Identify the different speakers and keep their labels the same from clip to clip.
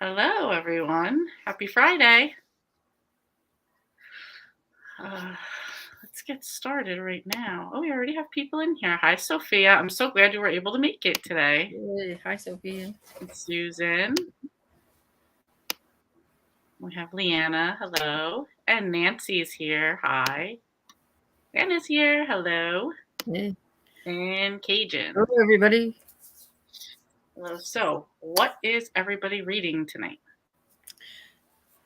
Speaker 1: Hello, everyone. Happy Friday. Uh, let's get started right now. Oh, we already have people in here. Hi, Sophia. I'm so glad you were able to make it today.
Speaker 2: Hey, hi, Sophia.
Speaker 1: And Susan. We have Leanna. Hello. And Nancy's here. Hi. Anna's here. Hello.
Speaker 2: Hey.
Speaker 1: And Cajun.
Speaker 2: Hello, everybody.
Speaker 1: Hello. So, what is everybody reading tonight?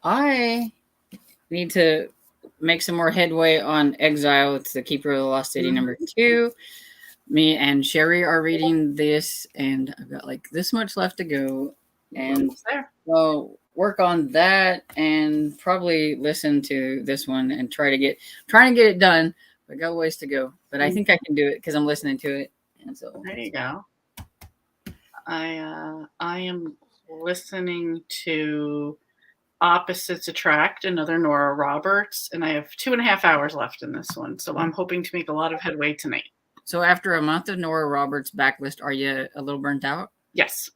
Speaker 2: I need to make some more headway on Exile. It's the Keeper of the Lost City #2. Me and Sherry are reading this, and I've got like this much left to go. And well, work on that and probably listen to this one and trying to get it done. I got a ways to go, but I think I can do it because I'm listening to it. And so
Speaker 1: there you go. I am listening to Opposites Attract, another Nora Roberts, and I have 2.5 hours left in this one, so I'm hoping to make a lot of headway tonight.
Speaker 2: So after a month of Nora Roberts' backlist, are you a little burnt out?
Speaker 1: Yes.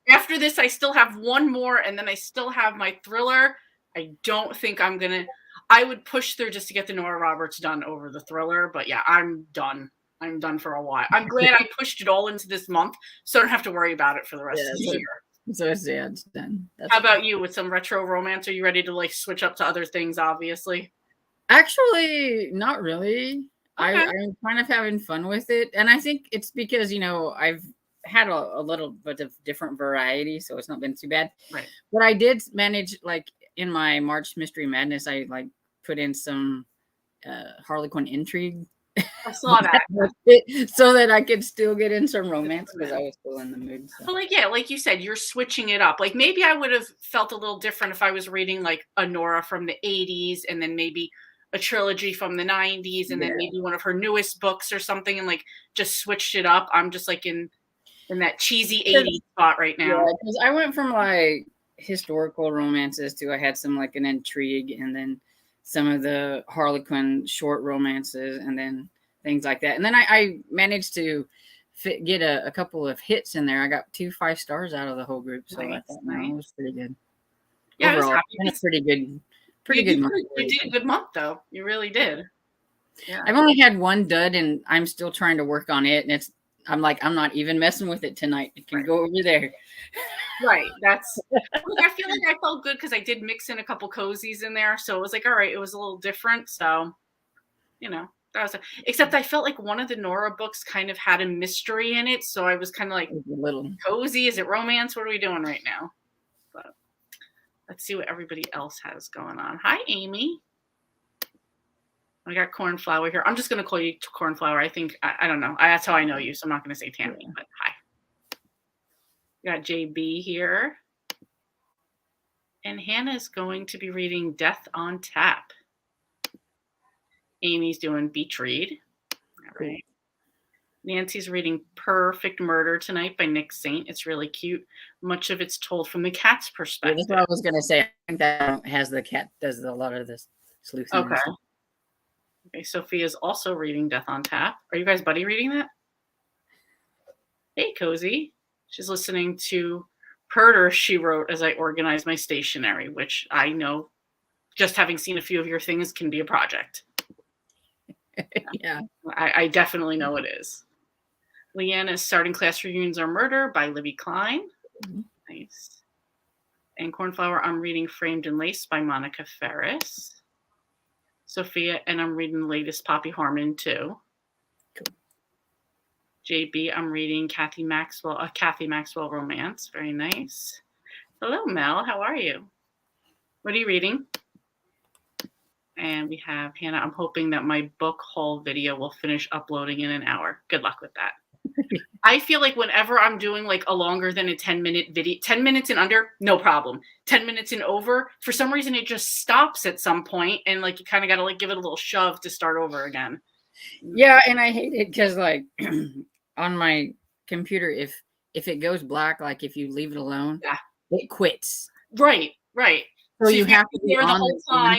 Speaker 1: After this, I still have one more, and then I still have my thriller. I don't think I'm going to... I would push through just to get the Nora Roberts done over the thriller, but yeah, I'm done. I'm done for a while. I'm glad I pushed it all into this month, so I don't have to worry about it for the rest of the year.
Speaker 2: So it's done.
Speaker 1: How about you with some retro romance? Are you ready to like switch up to other things, obviously?
Speaker 2: Actually, not really. Okay. I'm kind of having fun with it. And I think it's because, I've had a little bit of different variety, so it's not been too bad.
Speaker 1: Right.
Speaker 2: But I did manage, like, in my March Mystery Madness, I, like, put in some Harley Quinn intrigue.
Speaker 1: I saw that.
Speaker 2: So that I could still get in some romance because I was still in the mood. So.
Speaker 1: Well, like you said, you're switching it up. Like maybe I would have felt a little different if I was reading like a Nora from the 80s and then maybe a trilogy from the 90s and then maybe one of her newest books or something and like just switched it up. I'm just like in that cheesy 80s spot right now.
Speaker 2: Yeah, because I went from like historical romances to I had some like an intrigue and then some of the Harley Quinn short romances and then things like that. And then I managed to get a couple of hits in there. I got 2 5 stars out of the whole group. So I thought it was pretty good.
Speaker 1: Yeah,
Speaker 2: overall, it's pretty good. Pretty good month.
Speaker 1: You did a good month though. You really did.
Speaker 2: Yeah. I've only had one dud and I'm still trying to work on it. And I'm not even messing with it tonight. It can go over there.
Speaker 1: Right. That's I feel like I felt good because I did mix in a couple cozies in there. So it was like, all right, it was a little different. So, that was except I felt like one of the Nora books kind of had a mystery in it. So I was kind of like
Speaker 2: a little
Speaker 1: cozy. Is it romance? What are we doing right now? But let's see what everybody else has going on. Hi, Amy. I got Cornflower here. I'm just going to call you Cornflower. I think, I don't know. That's how I know you. So I'm not going to say Tammy, but hi. We got JB here. And Hannah's going to be reading Death on Tap. Amy's doing Beach Read. All right. Nancy's reading Perfect Murder tonight by Nick Saint. It's really cute. Much of it's told from the cat's perspective.
Speaker 2: That's what I was going to say. I think that has the cat does a lot of this sleuthing.
Speaker 1: Okay, Sophia's also reading Death on Tap. Are you guys buddy reading that? Hey, Cozy. She's listening to Herder, She Wrote as I organize my stationery, which I know, just having seen a few of your things, can be a project.
Speaker 2: Yeah.
Speaker 1: I definitely know it is. Leanna's Starting Class Reunions Are Murder by Libby Klein. Mm-hmm. Nice. And Cornflower, I'm reading Framed and Lace by Monica Ferris. Sophia, and I'm reading the latest Poppy Harmon too.
Speaker 2: Cool.
Speaker 1: JB, I'm reading Kathy Maxwell romance. Very nice. Hello, Mel. How are you? What are you reading? And we have Hannah. I'm hoping that my book haul video will finish uploading in an hour. Good luck with that. I feel like whenever I'm doing like a longer than a 10-minute video, 10 minutes and under, no problem. 10 minutes and over, for some reason it just stops at some point and like you kind of got to like give it a little shove to start over again.
Speaker 2: Yeah, and I hate it because like on my computer, if it goes black, like if you leave it alone, it quits.
Speaker 1: Right.
Speaker 2: So you have to be
Speaker 1: there
Speaker 2: on
Speaker 1: the whole
Speaker 2: time.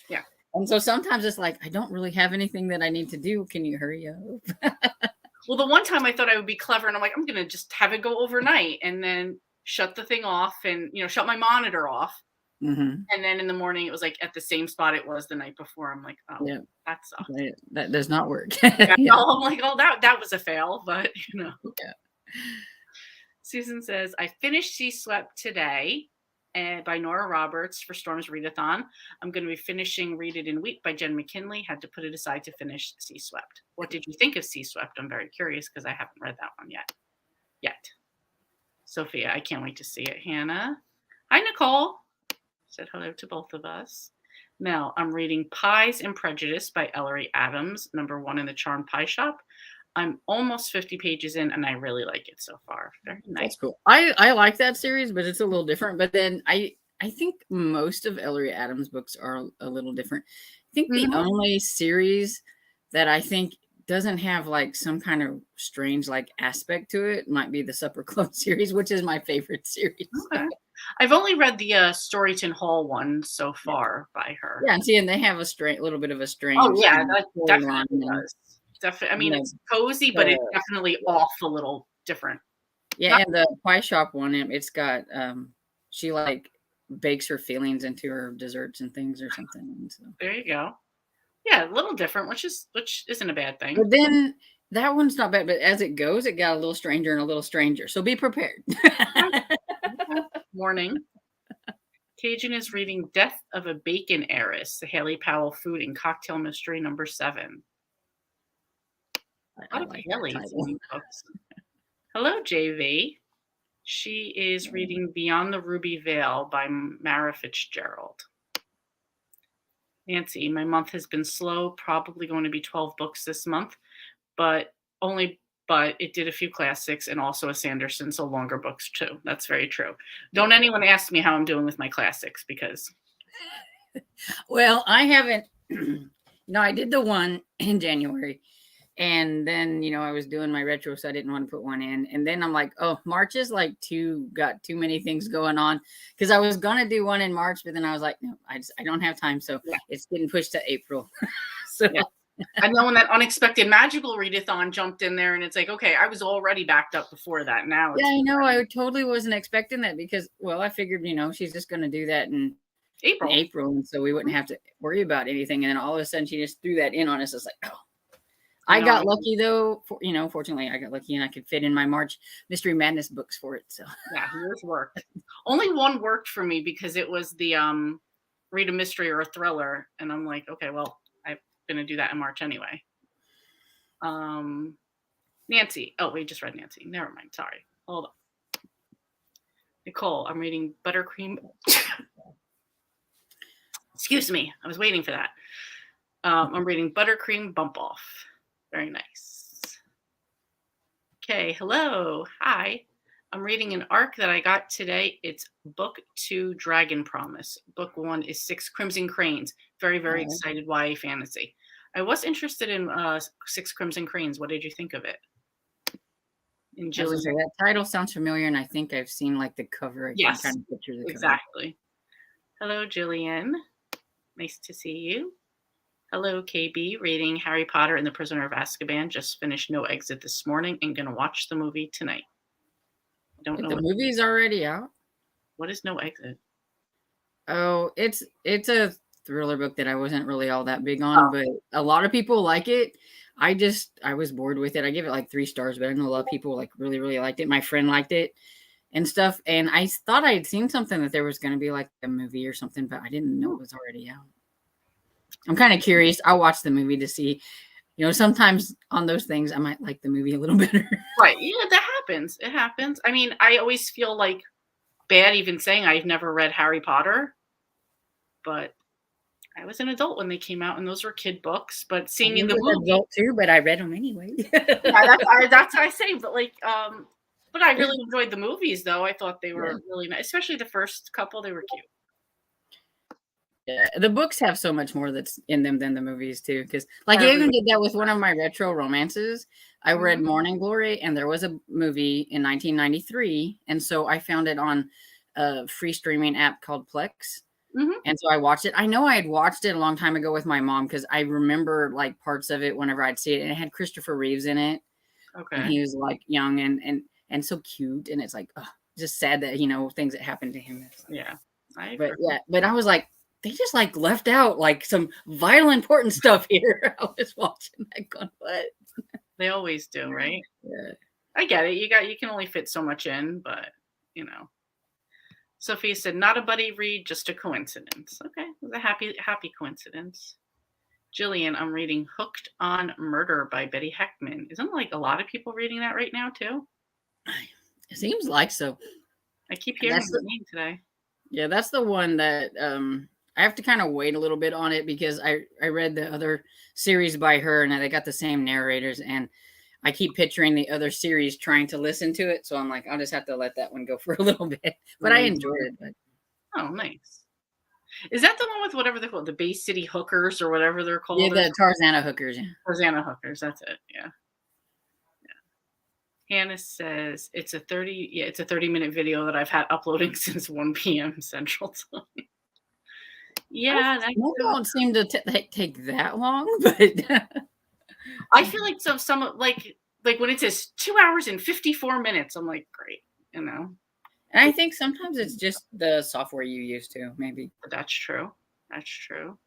Speaker 2: Yeah. And so sometimes it's like, I don't really have anything that I need to do. Can you hurry up?
Speaker 1: Well, the one time I thought I would be clever, and I'm like, I'm gonna just have it go overnight, and then shut the thing off, and shut my monitor off,
Speaker 2: Hmm.
Speaker 1: and then in the morning it was like at the same spot it was the night before. I'm like, oh,
Speaker 2: Yeah,
Speaker 1: that sucked.
Speaker 2: that does not work.
Speaker 1: Yeah,
Speaker 2: Yeah.
Speaker 1: I'm like, oh, that was a fail, but
Speaker 2: Yeah.
Speaker 1: Susan says, I finished Sea Swept today by Nora Roberts for Storm's Readathon. I'm going to be finishing Read It in Week by Jen McKinley. Had to put it aside to finish Sea Swept. What did you think of Sea Swept? I'm very curious because I haven't read that one yet. Sophia, I can't wait to see it. Hannah. Hi, Nicole. Said hello to both of us. Mel, I'm reading Pies and Prejudice by Ellery Adams, #1 in the Charm Pie Shop. I'm almost 50 pages in, and I really like it so far. Very nice.
Speaker 2: That's cool. I like that series, but it's a little different. But then I think most of Ellery Adams' books are a little different. I think the only series that I think doesn't have like some kind of strange like aspect to it might be the Supper Club series, which is my favorite series.
Speaker 1: Okay. I've only read the Storyton Hall one so far by her.
Speaker 2: Yeah, and see, and they have a little bit of a strange.
Speaker 1: Oh yeah, that
Speaker 2: storyline
Speaker 1: definitely
Speaker 2: and,
Speaker 1: does. Definitely. I mean, it's cozy, but it's definitely off a little different.
Speaker 2: Yeah, and the pie shop one, it's got she like bakes her feelings into her desserts and things or something. And so.
Speaker 1: There you go. Yeah, a little different, which isn't a bad thing.
Speaker 2: But then that one's not bad, but as it goes, it got a little stranger and a little stranger. So be prepared.
Speaker 1: Morning. Cajun is reading Death of a Bacon Heiress, the Haley Powell Food and Cocktail Mystery #7. A lot of Haley's in these books. Hello, JV. She is reading Beyond the Ruby Veil by Mara Fitzgerald. Nancy, my month has been slow, probably going to be 12 books this month, but it did a few classics and also a Sanderson, so longer books too. That's very true. Don't anyone ask me how I'm doing with my classics because.
Speaker 2: Well, I haven't. No, I did the one in January. And then, I was doing my retro, so I didn't want to put one in. And then I'm like, oh, March is like got too many things going on. Because I was going to do one in March, but then I was like, no, I don't have time. So it's getting pushed to April. So
Speaker 1: And then when that Unexpected Magical Readathon jumped in there, and it's like, okay, I was already backed up before that. Now
Speaker 2: I know. I totally wasn't expecting that because, well, I figured, she's just going to do that in April. And so we wouldn't have to worry about anything. And then all of a sudden she just threw that in on us. It's like, oh. I got lucky though, fortunately I got lucky and I could fit in my March Mystery Madness books for it. So
Speaker 1: yeah, yours worked. Only one worked for me because it was the read a mystery or a thriller. And I'm like, okay, well, I'm going to do that in March anyway. Nancy. Oh, we just read Nancy. Never mind. Sorry. Hold on. Nicole, I'm reading Buttercream. Excuse me. I was waiting for that. I'm reading Buttercream Bump Off. Very nice. Okay, hello. Hi. I'm reading an arc that I got today. It's Book 2, Dragon Promise. Book 1 is 6 Crimson Cranes. Very, very excited YA fantasy. I was interested in 6 Crimson Cranes. What did you think of it? And Jillian,
Speaker 2: that title sounds familiar, and I think I've seen like the cover.
Speaker 1: Yes,
Speaker 2: kind of picture the
Speaker 1: exactly. Cover. Hello, Jillian. Nice to see you. Hello, KB, reading Harry Potter and the Prisoner of Azkaban. Just finished No Exit this morning and going to watch the movie tonight. I don't know.
Speaker 2: The movie's already out? What
Speaker 1: is No Exit?
Speaker 2: Oh, it's a thriller book that I wasn't really all that big on, but a lot of people like it. I was bored with it. I give it like 3 stars, but I know a lot of people like really, really liked it. My friend liked it and stuff. And I thought I had seen something that there was going to be like a movie or something, but I didn't know it was already out. I'm kind of curious. I'll watch the movie to see, sometimes on those things, I might like the movie a little better.
Speaker 1: Right. Yeah, that happens. It happens. I mean, I always feel like bad even saying I've never read Harry Potter, but I was an adult when they came out, and those were kid books. But seeing in the movie,
Speaker 2: adult too, but I read them anyway.
Speaker 1: That's what I say. But but I really enjoyed the movies, though. I thought they were really nice, especially the first couple. They were cute.
Speaker 2: Yeah, the books have so much more that's in them than the movies too. Because I even did that with one of my retro romances. I read Morning Glory, and there was a movie in 1993, and so I found it on a free streaming app called Plex. And so I watched it. I know I had watched it a long time ago with my mom because I remember like parts of it whenever I'd see it, and it had Christopher Reeves in it. and
Speaker 1: Okay.
Speaker 2: he was like young and so cute, and it's like just sad that things that happened to him. It's like,
Speaker 1: Yeah. I
Speaker 2: but
Speaker 1: agree.
Speaker 2: yeah, but I was like, they just like left out like some vital important stuff here. I was watching that going, what?
Speaker 1: They always do, right?
Speaker 2: Yeah.
Speaker 1: I get it. You can only fit so much in, but you know. Sophia said, "Not a buddy read, just a coincidence." Okay, it was a happy coincidence. Jillian, I'm reading "Hooked on Murder" by Betty Heckman. Isn't like a lot of people reading that right now too?
Speaker 2: It seems like so.
Speaker 1: I keep hearing
Speaker 2: That's
Speaker 1: the
Speaker 2: the
Speaker 1: name today.
Speaker 2: Yeah, that's the one that I have to kind of wait a little bit on it because I read the other series by her and they got the same narrators, and I keep picturing the other series trying to listen to it, so I'm like, I'll just have to let that one go for a little bit. But I enjoyed it. But
Speaker 1: Oh, nice. Is that the one with whatever they're called, the Bay City Hookers or whatever they're
Speaker 2: yeah,
Speaker 1: called?
Speaker 2: the Tarzana hookers. Yeah.
Speaker 1: Hosanna Hookers. That's it. Yeah. Hannah says it's a 30-minute video that I've had uploading since 1 p.m. Central Time. Yeah, that's
Speaker 2: Mine
Speaker 1: so.
Speaker 2: don't seem to take that long, but
Speaker 1: I feel like some like when it says 2 hours and 54 minutes, I'm like, great, you know.
Speaker 2: and I think sometimes it's just the software you use too, maybe.
Speaker 1: But that's true. That's true.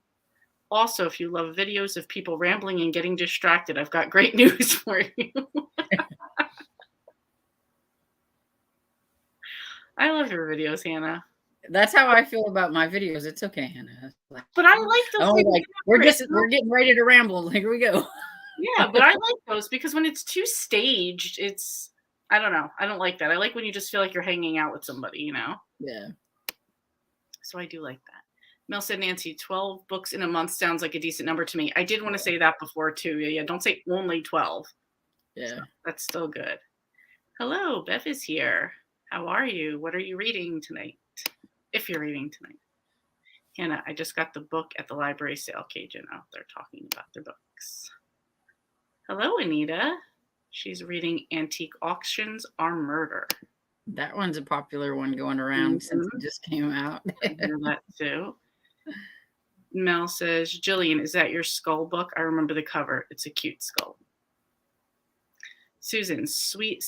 Speaker 1: Also, if you love videos of people rambling and getting distracted, I've got great news for you. I love your videos, Hannah.
Speaker 2: That's how I feel about my videos. It's okay, Hannah. Like,
Speaker 1: But I like those
Speaker 2: oh,
Speaker 1: things.
Speaker 2: like we're getting ready to ramble. Here we go.
Speaker 1: Yeah, but I like those because when it's too staged, it's I don't know. I don't like that. I like when you just feel like you're hanging out with somebody, you know?
Speaker 2: Yeah.
Speaker 1: So I do like that. Mel said, Nancy, 12 books in a month sounds like a decent number to me. I did want to say that before too. Yeah, don't say only 12.
Speaker 2: Yeah.
Speaker 1: So that's still good. Hello, Bev is here. How are you? What are you reading tonight? If you're reading tonight. Hannah, I just got the book at the library sale. Cajun out there talking about their books. Hello, Anita. She's reading Antique Auctions Are Murder.
Speaker 2: That one's a popular one going around since it just came out.
Speaker 1: I hear that too. Mel says, Jillian, is that your skull book? I remember the cover. It's a cute skull. Susan, Sea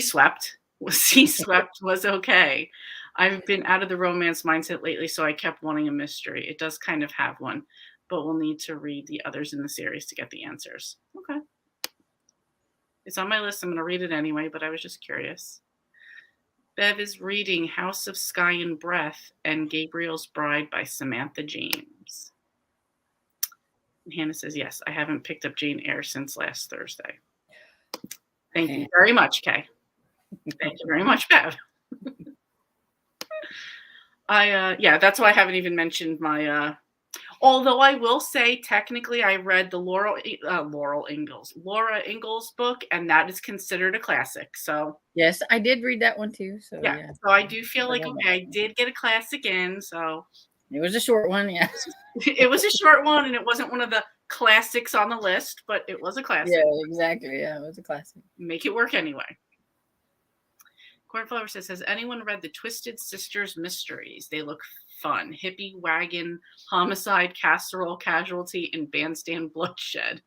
Speaker 1: Swept was okay. I've been out of the romance mindset lately, so I kept wanting a mystery. It does kind of have one, but we'll need to read the others in the series to get the answers. Okay. It's on my list. I'm going to read it anyway, but I was just curious. Bev is reading House of Sky and Breath and Gabriel's Bride by Samantha James. And Hannah says, yes, I haven't picked up Jane Eyre since last Thursday. Thank you very much, Kay. Thank you very much, Bev. That's why I haven't even mentioned my although I will say technically I read the Laura Ingalls book, and that is considered a classic. So
Speaker 2: Yes, I did read that one too. So yeah.
Speaker 1: So I do feel like okay, I did get a classic in, so
Speaker 2: it was a short one, yeah.
Speaker 1: It was a short one and it wasn't one of the classics on the list, but it was a classic.
Speaker 2: Yeah, exactly. Yeah, it was a classic.
Speaker 1: Make it work anyway. Cornflower says, has anyone read the Twisted Sisters Mysteries? They look fun. Hippie Wagon, Homicide, Casserole Casualty, and Bandstand Bloodshed.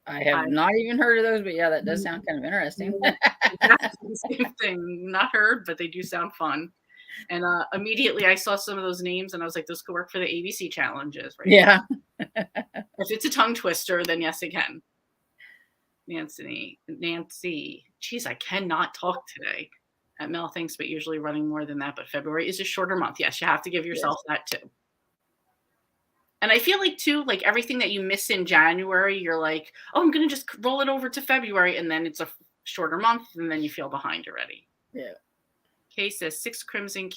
Speaker 2: I have not even heard of those, but yeah, that does sound kind of interesting.
Speaker 1: That's the same thing. Not heard, but they do sound fun. And immediately I saw some of those names and I was like, this could work for the ABC challenges, right?
Speaker 2: Yeah.
Speaker 1: If it's a tongue twister, then yes, it can. Nancy. Geez, I cannot talk today. At Mel thinks, but usually running more than that. But February is a shorter month. Yes, you have to give yourself that too. And I feel like too, like everything that you miss in January, you're like, oh, I'm going to just roll it over to February. And then it's a shorter month and then you feel behind already.
Speaker 2: Yeah.
Speaker 1: Kay says, Six Crimson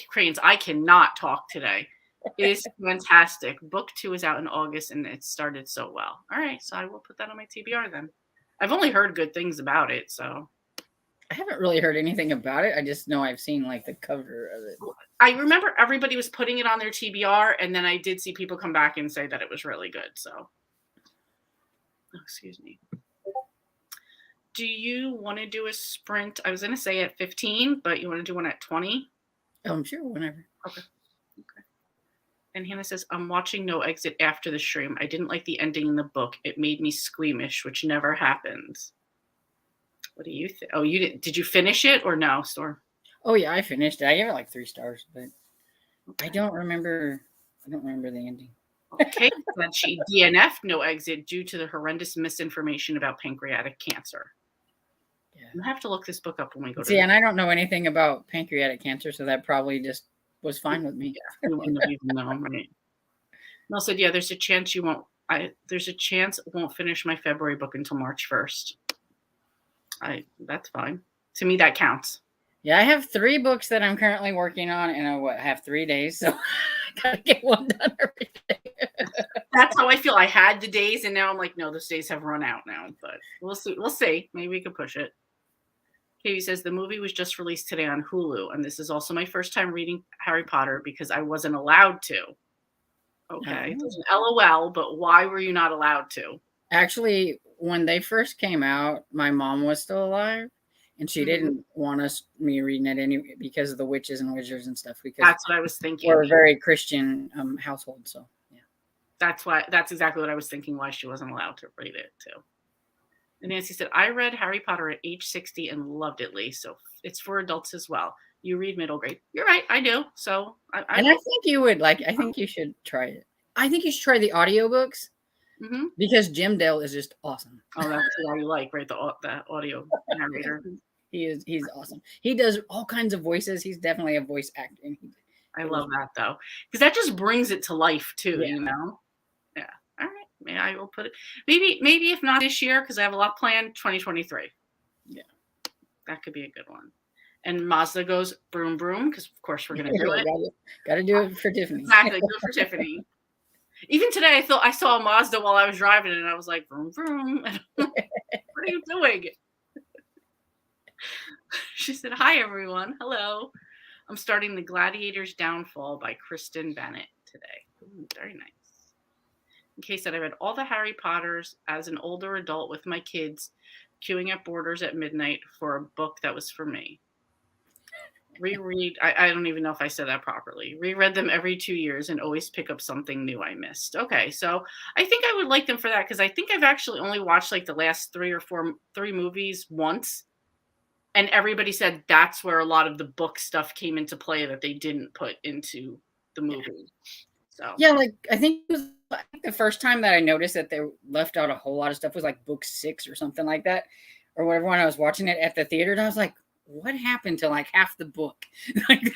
Speaker 1: Cranes. I cannot talk today. It is fantastic. Book 2 is out in August and it started so well. All right. So I will put that on my TBR then. I've only heard good things about it. So
Speaker 2: I haven't really heard anything about it. I just know I've seen like the cover of it.
Speaker 1: I remember everybody was putting it on their TBR, and then I did see people come back and say that it was really good. So, excuse me. Do you want to do a sprint? I was going to say at 15, but you want to do one at 20?
Speaker 2: Oh, I'm sure, whenever.
Speaker 1: Okay. And Hannah says, I'm watching No Exit after the stream. I didn't like the ending in the book. It made me squeamish, which never happens. What do you think? Oh, did you finish it or no, Storm?
Speaker 2: Oh yeah, I finished it. I gave it like 3 stars, but
Speaker 1: Okay.
Speaker 2: I don't remember the ending.
Speaker 1: Okay, said she DNF'd No Exit due to the horrendous misinformation about pancreatic cancer.
Speaker 2: Yeah.
Speaker 1: I have to look this book up when we go
Speaker 2: See,
Speaker 1: to.
Speaker 2: and I don't know anything about pancreatic cancer, so that probably just was fine with me.
Speaker 1: Yeah, you wouldn't have even known, right? Mel said, "Yeah, there's a chance you won't. There's a chance I won't finish my February book until March 1st. That's fine. To me, that counts.
Speaker 2: Yeah, I have 3 books that I'm currently working on, and I have 3 days, so I gotta get one done every day.
Speaker 1: That's how I feel. I had the days, and now I'm like, no, those days have run out now. But we'll see. We'll see. Maybe we could push it." Katie says the movie was just released today on Hulu, and this is also my first time reading Harry Potter because I wasn't allowed to. Okay, there's an LOL, but why were you not allowed to?
Speaker 2: Actually, when they first came out, my mom was still alive, and she didn't want me reading it anyway because of the witches and wizards and stuff. Because
Speaker 1: That's what I was thinking.
Speaker 2: we're a very Christian household, so yeah.
Speaker 1: That's exactly what I was thinking. Why she wasn't allowed to read it too. And Nancy said, I read Harry Potter at age 60 and loved it, Lee. So it's for adults as well. You read middle grade. You're right. I do. So
Speaker 2: I think you would like, I think you should try it. I think you should try the audiobooks because Jim Dale is just awesome.
Speaker 1: Oh, that's what you like, right? The audio narrator.
Speaker 2: He's awesome. He does all kinds of voices. He's definitely a voice actor.
Speaker 1: I love that though, because that just brings it to life too.
Speaker 2: Yeah.
Speaker 1: You know. Yeah. All right. Maybe I will put it. Maybe if not this year, because I have a lot planned. 2023.
Speaker 2: Yeah.
Speaker 1: That could be a good one. And Mazda goes broom broom because of course we're gonna do it.
Speaker 2: Got to do it for Tiffany.
Speaker 1: Exactly. Do it for Tiffany. Even today, I saw a Mazda while I was driving, and I was like, vroom, vroom. What are you doing? She said, hi, everyone. Hello. I'm starting The Gladiator's Downfall by Kristen Bennett today. Ooh, very nice. In case that I read all the Harry Potters as an older adult with my kids, queuing at Borders at midnight for a book that was for me. Reread, I don't even know if I said that properly. Reread them every 2 years and always pick up something new I missed. Okay, so I think I would like them for that because I think I've actually only watched like the last 3 movies once. And everybody said that's where a lot of the book stuff came into play that they didn't put into the movie. So
Speaker 2: yeah, like I think it was the first time that I noticed that they left out a whole lot of stuff was like book 6 or something like that, or whatever. When I was watching it at the theater, and I was like, what happened to like half the book? Like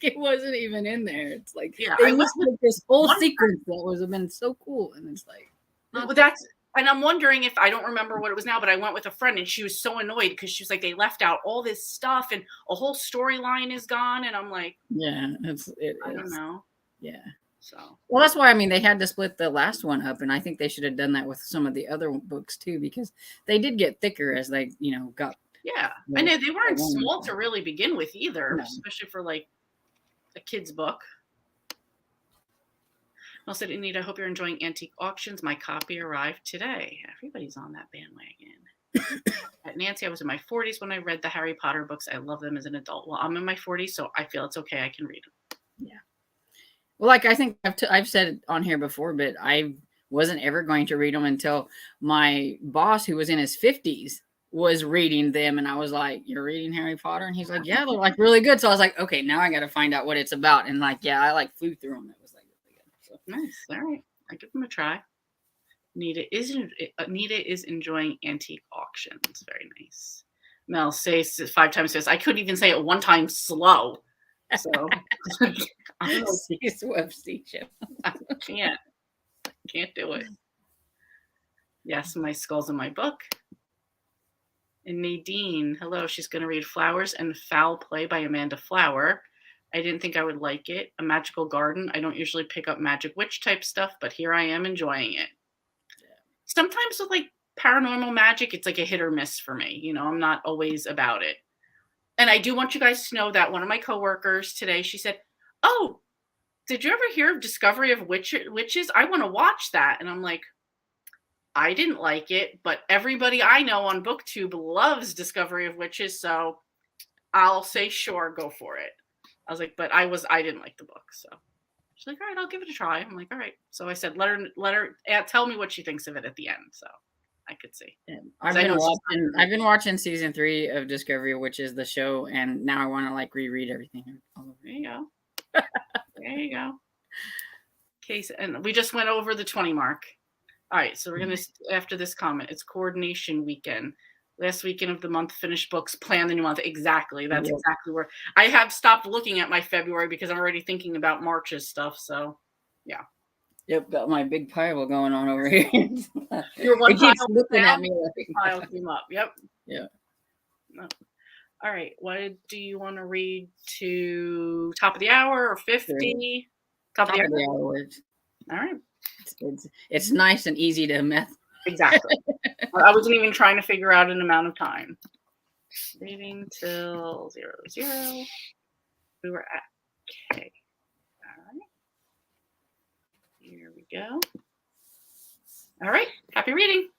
Speaker 2: it wasn't even in there. It's like they missed like this whole sequence that was have been so cool, and it's like
Speaker 1: and I'm wondering if I don't remember what it was now, but I went with a friend and she was so annoyed because she was like, they left out all this stuff and a whole storyline is gone, and I'm like,
Speaker 2: yeah,
Speaker 1: I don't know.
Speaker 2: Yeah.
Speaker 1: So
Speaker 2: well, that's why I mean they had to split the last one up, and I think they should have done that with some of the other books too, because they did get thicker as they got.
Speaker 1: Yeah, I know they weren't small to really begin with either, especially for like a kid's book. I said, Anita, I hope you're enjoying antique auctions. My copy arrived today. Everybody's on that bandwagon. At Nancy, I was in my 40s when I read the Harry Potter books. I love them as an adult. Well, I'm in my 40s, so I feel it's okay. I can read them.
Speaker 2: Yeah. Well, like I think I've said it on here before, but I wasn't ever going to read them until my boss, who was in his 50s, was reading them, and I was like, "You're reading Harry Potter?" And he's like, "Yeah, they're like really good." So I was like, "Okay, now I got to find out what it's about." And like, yeah, I like flew through them. It was like really good. So
Speaker 1: nice. All right, I give them a try. Anita is enjoying antique auctions. Very nice. Mel says 5 times fast. I couldn't even say it 1 time slow. So
Speaker 2: I
Speaker 1: can't do it. Yes, my skull's in my book. And Nadine, hello, she's going to read Flowers and Foul Play by Amanda Flower. I didn't think I would like it. A Magical Garden. I don't usually pick up magic witch type stuff, but here I am enjoying it. Yeah. Sometimes with like paranormal magic, it's like a hit or miss for me. I'm not always about it. And I do want you guys to know that one of my coworkers today, she said, oh, did you ever hear of Discovery of Witches? I want to watch that. And I'm like, I didn't like it, but everybody I know on BookTube loves Discovery of Witches, so I'll say sure, go for it. I was like, but I didn't like the book, so She's like, all right, I'll give it a try. I'm like, all right. So I said, let her tell me what she thinks of it at the end. So I could see.
Speaker 2: And
Speaker 1: 'Cause I know she's not gonna-
Speaker 2: I've been watching season 3 of Discovery, which is the show, and now I want to like reread everything all over.
Speaker 1: There you go. There you go. Case, and we just went over the 20 mark. All right, so we're gonna after this comment, it's coordination weekend. Last weekend of the month, finish books, plan the new month. Exactly. That's
Speaker 2: Yep.
Speaker 1: exactly where I have stopped looking at my February because I'm already thinking about March's stuff. So yeah.
Speaker 2: Yep, got my big pile going on over here.
Speaker 1: Your one
Speaker 2: It keeps
Speaker 1: pile
Speaker 2: looking
Speaker 1: down,
Speaker 2: at me like,
Speaker 1: pile came up. Yep.
Speaker 2: yeah.
Speaker 1: No. All right. What do you want to read to top of the hour or 50? Top of the
Speaker 2: Top of the
Speaker 1: hour.
Speaker 2: hour works.
Speaker 1: All right.
Speaker 2: It's nice and easy to meth.
Speaker 1: Exactly. I wasn't even trying to figure out an amount of time. Reading till 00. We were at K. All right. Here we go. All right. Happy reading.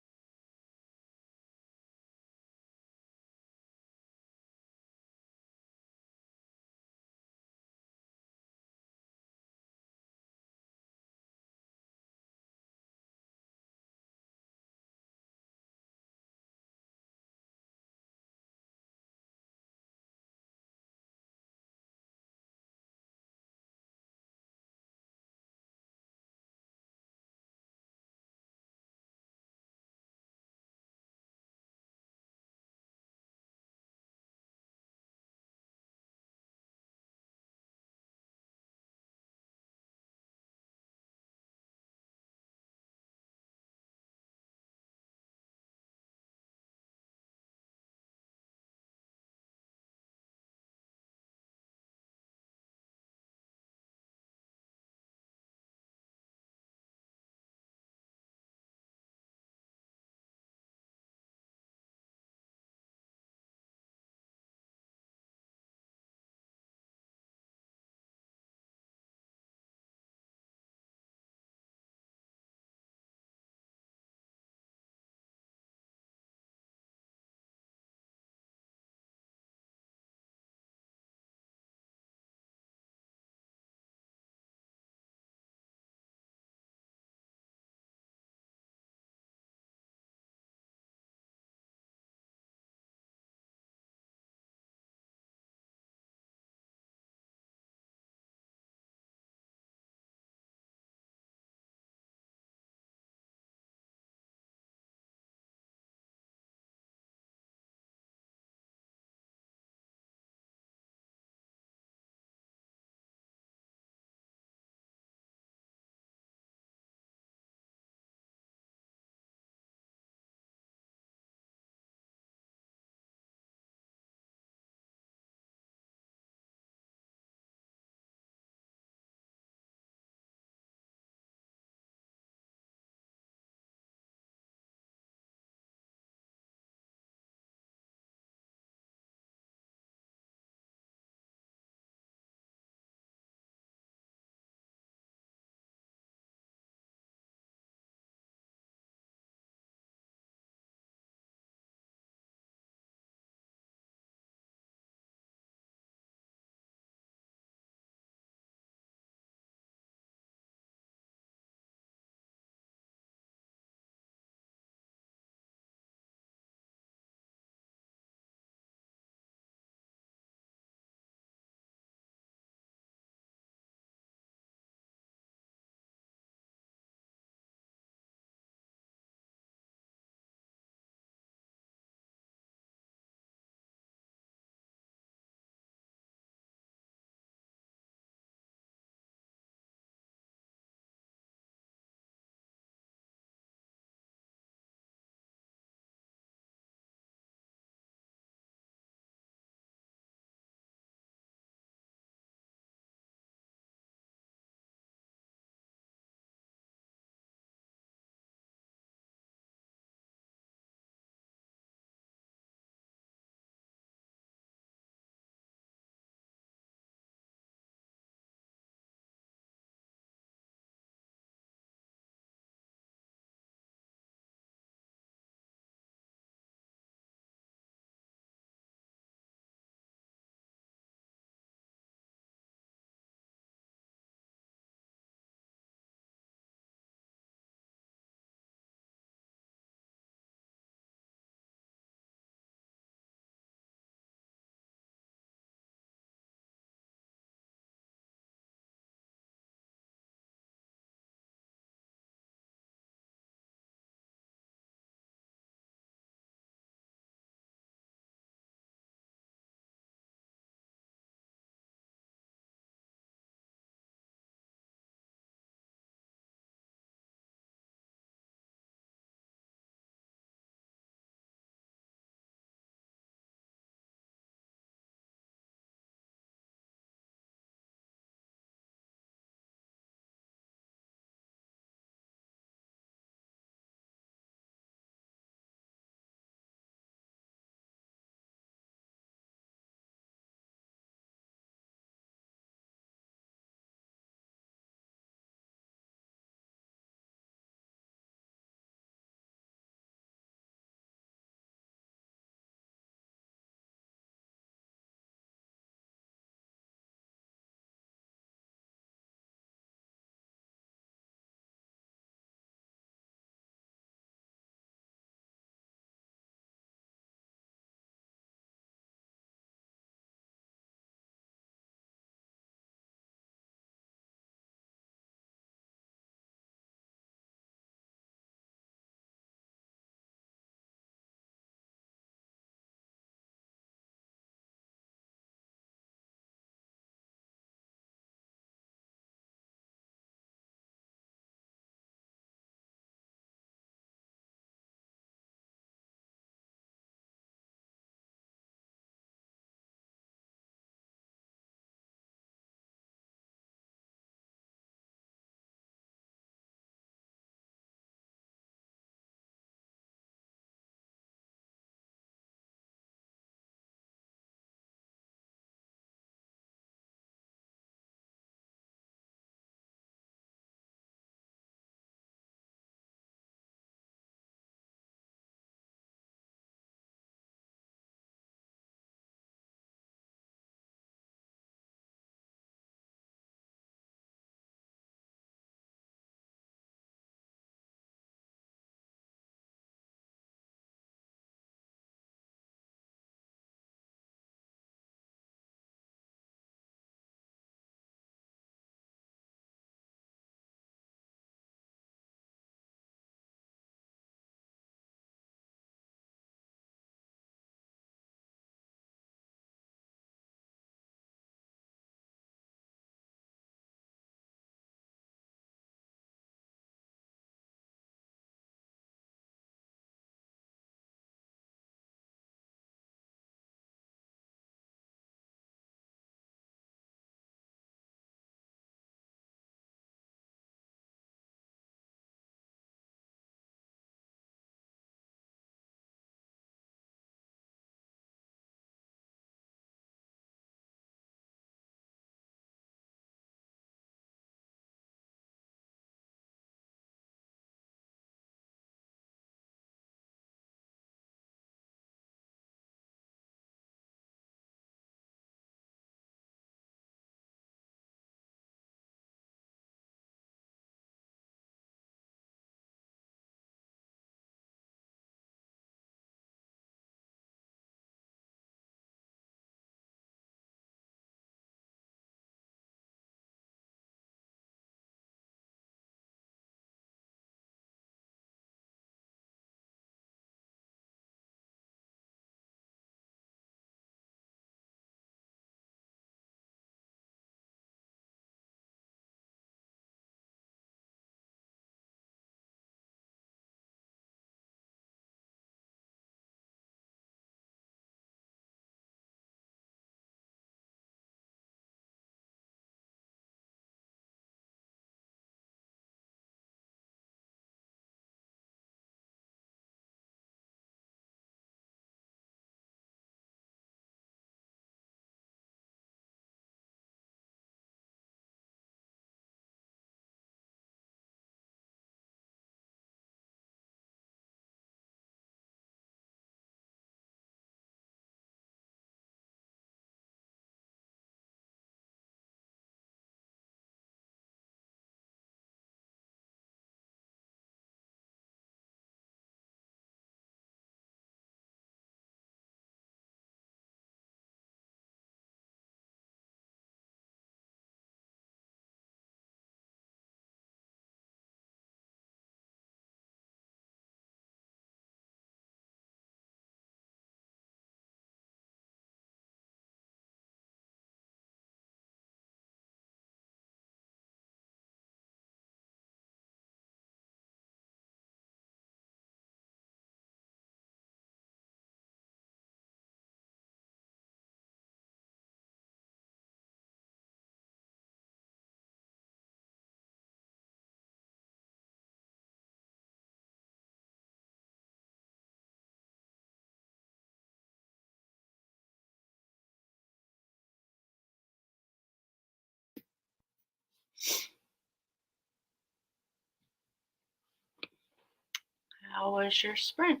Speaker 1: How was your sprint?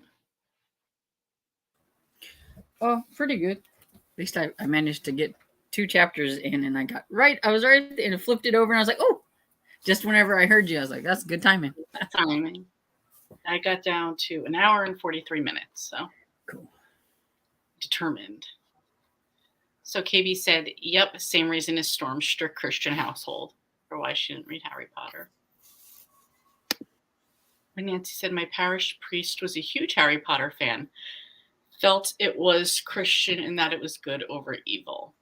Speaker 2: Oh, pretty good. At least I managed to get 2 chapters in, and I was right at the end and flipped it over, and I was like, oh, just whenever I heard you, I was like, that's good timing.
Speaker 1: Timing. I got down to an hour and 43 minutes, so
Speaker 2: Cool.
Speaker 1: Determined. So KB said, yep, same reason as Storm's strict Christian household for why she didn't read Harry Potter. And Nancy said, my parish priest was a huge Harry Potter fan. Felt it was Christian and that it was good over evil.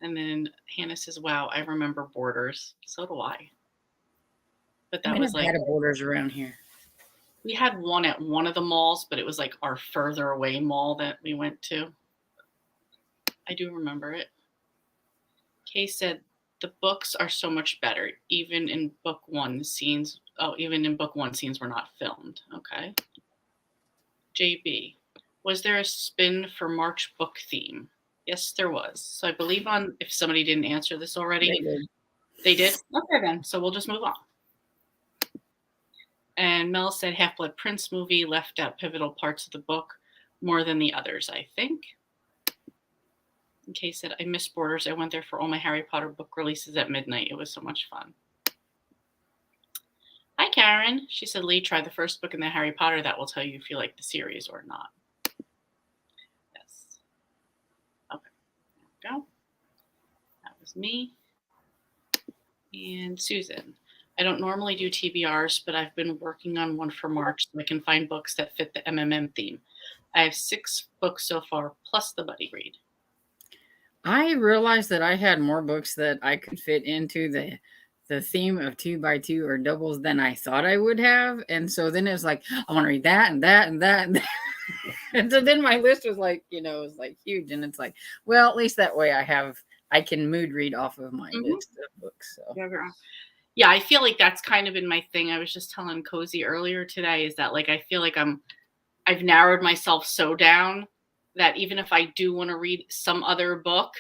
Speaker 1: And then Hannah says, wow, I remember Borders. So do I. But that was like,
Speaker 2: had a Borders around here.
Speaker 1: We had one at one of the malls, but it was like our further away mall that we went to. I do remember it. Kay said, the books are so much better. Even in book one, scenes were not filmed. Okay. JB, was there a spin for March book theme? Yes, there was. So I believe if somebody didn't answer this already. They did? Okay, then. So we'll just move on. And Mel said Half-Blood Prince movie left out pivotal parts of the book more than the others, I think. And Kay said, I miss Borders. I went there for all my Harry Potter book releases at midnight. It was so much fun. Hi, Karen. She said, Lee, try the first book in the Harry Potter. That will tell you if you like the series or not. Yes. Okay. There we go. That was me. And Susan. I don't normally do TBRs, but I've been working on one for March so I can find books that fit the MMM theme. I have 6 books so far, plus the buddy read.
Speaker 2: I realized that I had more books that I could fit into the theme of 2x2 or doubles than I thought I would have. And so then it was like, I want to read that and that and that and that. And so then my list was like, it was like huge. And it's like, well, at least that way I can mood read off of my list of books. So.
Speaker 1: Yeah, I feel like that's kind of been my thing. I was just telling Cozy earlier today is that like I feel like I've narrowed myself so down that even if I do want to read some other book,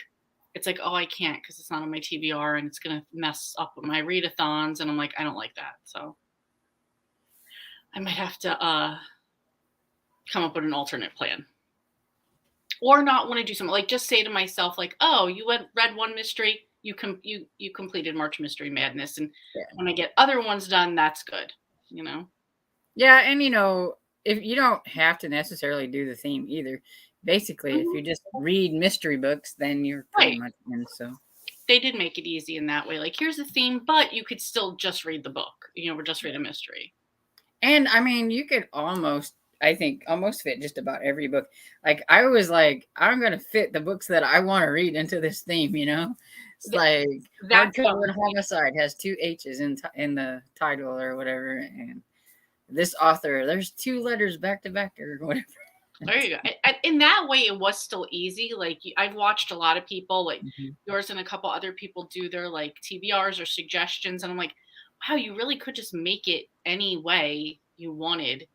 Speaker 1: it's like, oh, I can't because it's not on my TBR and it's going to mess up with my readathons. And I'm like, I don't like that. So I might have to come up with an alternate plan. Or not want to do something. Like just say to myself, like, oh, you read one mystery, you completed March Mystery Madness. And when I get other ones done, that's good,
Speaker 2: Yeah, and if you don't have to necessarily do the theme either. Basically, if you just read mystery books, then you're pretty much in. So
Speaker 1: they did make it easy in that way. Like, here's the theme, but you could still just read the book, or just read a mystery.
Speaker 2: And I mean, you could almost fit just about every book. Like I was like, I'm gonna fit the books that I want to read into this theme. It's like Hardcover Homicide has 2 H's in the title or whatever, and this author, there's 2 letters back to back or whatever.
Speaker 1: There you go. In that way, it was still easy. Like I've watched a lot of people, like yours and a couple other people, do their like TBRs or suggestions, and I'm like, wow, you really could just make it any way you wanted.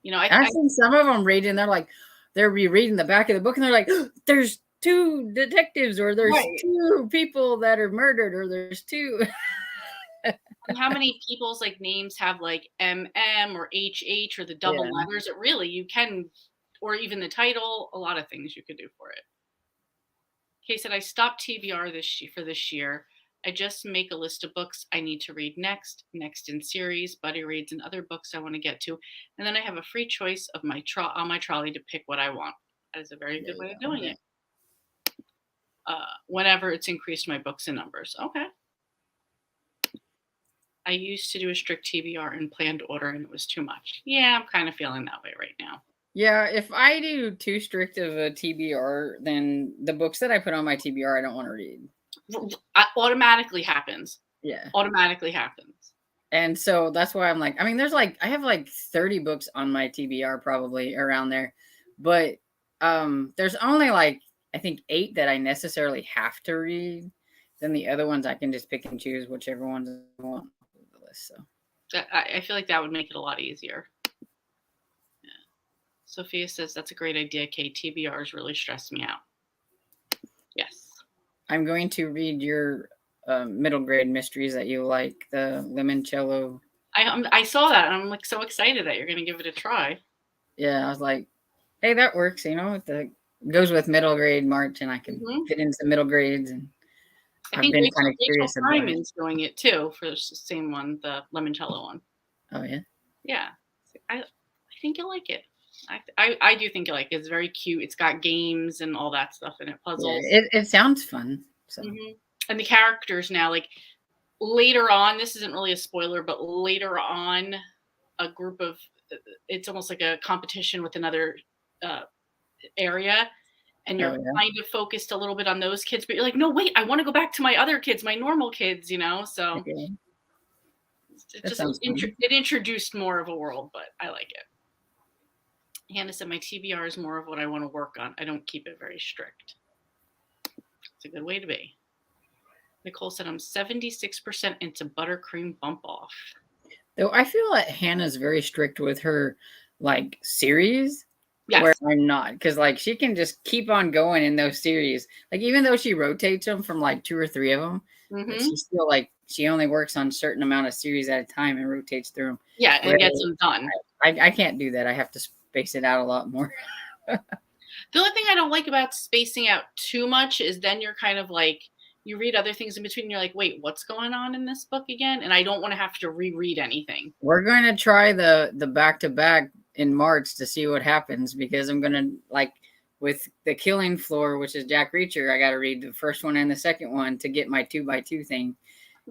Speaker 2: I've seen some of them reading. They're rereading the back of the book, and they're like, "There's 2 detectives, or there's 2 people that are murdered, or there's 2."
Speaker 1: And how many people's like names have like MM or HH or the double letters? It really you can, or even the title. A lot of things you could do for it. Kay said, I stopped TBR this year. I just make a list of books I need to read next in series, buddy reads, and other books I want to get to. And then I have a free choice of on my trolley to pick what I want. That is a very good way of doing it. Whenever it's increased my books in numbers. Okay. I used to do a strict TBR in planned order and it was too much. Yeah, I'm kind of feeling that way right now.
Speaker 2: Yeah, if I do too strict of a TBR, then the books that I put on my TBR, I don't want to read.
Speaker 1: Automatically happens.
Speaker 2: Yeah.
Speaker 1: Automatically happens.
Speaker 2: And so that's why I'm like, I mean, I have like 30 books on my TBR probably around there. But there's only like, I think 8 that I necessarily have to read. Then the other ones I can just pick and choose whichever ones I want on the list. So
Speaker 1: I feel like that would make it a lot easier. Yeah. Sophia says that's a great idea, Kate. TBRs really stress me out. Yes.
Speaker 2: I'm going to read your middle grade mysteries that you like, the limoncello.
Speaker 1: I saw that, and I'm like so excited that you're going to give it a try.
Speaker 2: Yeah, I was like, hey, that works. It goes with middle grade March, and I can
Speaker 1: Hmm.
Speaker 2: fit into middle grades. And
Speaker 1: I
Speaker 2: I've
Speaker 1: think
Speaker 2: been kind of
Speaker 1: Rachel
Speaker 2: curious about it.
Speaker 1: Fryman's doing it too for the same one, the limoncello one.
Speaker 2: Oh yeah,
Speaker 1: Yeah, I think you'll like it. I do think you'll like it. It's very cute. It's got games and all that stuff in it,
Speaker 2: yeah.
Speaker 1: puzzles.
Speaker 2: It sounds fun. So
Speaker 1: And the characters now, like later on, this isn't really a spoiler, but later on, a group of it's almost like a competition with another uh, area, and
Speaker 2: oh
Speaker 1: you're
Speaker 2: yeah,
Speaker 1: kind of focused a little bit on those kids, but you're like, no, wait, I want to go back to my other kids, my normal kids, So
Speaker 2: okay,
Speaker 1: it
Speaker 2: that
Speaker 1: just
Speaker 2: sounds fun.
Speaker 1: it introduced more of a world, but I like it. Hannah said my TBR is more of what I want to work on. I don't keep it very strict. It's a good way to be. Nicole said I'm 76% into buttercream bump off.
Speaker 2: Though I feel like Hannah's very strict with her like series, where
Speaker 1: Yes.
Speaker 2: I'm not, because like she can just keep on going in those series. Like even though she rotates them from like 2 or 3 of them, but
Speaker 1: Mm-hmm.
Speaker 2: she still like she only works on a certain amount of series at a time and rotates through them.
Speaker 1: Yeah, and
Speaker 2: Whereas
Speaker 1: gets them done.
Speaker 2: I can't do that. I have to space it out a lot more.
Speaker 1: The only thing I don't like about spacing out too much is then you're kind of like, you read other things in between and you're like, wait, what's going on in this book again? And I don't want to have to reread anything.
Speaker 2: We're going to try the back to back in March to see what happens, because I'm going to like with the Killing Floor, which is Jack Reacher. I got to read the first one and the second one to get my 2x2 thing.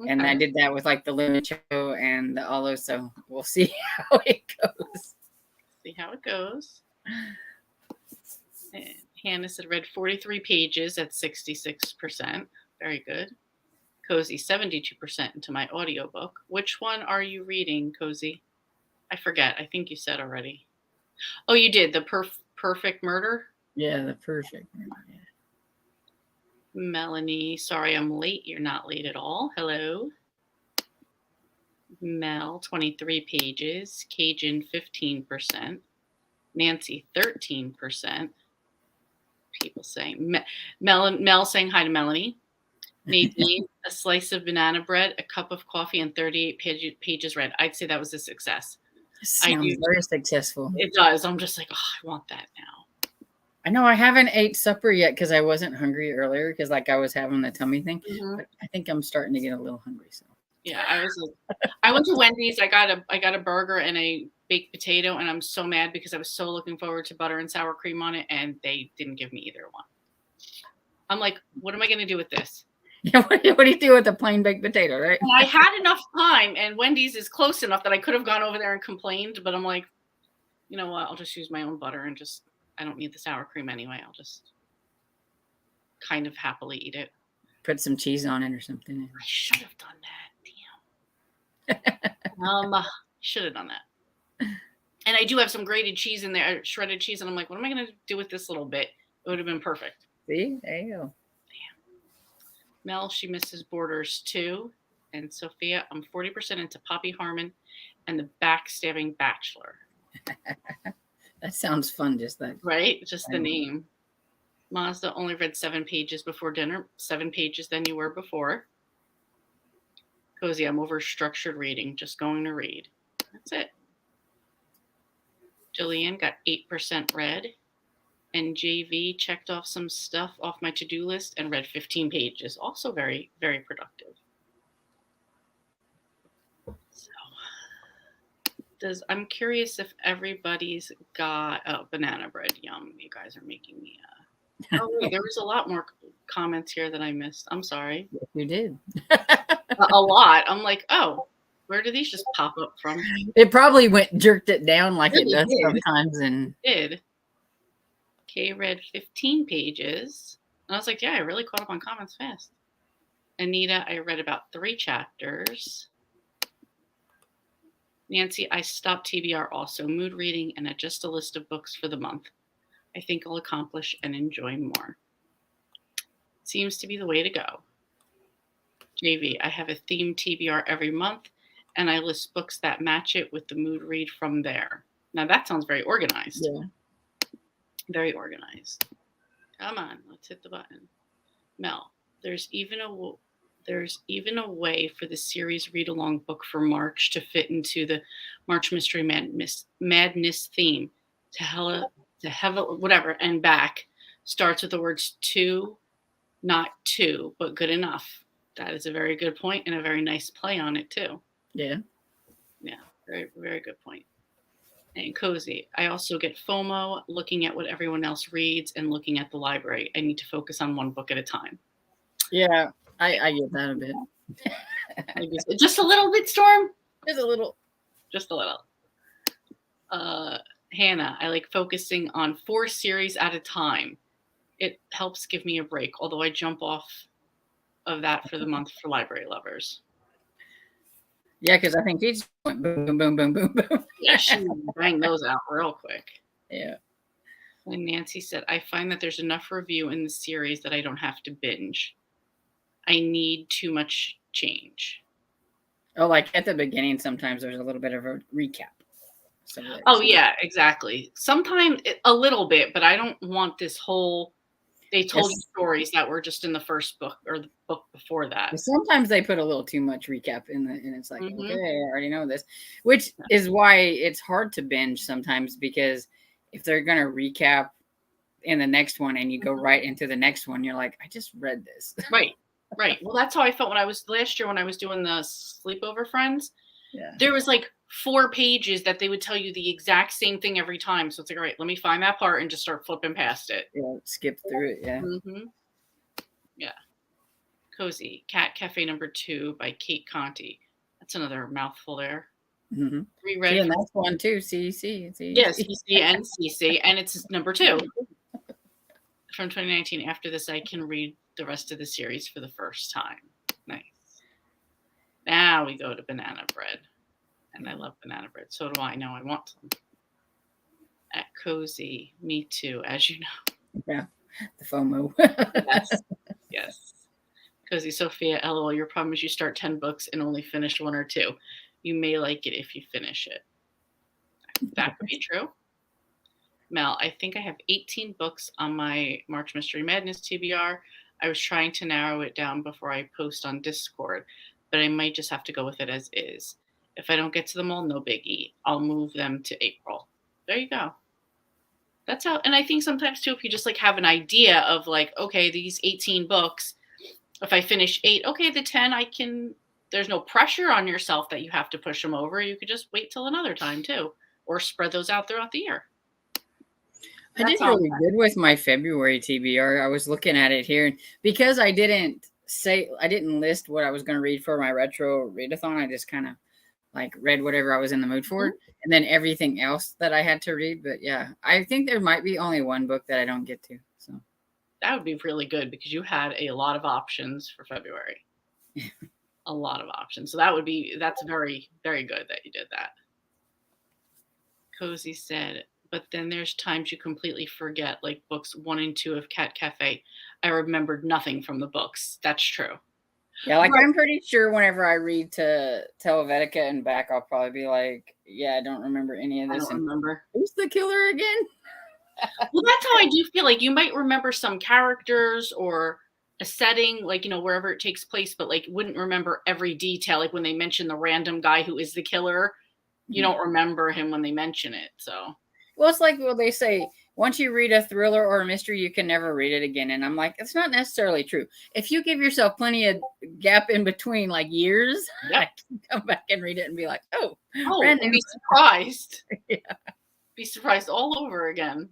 Speaker 2: And I
Speaker 1: Okay.
Speaker 2: did that with like the Limit Show and the Olive. So we'll see how it goes.
Speaker 1: See how it goes. And Hannah said read 43 pages at 66%. Very good. Cozy, 72% into my audiobook. Which one are you reading, Cozy? I forget. I think you said already. Oh, you did. The Perfect Murder?
Speaker 2: Yeah, the perfect. Yeah.
Speaker 1: Melanie, sorry I'm late. You're not late at all. Hello. Mel, 23 pages. Cajun, 15%. Nancy, 13%. People saying, Mel saying hi to Melanie. Nadine, a slice of banana bread, a cup of coffee, and 38 pages read. I'd say that was a success. I
Speaker 2: Sounds
Speaker 1: do.
Speaker 2: very successful.
Speaker 1: It does. I'm just like, oh, I want that now.
Speaker 2: I know I haven't ate supper yet because I wasn't hungry earlier, because like I was having the tummy thing.
Speaker 1: Mm-hmm.
Speaker 2: But I think I'm starting to get a little hungry. So
Speaker 1: Yeah, I went to Wendy's. I got a burger and a baked potato, and I'm so mad because I was so looking forward to butter and sour cream on it, and they didn't give me either one. I'm like, what am I going to do with this?
Speaker 2: yeah, what do you do with a plain baked potato, right?
Speaker 1: And I had enough time, and Wendy's is close enough that I could have gone over there and complained, but I'm like, you know what? I'll just use my own butter and I don't need the sour cream anyway. I'll just kind of happily eat it.
Speaker 2: Put some cheese on it or something.
Speaker 1: I should have done that. Damn. Should have done that. And I do have some grated cheese in there, shredded cheese, and I'm like, what am I going to do with this little bit? It would have been perfect.
Speaker 2: See, there you go.
Speaker 1: Mel, she misses Borders too. And Sophia, I'm 40% into Poppy Harmon and the Backstabbing Bachelor.
Speaker 2: That sounds fun, just that.
Speaker 1: Right? Just the name. Mazda only read 7 pages before dinner, 7 pages than you were before. Cozy, I'm over structured reading, just going to read. That's it. Jillian got 8% read. And JV checked off some stuff off my to-do list and read 15 pages. Also very, very productive. So, I'm curious if everybody's got banana bread. Yum, you guys are making me. Oh wait, there was a lot more comments here that I missed. I'm sorry.
Speaker 2: Yes, you did.
Speaker 1: A lot. I'm like, oh, where do these just pop up from?
Speaker 2: It probably jerked it down like
Speaker 1: Really
Speaker 2: it does
Speaker 1: did.
Speaker 2: sometimes, and
Speaker 1: It did. Kay read 15 pages. And I was like, yeah, I really caught up on comments fast. Anita, I read about 3 chapters. Nancy, I stopped TBR also. Mood reading and just a list of books for the month. I think I'll accomplish and enjoy more. Seems to be the way to go. JV, I have a themed TBR every month, and I list books that match it with the mood read from there. Now that sounds very organized.
Speaker 2: yeah.
Speaker 1: Very organized. Come on, let's hit the button. Mel, there's even There's even a way for the series read along book for March to fit into the March Mystery Madness theme. To hell, whatever, and back starts with the words to, not two, but good enough. That is a very good point and a very nice play on it, too.
Speaker 2: Yeah.
Speaker 1: Yeah, very, very good point. And cozy. I also get FOMO looking at what everyone else reads and looking at the library. I need to focus on one book at a time.
Speaker 2: Yeah. I get that a bit.
Speaker 1: Maybe just a little bit, Storm.
Speaker 2: Just a little.
Speaker 1: Just a little. Hannah, I like focusing on 4 series at a time. It helps give me a break, although I jump off of that for the month for library lovers.
Speaker 2: Yeah, because I think she's boom, boom, boom, boom, boom, boom.
Speaker 1: Yeah, she bang those out real quick.
Speaker 2: Yeah.
Speaker 1: And Nancy said, I find that there's enough review in the series that I don't have to binge. I need too much change.
Speaker 2: Oh, like at the beginning, sometimes there's a little bit of a recap. So
Speaker 1: yeah, exactly. Sometimes a little bit, but I don't want this whole. They told you stories that were just in the first book or the book before that.
Speaker 2: Sometimes they put a little too much recap in and it's like, okay, I already know this, which is why it's hard to binge sometimes, because if they're going to recap in the next one and you go right into the next one, you're like, I just read this.
Speaker 1: Right. Well, that's how I felt when I was last year when I was doing the sleepover friends.
Speaker 2: Yeah.
Speaker 1: There was like 4 pages that they would tell you the exact same thing every time. So it's like, all right, let me find that part and just start flipping past it.
Speaker 2: Yeah, skip through it. Yeah.
Speaker 1: Yeah. Cozy. Cat Cafe number 2 by Kate Conti. That's another mouthful there.
Speaker 2: Reread. Yeah, and that's one too. CC.
Speaker 1: Yes, CC and CC, and it's number 2 from 2019. After this, I can read the rest of the series for the first time. Nice. Now we go to banana bread. And I love banana bread. So do I. Now I want some. At Cozy. Me too, as you know.
Speaker 2: Yeah. The FOMO.
Speaker 1: Yes. Cozy Sophia, LOL, your problem is you start 10 books and only finish 1 or 2. You may like it if you finish it. That could be true. Mel, I think I have 18 books on my March Mystery Madness TBR. I was trying to narrow it down before I post on Discord, but I might just have to go with it as is. If I don't get to them all, no biggie. I'll move them to April. There you go. That's how, and I think sometimes too, if you just like have an idea of like, okay, these 18 books, if I finish 8, okay, the 10, I can, there's no pressure on yourself that you have to push them over. You could just wait till another time too, or spread those out throughout the year.
Speaker 2: I did really good with my February TBR. I was looking at it here, because I didn't list what I was going to read for my retro readathon. I just kind of like read whatever I was in the mood for, and then everything else that I had to read. But yeah, I think there might be only one book that I don't get to. So
Speaker 1: that would be really good, because you had a lot of options for February. A lot of options. So that's very, very good that you did that. Cozy said, but then there's times you completely forget, like books 1 and 2 of Cat Cafe. I remembered nothing from the books. That's true.
Speaker 2: Yeah, like I'm pretty sure whenever I read to Helvetica and back, I'll probably be like, yeah, I don't remember any of this.
Speaker 1: I don't remember.
Speaker 2: Who's the killer again?
Speaker 1: Well, that's how I do feel. Like you might remember some characters or a setting, like, you know, wherever it takes place, but like wouldn't remember every detail. Like when they mention the random guy who is the killer, you don't remember him when they mention it. So,
Speaker 2: well, it's like, well, they say once you read a thriller or a mystery, you can never read it again. And I'm like, it's not necessarily true. If you give yourself plenty of gap in between, like years, I can come back and read it and be like, oh,
Speaker 1: and be surprised. Be surprised all over again.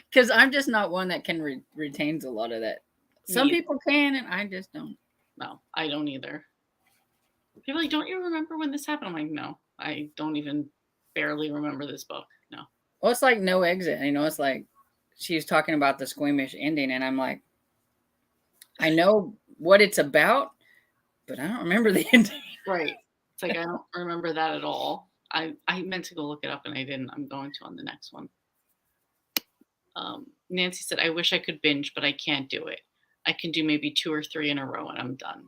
Speaker 2: Because I'm just not one that can retains a lot of that. Some people can, and I just don't.
Speaker 1: No, I don't either. People are like, don't you remember when this happened? I'm like, no, I don't even barely remember this book. No.
Speaker 2: Well, it's like No Exit. You know, it's like she's talking about the squeamish ending, and I'm like, I know what it's about, but I don't remember the ending.
Speaker 1: Right. It's like, I don't remember that at all. I meant to go look it up, and I didn't. I'm going to on the next one. Nancy said, I wish I could binge, but I can't do it. I can do maybe 2 or 3 in a row, and I'm done.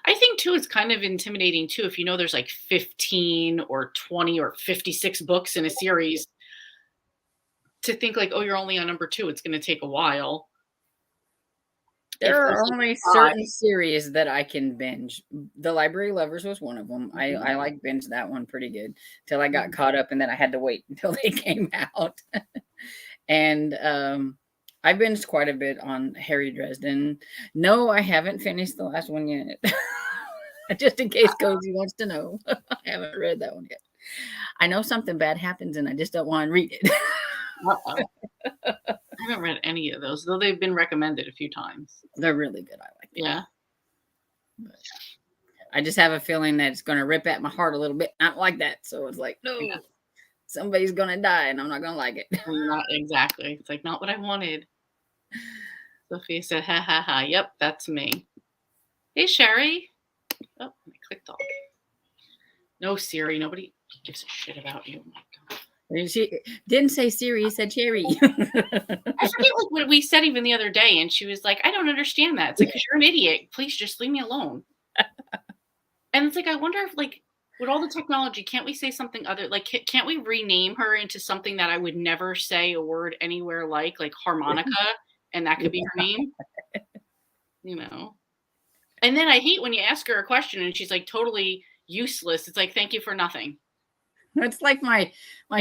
Speaker 1: I think, too, it's kind of intimidating, too, if you know there's like 15 or 20 or 56 books in a series, to think like, oh, you're only on number 2. It's going to take a while.
Speaker 2: There are only certain series that I can binge. The Library Lovers was one of them. I like binge that one pretty good till I got caught up, and then I had to wait until they came out. And I binged quite a bit on Harry Dresden. No, I haven't finished the last one yet. Just in case Cozy wants to know. I haven't read that one yet. I know something bad happens and I just don't want to read it.
Speaker 1: I haven't read any of those, though they've been recommended a few times.
Speaker 2: They're really good. I like them.
Speaker 1: Yeah.
Speaker 2: But I just have a feeling that it's going to rip at my heart a little bit. I don't like that. So it's like, no, somebody's going to die and I'm not going to like it.
Speaker 1: Not exactly. It's like, not what I wanted. Sophia said, ha ha ha. Yep, that's me. Hey, Sherry. Oh, I clicked off. No, Siri. Nobody gives a shit about you. Oh my God.
Speaker 2: She didn't say Siri, said Cherry.
Speaker 1: I forget like what we said even the other day, and she was like, I don't understand that. It's like, because you're an idiot. Please just leave me alone. And it's like, I wonder if, like, with all the technology, can't we say something other? Like, can't we rename her into something that I would never say a word anywhere like harmonica, and that could be her name? You know? And then I hate when you ask her a question and she's like totally useless. It's like, thank you for nothing.
Speaker 2: It's like my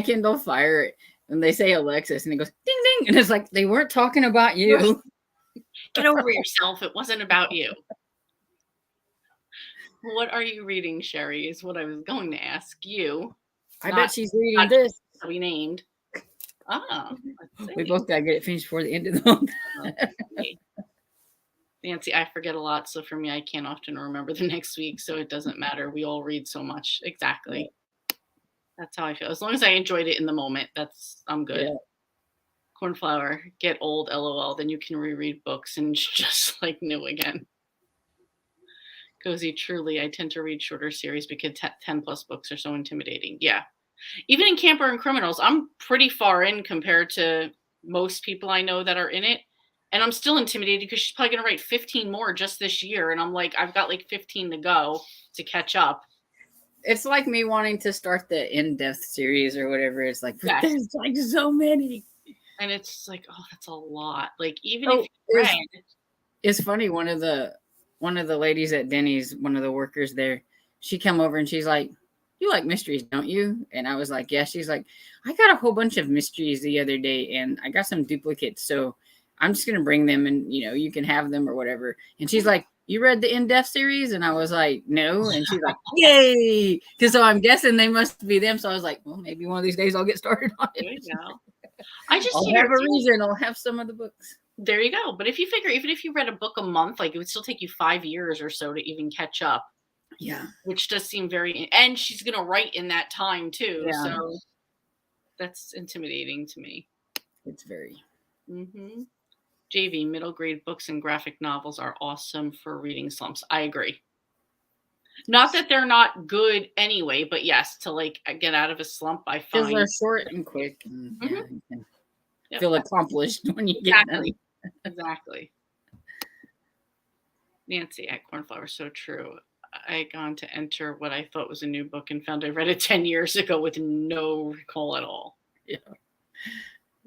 Speaker 2: Kindle Fire, and they say Alexis, and it goes ding ding, and it's like they weren't talking about you.
Speaker 1: Get over yourself. It wasn't about you. What are you reading, Sherry? Is what I was going to ask you.
Speaker 2: I bet she's reading this.
Speaker 1: To be named.
Speaker 2: We both gotta get it finished before the end of the month.
Speaker 1: Nancy, I forget a lot, so for me, I can't often remember the next week, so it doesn't matter. We all read so much. Exactly. That's how I feel. As long as I enjoyed it in the moment, I'm good. Yeah. Cornflower, get old, LOL. Then you can reread books and just like new again. Cozy, truly, I tend to read shorter series because 10 plus books are so intimidating. Yeah. Even in Camper and Criminals, I'm pretty far in compared to most people I know that are in it. And I'm still intimidated because she's probably going to write 15 more just this year. And I'm like, I've got like 15 to go to catch up.
Speaker 2: It's like me wanting to start the in-depth series or whatever. It's like, there's like so many.
Speaker 1: And it's like, oh, that's a lot. Like, even if you read.
Speaker 2: It's funny. One of the ladies at Denny's, one of the workers there, she come over and she's like, you like mysteries, don't you? And I was like, yeah. She's like, I got a whole bunch of mysteries the other day and I got some duplicates. So I'm just going to bring them and, you can have them or whatever. And she's like, you read the in-depth series? And I was like, no. And she's like, yay. Because so I'm guessing they must be them. So I was like, well, maybe one of these days I'll get started on it.
Speaker 1: There you go.
Speaker 2: I'll have a reason. I'll have some of the books.
Speaker 1: There you go. But if you figure, even if you read a book a month, like it would still take you 5 years or so to even catch up.
Speaker 2: Yeah.
Speaker 1: Which does seem and she's going to write in that time too. Yeah. So that's intimidating to me.
Speaker 2: It's very.
Speaker 1: Mm-hmm. JV, middle grade books and graphic novels are awesome for reading slumps. I agree. Not that they're not good anyway, but yes, to like get out of a slump, I find.
Speaker 2: Because they're short and quick. And, you can feel accomplished when you get them.
Speaker 1: Exactly. Nancy at Cornflower, so true. I had gone to enter what I thought was a new book and found I read it 10 years ago with no recall at all.
Speaker 2: Yeah.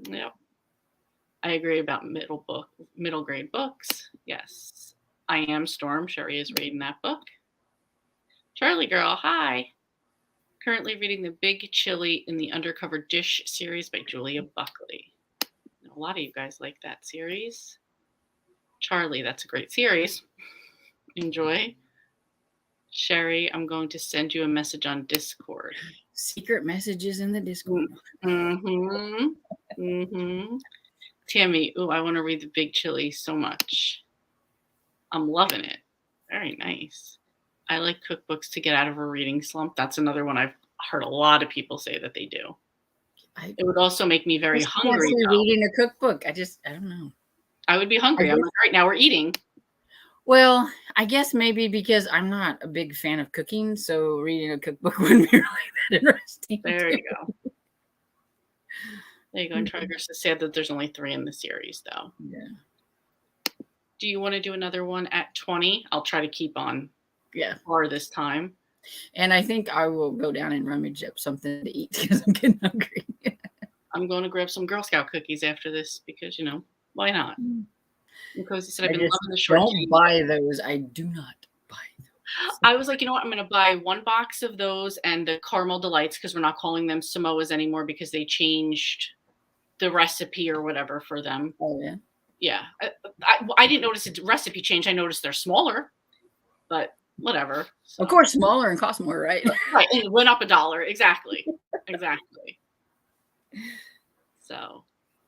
Speaker 1: Yep. I agree about middle grade books. Yes. I Am Storm. Sherry is reading that book. Charlie Girl, hi. Currently reading The Big Chili in the Undercover Dish series by Julia Buckley. A lot of you guys like that series. Charlie, that's a great series. Enjoy. Sherry, I'm going to send you a message on Discord.
Speaker 2: Secret messages in the Discord.
Speaker 1: Mm-hmm. Mm-hmm. Tammy, I want to read The Big Chili so much. I'm loving it. Very nice. I like cookbooks to get out of a reading slump. That's another one I've heard a lot of people say that they do. It would also make me very hungry.
Speaker 2: Reading a cookbook. I don't know.
Speaker 1: I would be hungry. I'm like, right now we're eating.
Speaker 2: Well, I guess maybe because I'm not a big fan of cooking, so reading a cookbook wouldn't be really that interesting.
Speaker 1: There you go. There you go. And Trigger's is sad that there's only 3 in the series, though.
Speaker 2: Yeah.
Speaker 1: Do you want to do another one at 20? I'll try to keep on.
Speaker 2: Yeah.
Speaker 1: For this time.
Speaker 2: And I think I will go down and rummage up something to eat because I'm getting hungry.
Speaker 1: I'm going to grab some Girl Scout cookies after this because, why not? And Cozy said, I've
Speaker 2: I
Speaker 1: been
Speaker 2: just
Speaker 1: loving the short
Speaker 2: don't
Speaker 1: change.
Speaker 2: buy those. I do not buy those.
Speaker 1: I was like, you know what? I'm going to buy one box of those and the caramel delights because we're not calling them Samoas anymore because they changed the recipe or whatever for them.
Speaker 2: Oh yeah.
Speaker 1: Yeah. I didn't notice a recipe change. I noticed they're smaller, but whatever. So.
Speaker 2: Of course, smaller and cost more, right?
Speaker 1: Right. And it went up $1. Exactly. Exactly. So,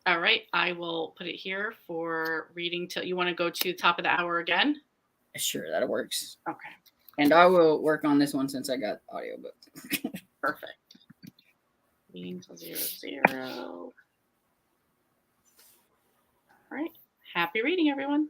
Speaker 1: all right. I will put it here for reading till you want to go to the top of the hour again.
Speaker 2: Sure, that works.
Speaker 1: Okay.
Speaker 2: And I will work on this one since I got audiobook.
Speaker 1: Perfect. Reading till 00. All right. Happy reading, everyone.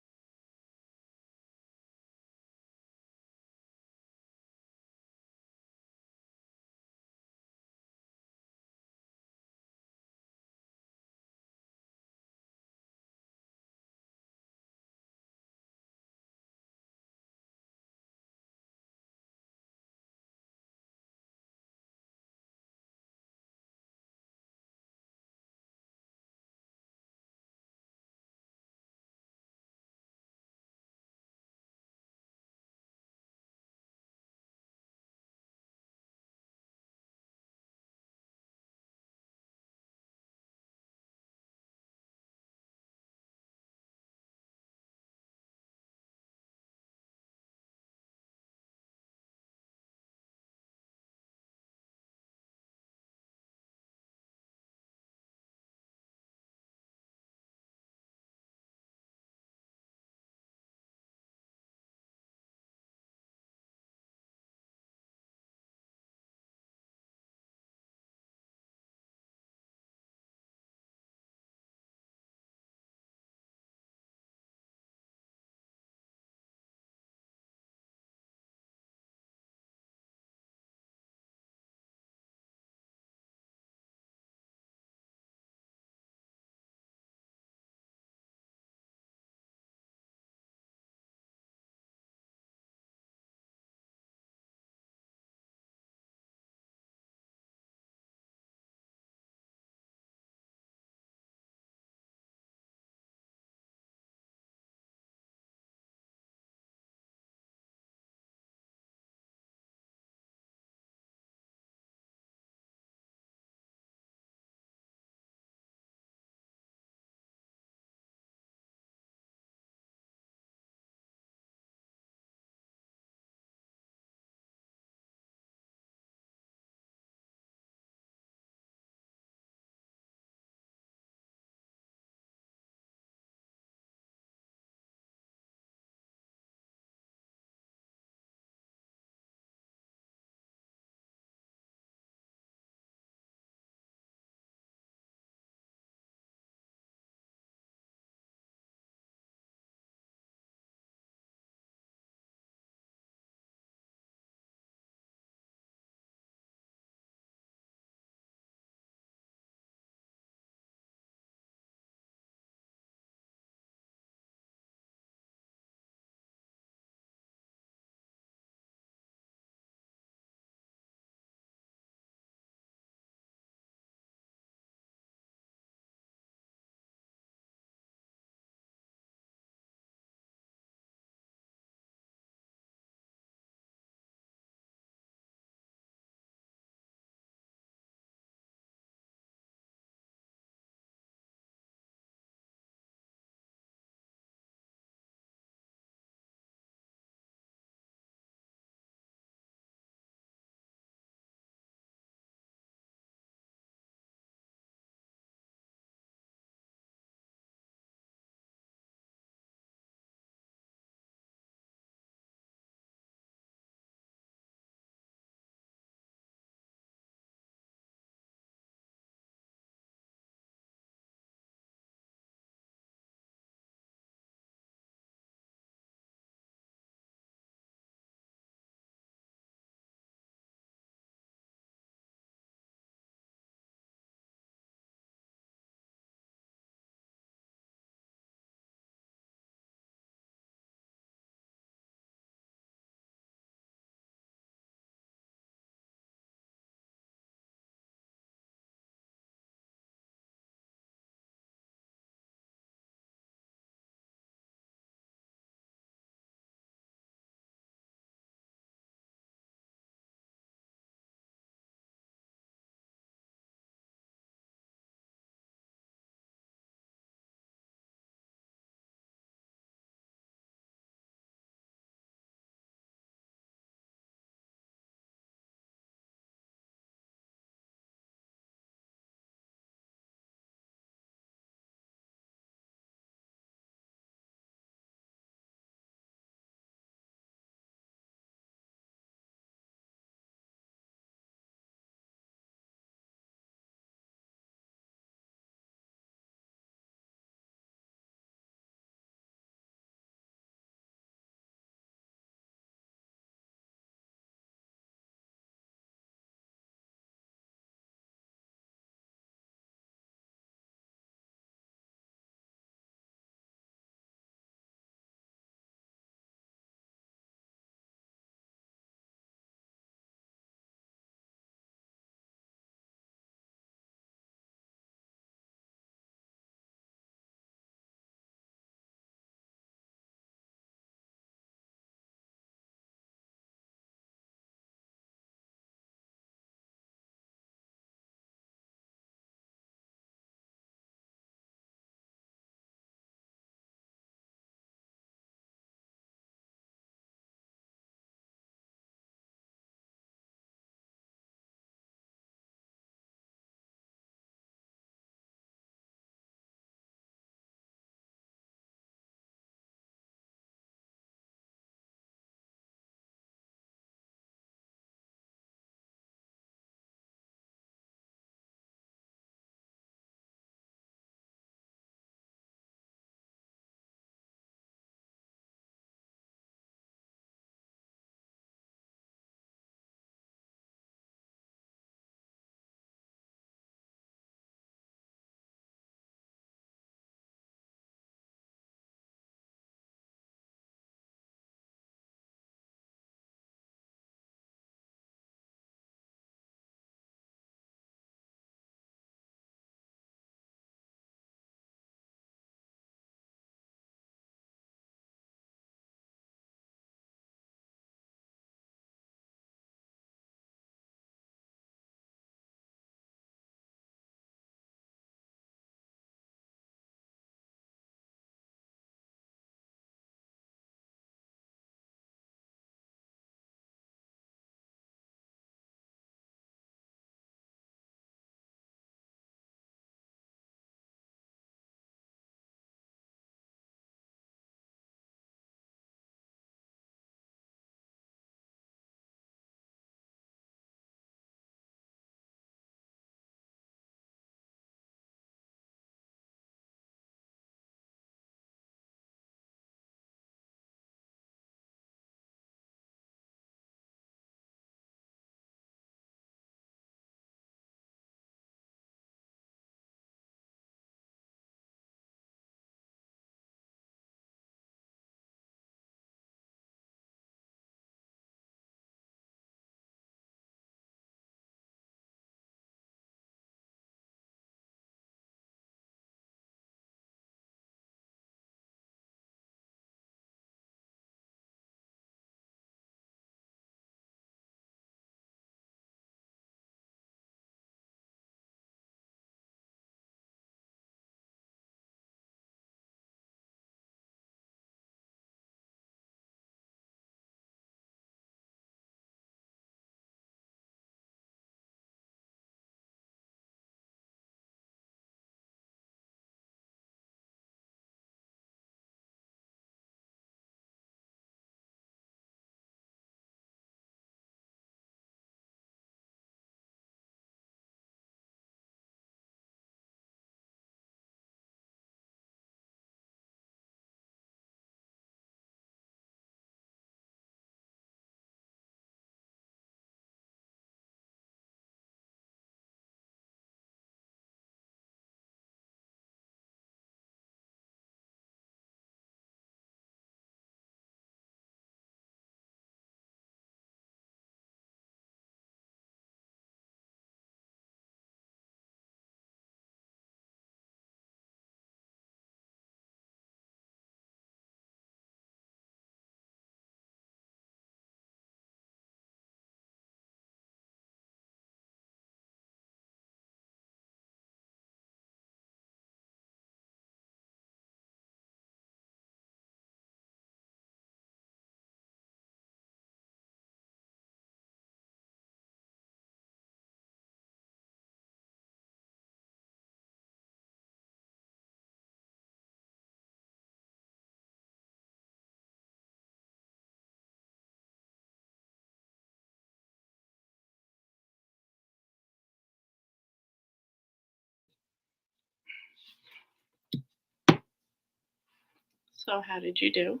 Speaker 1: So how did you do?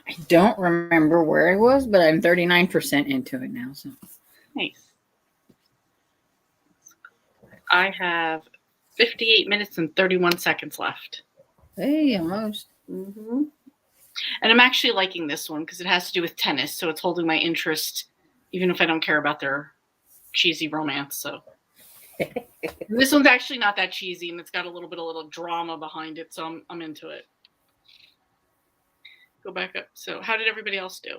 Speaker 2: I don't remember where I was, but I'm 39% into it now. So
Speaker 1: Nice. I have 58 minutes and 31 seconds left.
Speaker 2: hey, almost.
Speaker 1: Mm-hmm. And I'm actually liking this one because it has to do with tennis, so it's holding my interest, even if I don't care about their cheesy romance. So this one's actually not that cheesy, and it's got a little drama behind it, so I'm into it. Go back up. So how did everybody else do?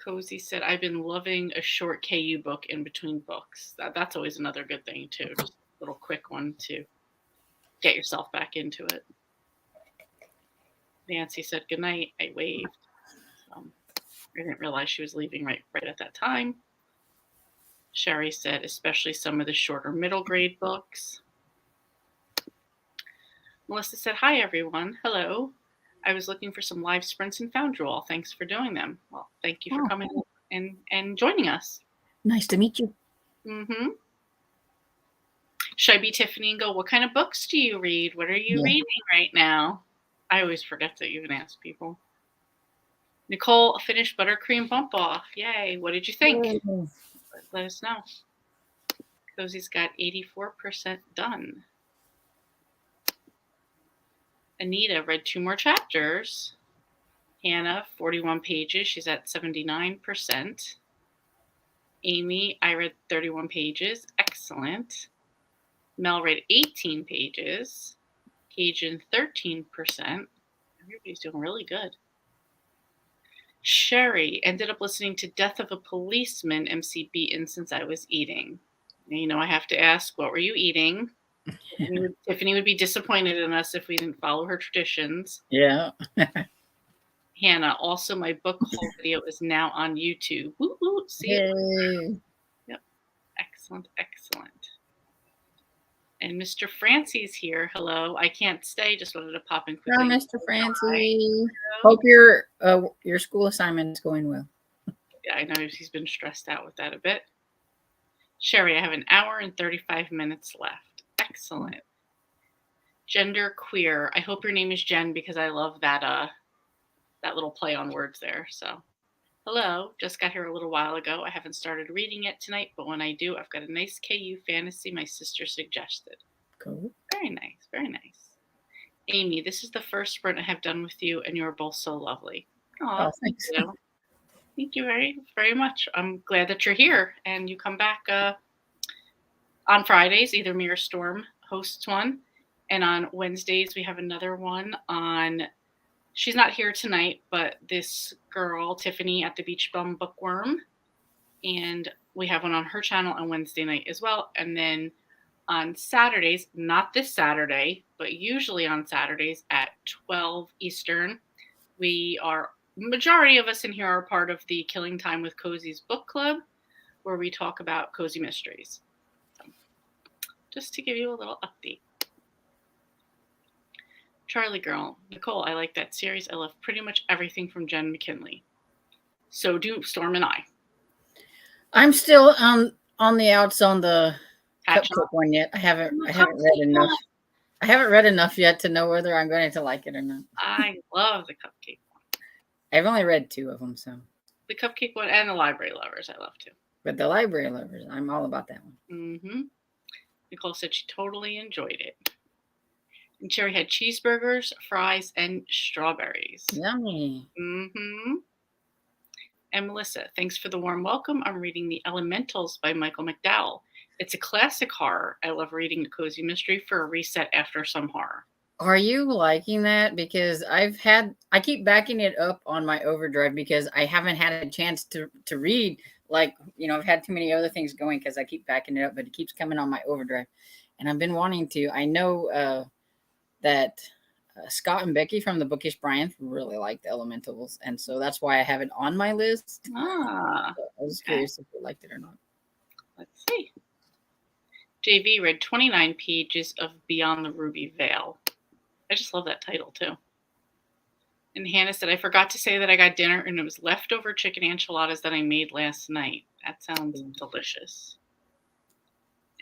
Speaker 1: Cozy said, I've been loving a short KU book in between books. That's always another good thing, too. Just a little quick one to get yourself back into it. Nancy said goodnight. I waved. I didn't realize she was leaving right at that time. Sherry said, especially some of the shorter middle grade books. Melissa said, hi, everyone. Hello. I was looking for some live sprints and found you all. Thanks for doing them. Well, thank you for coming and joining us.
Speaker 2: Nice to meet you.
Speaker 1: Mm-hmm. Should I be Tiffany and go, what kind of books do you read? What are you reading right now? I always forget to even ask people. Nicole finished Buttercream Bump Off. Yay. What did you think? Let us know. Cozy's got 84% done. Anita read 2 more chapters. Hannah, 41 pages. She's at 79%. Amy, I read 31 pages. Excellent. Mel read 18 pages. Cajun, 13%. Everybody's doing really good. Sherry ended up listening to Death of a Policeman, MC Beaton, since I was eating. You know, I have to ask, what were you eating? Tiffany would be disappointed in us if we didn't follow her traditions.
Speaker 2: Yeah.
Speaker 1: Hannah, also my book haul video is now on YouTube. Woo-hoo, see it? Yep. Excellent, excellent. And Mr. Francie's here. Hello. I can't stay. Just wanted to pop in quickly.
Speaker 2: Hello, Mr. Francie. Hope your school assignment is going well.
Speaker 1: Yeah, I know he's been stressed out with that a bit. Sherry, I have an hour and 35 minutes left. Excellent. Gender queer. I hope your name is Jen because I love that little play on words there. So, hello. Just got here a little while ago. I haven't started reading it tonight, but when I do, I've got a nice KU fantasy my sister suggested.
Speaker 2: Cool.
Speaker 1: Very nice. Very nice. Amy, this is the first sprint I have done with you, and you are both so lovely. Oh, thank you. Thank you very, very much. I'm glad that you're here, and you come back on Fridays. Either me or Storm hosts one, and on Wednesdays we have another one on. She's not here tonight, but this girl, Tiffany at the Beach Bum Bookworm, and we have one on her channel on Wednesday night as well. And then on Saturdays, not this Saturday, but usually on Saturdays at 12 Eastern, majority of us in here are part of the Killing Time with Cozy's book club, where we talk about cozy mysteries. So, just to give you a little update. Charlie Girl, Nicole, I like that series. I love pretty much everything from Jen McKinley. So do Storm and I.
Speaker 2: I'm still on the outs on the cupcake one yet. I haven't read enough. I haven't read enough yet to know whether I'm going to like it or not.
Speaker 1: I love the cupcake one.
Speaker 2: I've only read 2 of them, so.
Speaker 1: The cupcake one and the Library Lovers, I love too.
Speaker 2: But the Library Lovers, I'm all about that one.
Speaker 1: Mm-hmm. Nicole said she totally enjoyed it. And Cherry had cheeseburgers, fries, and strawberries.
Speaker 2: Yummy.
Speaker 1: Mm-hmm. And Melissa, thanks for the warm welcome. I'm reading The Elementals by Michael McDowell. It's a classic horror. I love reading a cozy mystery for a reset after some horror.
Speaker 2: Are you liking that? Because I keep backing it up on my overdrive because I haven't had a chance to read. Like, I've had too many other things going because I keep backing it up, but it keeps coming on my overdrive. And I've been wanting to. I know that Scott and Becky from the Bookish Brian really like the Elementals. And so that's why I have it on my list. So I was curious if you liked it or not.
Speaker 1: Let's see. JV read 29 pages of Beyond the Ruby Veil. I just love that title, too. And Hannah said, I forgot to say that I got dinner and it was leftover chicken enchiladas that I made last night. That sounds delicious.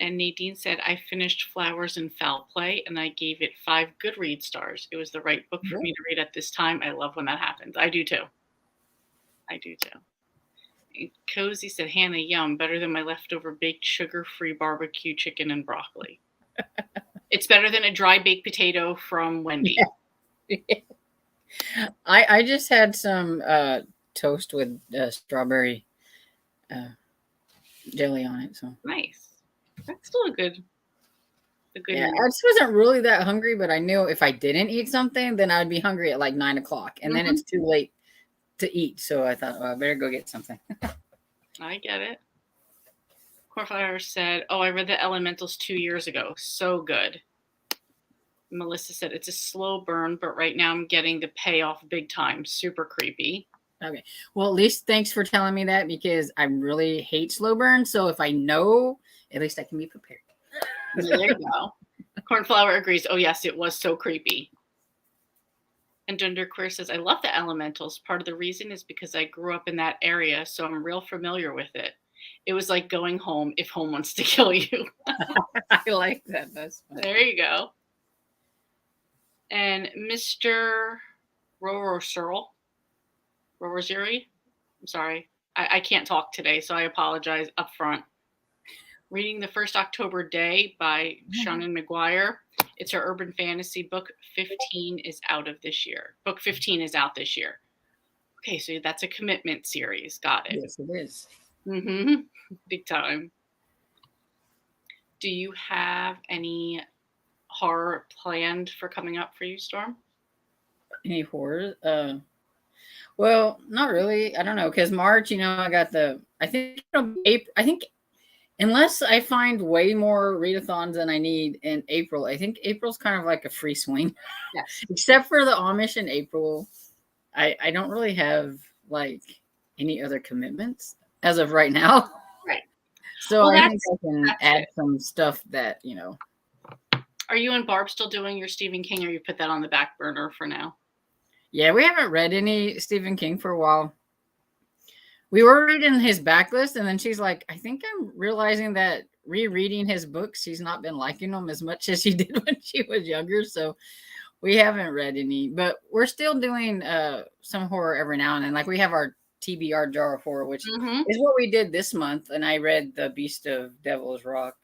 Speaker 1: And Nadine said, I finished Flowers and Foul Play and I gave it 5 Goodreads stars. It was the right book for me to read at this time. I love when that happens. I do too. And Cozy said, Hannah, yum, better than my leftover baked sugar-free barbecue chicken and broccoli. It's better than a dry baked potato from Wendy.
Speaker 2: Yeah. I just had some toast with strawberry jelly on it. So
Speaker 1: nice. That's still a good.
Speaker 2: Yeah, I just wasn't really that hungry, but I knew if I didn't eat something, then I'd be hungry at like 9 o'clock, and then it's too late to eat. So I thought, I better go get something.
Speaker 1: I get it. Cornflower said, "Oh, I read the Elementals 2 years ago. So good." Melissa said, "It's a slow burn, but right now I'm getting the payoff big time. Super creepy."
Speaker 2: Okay. Well, at least thanks for telling me that, because I really hate slow burn. So if I know, at least I can be prepared.
Speaker 1: There you go. Cornflower agrees. Oh, yes, it was so creepy. And Genderqueer says, I love the Elementals. Part of the reason is because I grew up in that area, so I'm real familiar with it. It was like going home if home wants to kill you.
Speaker 2: I like that. That's funny.
Speaker 1: There you go. And Mr. Rorozuri, I'm sorry. I can't talk today, so I apologize up front. Reading The First October Day by Shannon McGuire. It's her urban fantasy book. 15 is out this year. Book 15 is out this year. Okay, so that's a commitment series. Got it.
Speaker 2: Yes, it is.
Speaker 1: Mm-hmm. Big time. Do you have any horror planned for coming up for you, Storm?
Speaker 2: Any horror? Well, not really. I don't know, because March, I got I think April. I think unless I find way more readathons than I need in April, I think April's kind of like a free swing.
Speaker 1: Yes.
Speaker 2: Except for the Amish in April, I don't really have like any other commitments as of right now.
Speaker 1: Right.
Speaker 2: So I think I can add some stuff that,
Speaker 1: Are you and Barb still doing your Stephen King, or you put that on the back burner for now?
Speaker 2: Yeah, we haven't read any Stephen King for a while. We were reading his backlist, and then she's like, I think I'm realizing that rereading his books, she's not been liking them as much as she did when she was younger. So we haven't read any, but we're still doing some horror every now and then. Like we have our TBR jar of horror, which is what we did this month. And I read The Beast of Devil's Rock,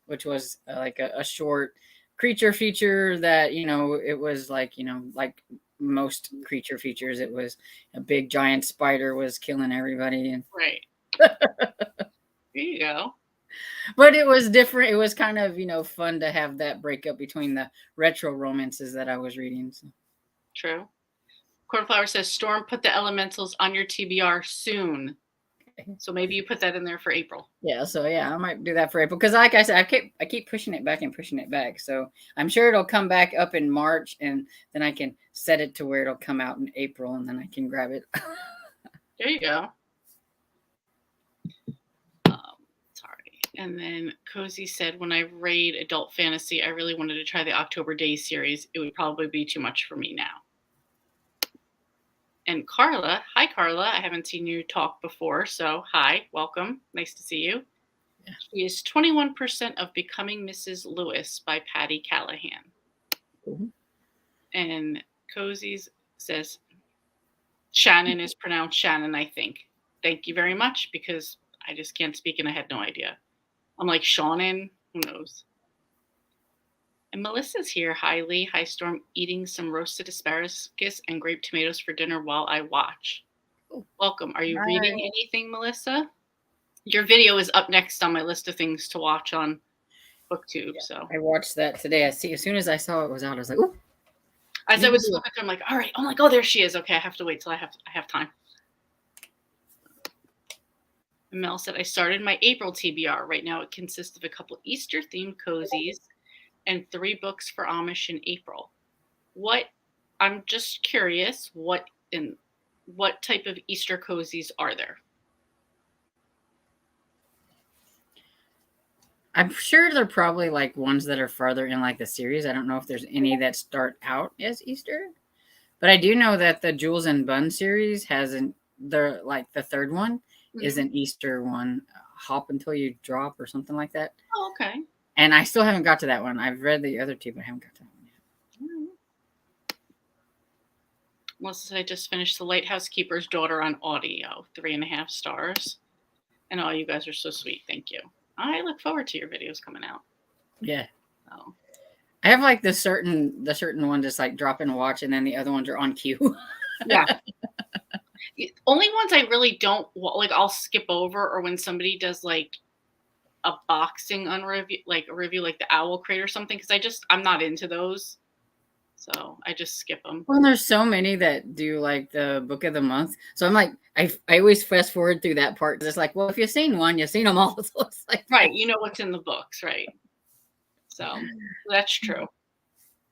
Speaker 2: which was like a short creature feature that, it was like, like most creature features, it was a big giant spider was killing everybody. And
Speaker 1: right. There you go.
Speaker 2: But it was different. It was kind of, fun to have that breakup between the retro romances that I was reading. So.
Speaker 1: True. Cornflower says, Storm, put the Elementals on your TBR soon. So maybe you put that in there for April.
Speaker 2: Yeah, so I might do that for April, because like I said, I keep pushing it back and pushing it back. So I'm sure it'll come back up in March, and then I can set it to where it'll come out in April, and then I can grab it.
Speaker 1: There you go. Sorry. And then Cozy said, when I read adult fantasy, I really wanted to try the October Days series. It would probably be too much for me now. And Carla, hi Carla, I haven't seen you talk before, so hi, welcome, nice to see you. Yeah. She is 21% of Becoming Mrs. Lewis by Patty Callahan. Mm-hmm. And Cozy's says, Shannon is pronounced Shannon, I think. Thank you very much, because I just can't speak and I had no idea. I'm like, Shannon, who knows? And Melissa's here. Hi, Lee. Hi, Storm. Eating some roasted asparagus and grape tomatoes for dinner while I watch. Oh, welcome. Are you reading anything, Melissa? Your video is up next on my list of things to watch on BookTube. Yeah, so
Speaker 2: I watched that today. As soon as I saw it was out, I was like, "Ooh!"
Speaker 1: As I was looking, I'm like, "All right." I'm like, "Oh, there she is." Okay, I have to wait till I have time. And Mel said, "I started my April TBR. Right now, it consists of a couple Easter-themed cozies and 3 books for Amish in April." I'm just curious, what type of Easter cozies are there?
Speaker 2: I'm sure they're probably like ones that are farther in like the series. I don't know if there's any that start out as Easter, but I do know that the Jules and Bun series the third one is an Easter one. Hop Until You Drop or something like that.
Speaker 1: Oh, okay.
Speaker 2: And I still haven't got to that one. I've read the other two, but I haven't got to that one yet.
Speaker 1: Melissa said I just finished The Lighthouse Keeper's Daughter on audio, 3.5 stars. And all you guys are so sweet. Thank you. I look forward to your videos coming out.
Speaker 2: Yeah.
Speaker 1: Oh.
Speaker 2: I have like the certain one just like drop in and watch, and then the other ones are on queue.
Speaker 1: Yeah. Only ones I really don't like, I'll skip over, or when somebody does like a boxing review, like a review like the Owl Crate or something, because I'm not into those. So I just skip them.
Speaker 2: Well, there's so many that do like the book of the month. So I'm like, I always fast forward through that part because it's like, well, if you've seen one, you've seen them all. So it's like,
Speaker 1: right. You know what's in the books, right? So that's true.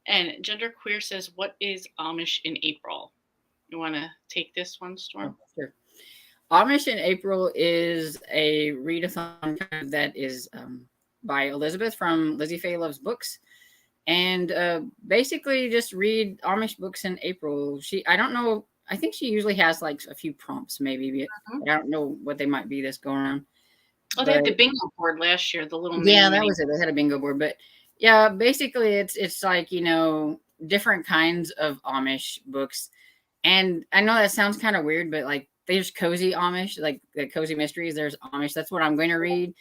Speaker 1: And Genderqueer says, what is Amish in April? You want to take this one, Storm?
Speaker 2: Oh, sure. Amish in April is a readathon that is by Elizabeth from Lizzie Faye Loves Books. And basically just read Amish books in April. I don't know. I think she usually has like a few prompts, maybe. But I don't know what they might be this going on.
Speaker 1: Oh, they had the bingo board last year, the little
Speaker 2: yeah, that was it. They had a bingo board, but yeah, basically it's like, different kinds of Amish books. And I know that sounds kind of weird, but like there's cozy Amish, like the cozy mysteries. There's Amish. That's what I'm going to read.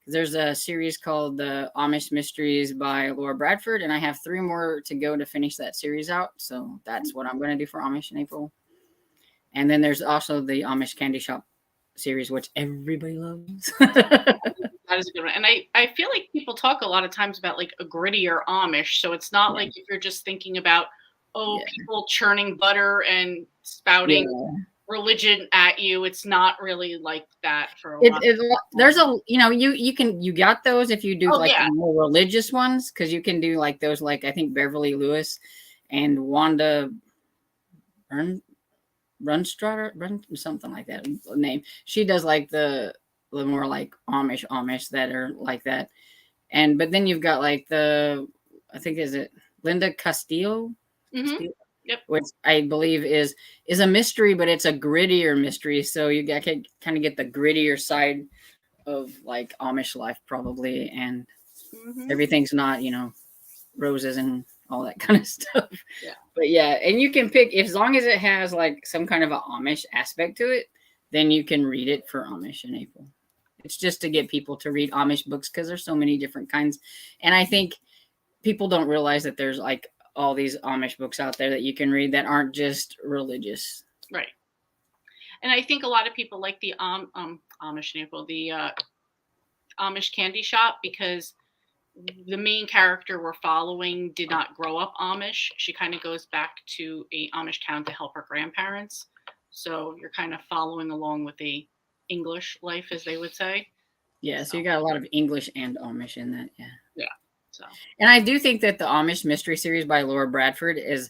Speaker 2: There's a series called The Amish Mysteries by Laura Bradford, and I have 3 more to go to finish that series out. So that's what I'm going to do for Amish in April. And then there's also the Amish Candy Shop series, which everybody loves.
Speaker 1: That is a good one. And I feel like people talk a lot of times about like a grittier Amish. So it's not like if you're just thinking about, people churning butter and spouting religion at you. It's not really like that for a lot.
Speaker 2: There's a, you got those if you do more religious ones, because you can do like those, like I think Beverly Lewis and Wanda Runstrader, something like that name. She does like the more like Amish that are like that. But then you've got like I think is it Linda Castillo?
Speaker 1: Mm-hmm. Yep.
Speaker 2: Which I believe is a mystery, but it's a grittier mystery. So you can kind of get the grittier side of like Amish life probably, and everything's not, roses and all that kind of stuff.
Speaker 1: Yeah.
Speaker 2: But yeah, and you can pick, as long as it has like some kind of an Amish aspect to it, then you can read it for Amish in April. It's just to get people to read Amish books because there's so many different kinds. And I think people don't realize that there's like all these Amish books out there that you can read that aren't just religious.
Speaker 1: Right. And I think a lot of people like the Amish in April, the Amish Candy Shop, because the main character we're following did not grow up Amish. She kind of goes back to a Amish town to help her grandparents. So you're kind of following along with a English life, as they would say.
Speaker 2: Yeah, so you got a lot of English and Amish in that. Yeah.
Speaker 1: Yeah. So.
Speaker 2: And I do think that the Amish mystery series by Laura Bradford it's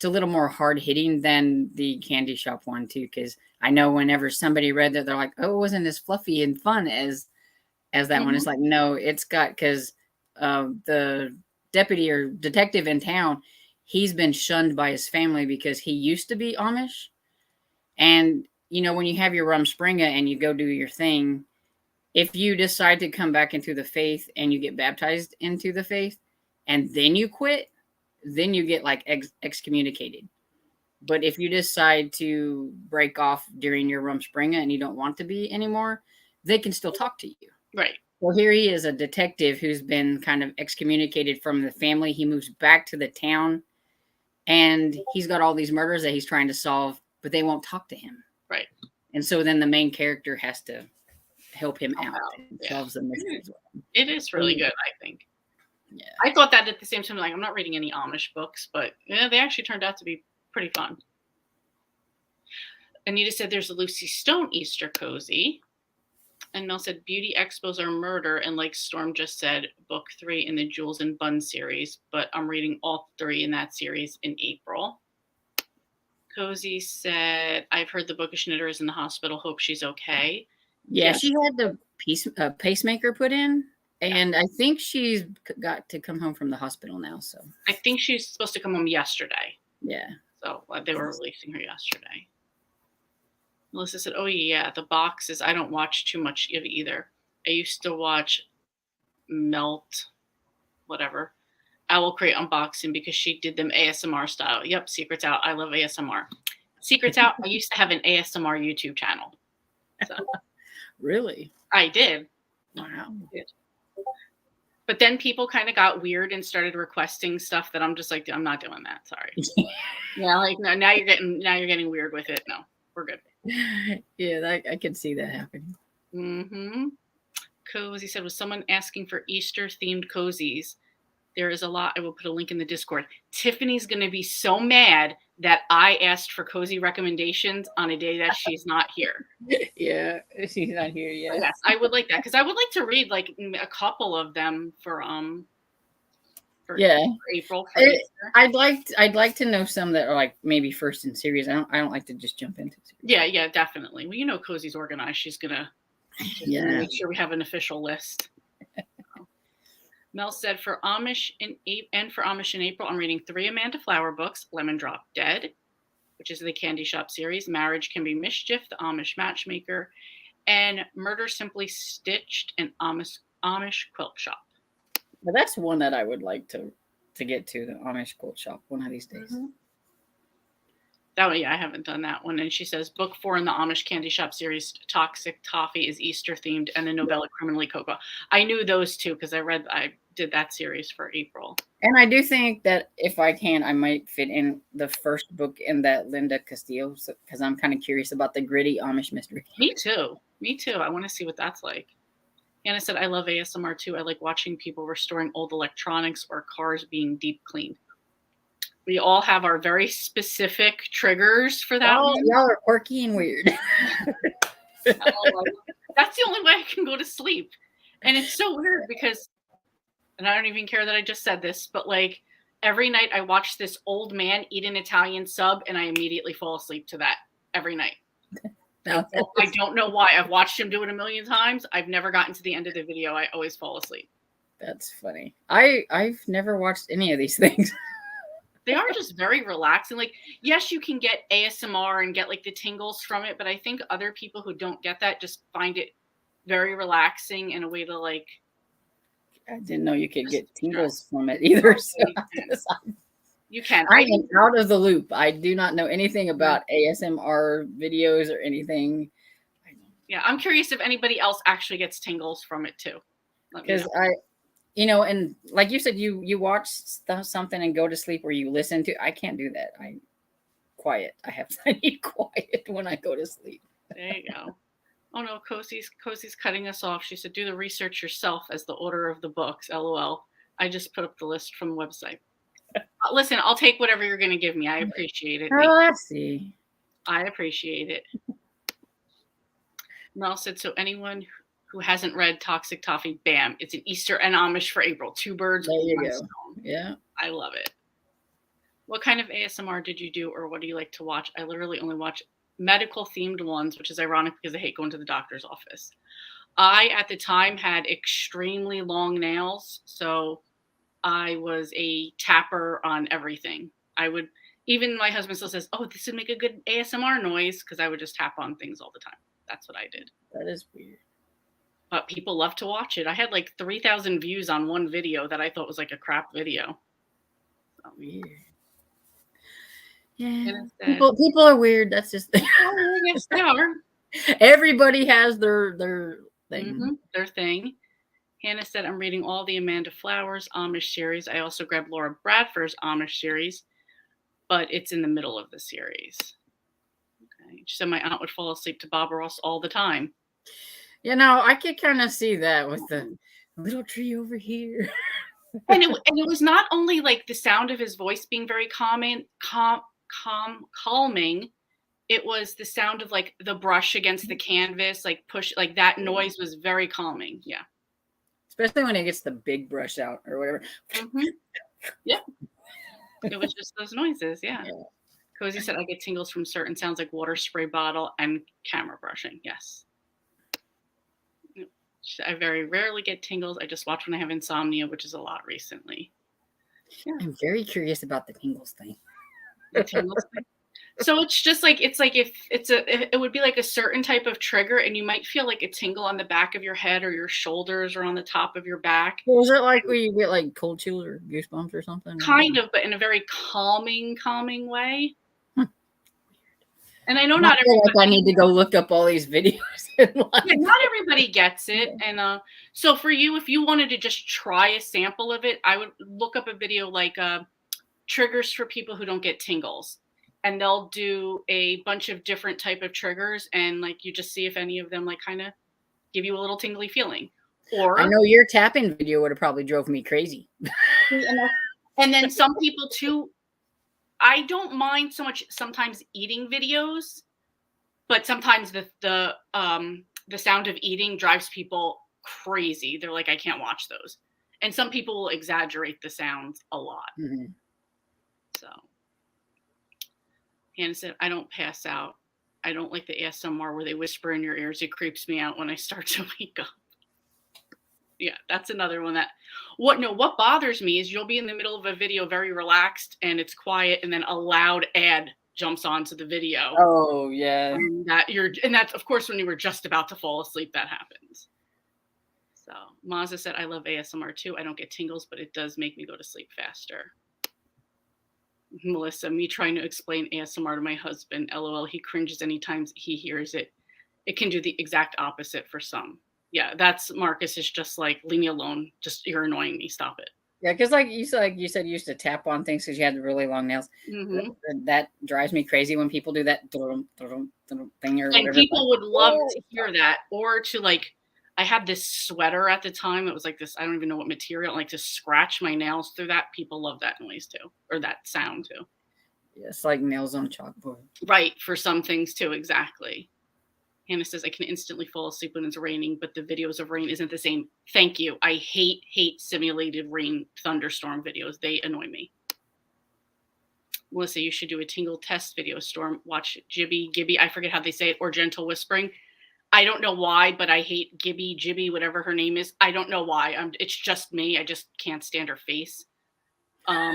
Speaker 2: a little more hard hitting than the Candy Shop one too, because I know whenever somebody read that, they're like, "Oh, it wasn't as fluffy and fun as that one." It's like, no, it's got, because the deputy or detective in town, he's been shunned by his family because he used to be Amish, and when you have your Rumspringa and you go do your thing, if you decide to come back into the faith and you get baptized into the faith and then you quit, then you get like excommunicated. But if you decide to break off during your Rumspringa and you don't want to be anymore, they can still talk to you.
Speaker 1: Right.
Speaker 2: Well, here he is, a detective who's been kind of excommunicated from the family. He moves back to the town and he's got all these murders that he's trying to solve, but they won't talk to him.
Speaker 1: Right.
Speaker 2: And so then the main character has to help him out. Solves the mysteries.
Speaker 1: It is really good, I think.
Speaker 2: Yeah.
Speaker 1: I thought that at the same time, like, I'm not reading any Amish books, but they actually turned out to be pretty fun. Anita said there's a Lucy Stone Easter cozy. And Mel said Beauty Expos are murder. And like Storm just said, book 3 in the Jules and Bun series. But I'm reading all 3 in that series in April. Cozy said, I've heard the bookish knitter is in the hospital. Hope she's okay.
Speaker 2: Yeah, she had the pacemaker put in. And I think she's got to come home from the hospital now. So
Speaker 1: I think she's supposed to come home yesterday.
Speaker 2: Yeah.
Speaker 1: So they were releasing her yesterday. Melissa said, oh, yeah, the boxes. I don't watch too much of either. I used to watch Melt, whatever. I will create unboxing because she did them ASMR style. Yep, secrets out. I love ASMR. Secrets out. I used to have an ASMR YouTube channel. So
Speaker 2: Really?
Speaker 1: I did.
Speaker 2: Wow.
Speaker 1: But then people kind of got weird and started requesting stuff that I'm just like, I'm not doing that. Sorry. Yeah, like no, now you're getting weird with it. No, we're good.
Speaker 2: Yeah, I can see that happening.
Speaker 1: Mm-hmm. Cozy said, was someone asking for Easter themed cozies? There is a lot. I will put a link in the Discord. Tiffany's going to be so mad that I asked for cozy recommendations on a day that she's not here.
Speaker 2: Yeah, she's not here yet.
Speaker 1: But yes, I would like that because I would like to read like a couple of them for
Speaker 2: yeah,
Speaker 1: for April. For Easter.
Speaker 2: I'd like to know some that are like maybe first in series. I don't like to just jump into series.
Speaker 1: Yeah, definitely. Well, you know, Cozy's organized. She's gonna make sure we have an official list. Mel said for Amish in April, I'm reading 3 Amanda Flower books: Lemon Drop Dead, which is the Candy Shop series, Marriage Can Be Mischief, the Amish Matchmaker, and Murder Simply Stitched, and Amish Quilt Shop.
Speaker 2: But that's one that I would like to get to, the Amish Quilt Shop, one of these days.
Speaker 1: Mm-hmm. That way, yeah, I haven't done that one. And she says, book 4 in the Amish Candy Shop series, Toxic Toffee, is Easter themed, and the novella Criminally Cocoa. I knew those two because I did that series for April.
Speaker 2: And I do think that if I can, I might fit in the first book in that Linda Castillo, because I'm kind of curious about the gritty Amish mystery.
Speaker 1: Me too. I want to see what that's like. Hannah said, I love ASMR too. I like watching people restoring old electronics or cars being deep cleaned. We all have our very specific triggers for that one.
Speaker 2: Y'all are quirky and weird.
Speaker 1: That's the only way I can go to sleep. And it's so weird because, and I don't even care that I just said this, but like every night I watch this old man eat an Italian sub and I immediately fall asleep to that every night. I don't know why. I've watched him do it a million times. I've never gotten to the end of the video. I always fall asleep.
Speaker 2: That's funny. I've never watched any of these things.
Speaker 1: They are just very relaxing. Like, yes, you can get ASMR and get like the tingles from it, but I think other people who don't get that just find it very relaxing and a way to like.
Speaker 2: I didn't know you could get tingles from it either. So
Speaker 1: you can.
Speaker 2: I am out of the loop. I do not know anything about ASMR videos or anything.
Speaker 1: Yeah, I'm curious if anybody else actually gets tingles from it too.
Speaker 2: Because and like you said, you watch something and go to sleep, or you listen to. I can't do that. I need quiet when I go to sleep.
Speaker 1: There you go. Oh no, Cozy's cutting us off. She said, do the research yourself as the order of the books. LOL. I just put up the list from the website. Listen, I'll take whatever you're going to give me. I appreciate it.
Speaker 2: Oh, let's see.
Speaker 1: I appreciate it. Mel said, so anyone who hasn't read Toxic Toffee, bam, it's an Easter and Amish for April. 2 birds.
Speaker 2: There you go. Stone. Yeah.
Speaker 1: I love it. What kind of ASMR did you do, or what do you like to watch? I literally only watch medical themed ones, which is ironic because I hate going to the doctor's office. I, at the time, had extremely long nails, so I was a tapper on everything. Even my husband still says, oh, this would make a good ASMR noise, because I would just tap on things all the time. That's what I did.
Speaker 2: That is weird. But
Speaker 1: people love to watch it. I had like 3,000 views on one video that I thought was like a crap video. So
Speaker 2: weird. Yeah. People are weird. That's just
Speaker 1: yes, they are.
Speaker 2: Everybody has their thing.
Speaker 1: Mm-hmm. Their thing. Hannah said, I'm reading all the Amanda Flowers Amish series. I also grabbed Laura Bradford's Amish series, but it's in the middle of the series. Okay. She said my aunt would fall asleep to Bob Ross all the time.
Speaker 2: I could kind of see that with the little tree over here.
Speaker 1: and it was not only like the sound of his voice being very calming. It was the sound of like the brush against the canvas, like push, like that noise was very calming. Yeah.
Speaker 2: Especially when he gets the big brush out or whatever.
Speaker 1: Mm-hmm. Yeah. It was just those noises. Yeah. Cozy said, I get tingles from certain sounds like water spray bottle and camera brushing. Yes. I very rarely get tingles. I just watch when I have insomnia, which is a lot recently.
Speaker 2: Yeah. I'm very curious about the tingles thing.
Speaker 1: The tingles thing? So it's just like it's like if it would be like a certain type of trigger, and you might feel like a tingle on the back of your head or your shoulders or on the top of your back.
Speaker 2: Well, is it like where you get like cold chills or goosebumps or something?
Speaker 1: Kind of, but in a very calming way.
Speaker 2: Hmm.
Speaker 1: And I know
Speaker 2: I
Speaker 1: not
Speaker 2: feel
Speaker 1: everybody
Speaker 2: like I need to go look up all these videos and
Speaker 1: yeah,
Speaker 2: like.
Speaker 1: not everybody gets it. And so for you, if you wanted to just try a sample of it, I would look up a video like triggers for people who don't get tingles. And they'll do a bunch of different type of triggers, and like you just see if any of them like kind of give you a little tingly feeling.
Speaker 2: I
Speaker 1: Or
Speaker 2: know your tapping video would have probably drove me crazy.
Speaker 1: and then some people too, I don't mind so much sometimes eating videos, but sometimes the sound of eating drives people crazy. They're like, I can't watch those. And some people will exaggerate the sounds a lot.
Speaker 2: Mhm.
Speaker 1: So Hannah said, I don't pass out. I don't like the ASMR where they whisper in your ears. It creeps me out when I start to wake up. Yeah, that's another one that what bothers me is you'll be in the middle of a video very relaxed and it's quiet, and then a loud ad jumps onto the video.
Speaker 2: Oh yeah.
Speaker 1: And that's of course when you were just about to fall asleep that happens. So Mazda said, I love ASMR too. I don't get tingles, but it does make me go to sleep faster. Melissa, me trying to explain ASMR to my husband, LOL, he cringes anytime he hears it. It can do the exact opposite for some. Yeah, that's Marcus is just like, leave me alone. Just you're annoying me. Stop it.
Speaker 2: Yeah, because like you said, you used to tap on things because you had the really long nails.
Speaker 1: Hmm.
Speaker 2: That drives me crazy when people do that thing or
Speaker 1: And
Speaker 2: whatever. Like,
Speaker 1: people would love
Speaker 2: oh,
Speaker 1: to hear that, or to like, I had this sweater at the time. It was like this, I don't even know what material, like to scratch my nails through that. People love that noise too, or that sound too.
Speaker 2: it's like nails on a chalkboard.
Speaker 1: Right. For some things too. Exactly. Hannah says, I can instantly fall asleep when it's raining, but the videos of rain isn't the same. Thank you. I hate simulated rain thunderstorm videos. They annoy me. Melissa, you should do a tingle test video, Storm. Watch Gibby, I forget how they say it, or gentle whispering. I don't know why, but I hate Gibby, whatever her name is. I don't know why. It's just me. I just can't stand her face. I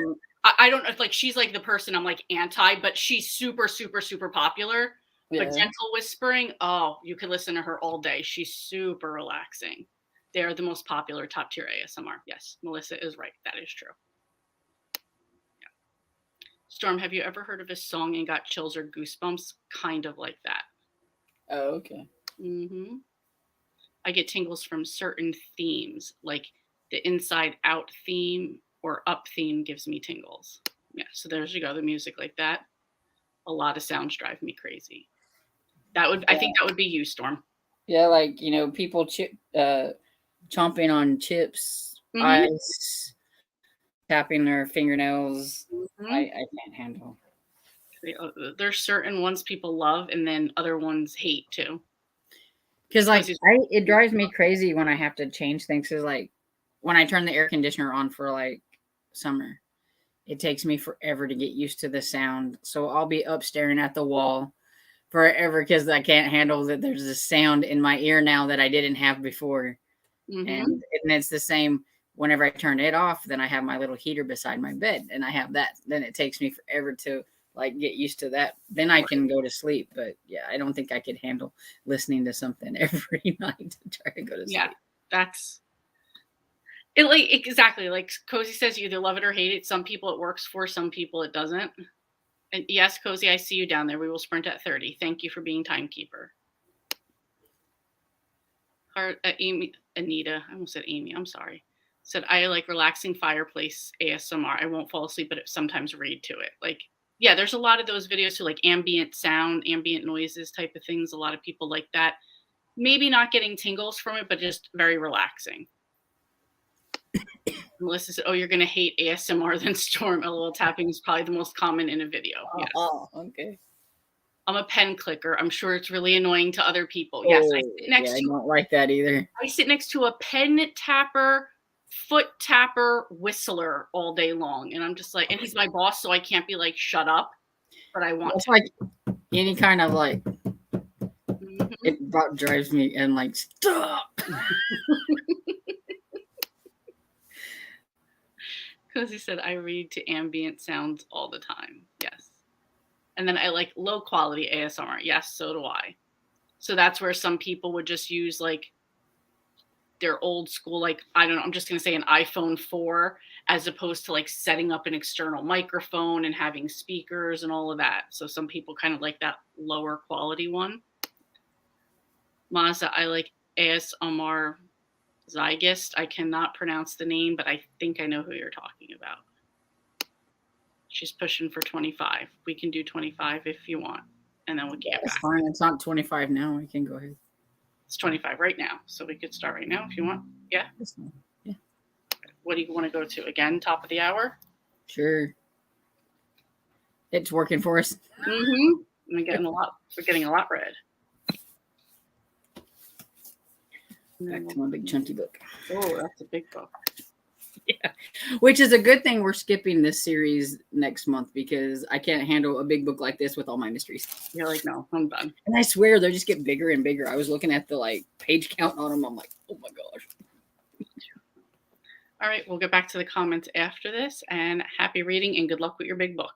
Speaker 1: don't know if like she's like the person I'm like anti, but she's super popular. But
Speaker 2: Yeah.
Speaker 1: gentle whispering, oh, you could listen to her all day. She's super relaxing. They are the most popular top tier ASMR. Yes, Melissa is right. That is true. Yeah. Storm, have you ever heard of a song and got chills or goosebumps? Kind of like that.
Speaker 2: Oh, okay.
Speaker 1: Hmm. I get tingles from certain themes, like the Inside Out theme or Up theme gives me tingles. Yeah, so there's you go, the music like that. A lot of sounds drive me crazy. I think that would be you, Storm.
Speaker 2: Yeah, like people chomping on chips,
Speaker 1: Hmm.
Speaker 2: ice, tapping their fingernails.
Speaker 1: Hmm.
Speaker 2: I can't handle.
Speaker 1: There's certain ones people love, and then other ones hate too.
Speaker 2: Because like
Speaker 1: Cosey's
Speaker 2: it drives me crazy when I have to change things. Because like when I turn the air conditioner on for like summer, it takes me forever to get used to the sound. So I'll be up staring at the wall forever because I can't handle that there's a sound in my ear now that I didn't have before.
Speaker 1: Hmm.
Speaker 2: And it's the same whenever I turn it off, then I have my little heater beside my bed and I have that. Then it takes me forever to like get used to that. Then I can go to sleep. But yeah, I don't think I could handle listening to something every night to try to go to
Speaker 1: Yeah,
Speaker 2: sleep.
Speaker 1: that's it. Like exactly like Cozy says, you either love it or hate it. Some people it works for, some people it doesn't. And yes, Cozy, I see you down there. We will sprint at 30. Thank you for being timekeeper. Amy, Anita, I almost said Amy. I'm sorry. Said I like relaxing fireplace ASMR. I won't fall asleep, but sometimes read to it. Like, yeah, there's a lot of those videos too, like ambient sound, ambient noises type of things. A lot of people like that. Maybe not getting tingles from it, but just very relaxing. Melissa said, "Oh, you're gonna hate ASMR than Storm. LOL, tapping is probably the most common in a video." Yes.
Speaker 2: Oh, okay.
Speaker 1: I'm a pen clicker. I'm sure it's really annoying to other people. Yes,
Speaker 2: Oh, yeah, I don't like that either.
Speaker 1: I sit next to a pen tapper, foot tapper, whistler all day long, and I'm just like, and he's my boss, so I can't be like, shut up, but I want
Speaker 2: It's
Speaker 1: to.
Speaker 2: like any kind of like
Speaker 1: Mhm.
Speaker 2: it drives me and like stop.
Speaker 1: Because he said I read to ambient sounds all the time. Yes. And then I like low quality ASMR. Yes, so do I. So that's where some people would just use like their old school, like, I don't know, I'm just going to say an iPhone 4, as opposed to like setting up an external microphone and having speakers and all of that. So some people kind of like that lower quality one. Mazda, I like ASMR Zygist. I cannot pronounce the name, but I think I know who you're talking about. She's pushing for 25. We can do 25 if you want, and then we can get
Speaker 2: That's
Speaker 1: back.
Speaker 2: fine. It's not 25 now. I can go ahead.
Speaker 1: It's 25 right now, so we could start right now if you want. Yeah.
Speaker 2: That's fine. Yeah.
Speaker 1: What do you want to go to again? Top of the hour.
Speaker 2: Sure. It's working for us.
Speaker 1: Mm-hmm. We're getting a lot. We're getting a lot read.
Speaker 2: Back to my big chunky book.
Speaker 1: Oh, that's a big book.
Speaker 2: Yeah. Which is a good thing we're skipping this series next month because I can't handle a big book like this with all my mysteries.
Speaker 1: You're like, no, I'm done.
Speaker 2: And I swear they just get bigger and bigger. I was looking at the like page count on them. I'm like, oh my gosh.
Speaker 1: All right, we'll get back to the comments after this, and happy reading and good luck with your big book.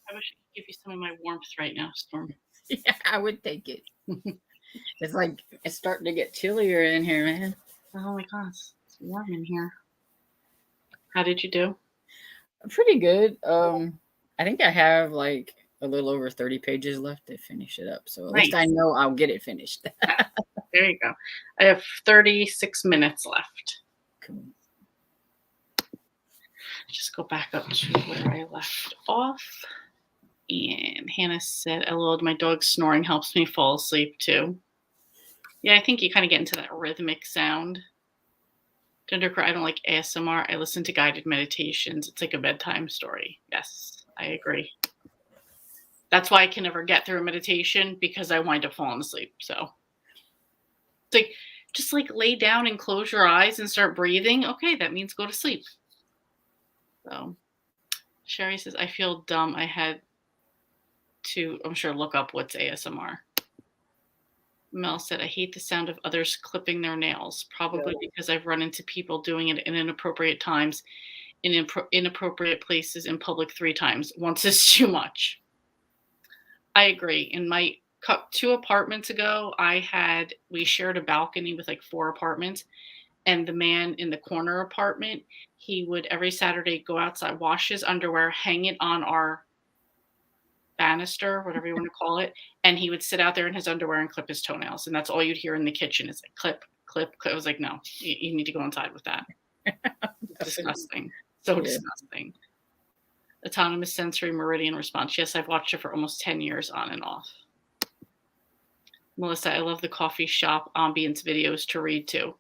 Speaker 1: I wish I could give you some of my warmth right now, Storm.
Speaker 2: Yeah, I would take it. It's like it's starting to get chillier in here, man.
Speaker 1: Oh my gosh, it's warm in here. How did you do?
Speaker 2: Pretty good. I think I have like a little over 30 pages left to finish it up. So at least I
Speaker 1: Nice.
Speaker 2: know I'll get it finished.
Speaker 1: There you go. I have 36 minutes left.
Speaker 2: Cool.
Speaker 1: Just go back up to where I left off. And Hannah said, "LOL, my dog snoring helps me fall asleep too." Yeah, I think you kind of get into that rhythmic sound. Gender, I don't like ASMR. I listen to guided meditations. It's like a bedtime story. Yes, I agree. That's why I can never get through a meditation, because I wind up falling asleep. So it's like, just like lay down and close your eyes and start breathing. Okay, that means go to sleep. So Sherry says, "I feel dumb. I had to, I'm sure, look up what's ASMR." Mel said, "I hate the sound of others clipping their nails, probably because I've run into people doing it in inappropriate times, in inappropriate places in public 3 times. Once is too much." I agree. In my 2 apartments ago, we shared a balcony with like 4 apartments, and the man in the corner apartment, he would every Saturday go outside, wash his underwear, hang it on our banister, whatever you want to call it, and he would sit out there in his underwear and clip his toenails, and that's all you'd hear in the kitchen is like clip, clip, clip. I was like, no, you need to go inside with that. Disgusting. So disgusting. Autonomous Sensory Meridian Response. Yes, I've watched it for almost 10 years on and off. Melissa, I love the coffee shop ambience videos to read too.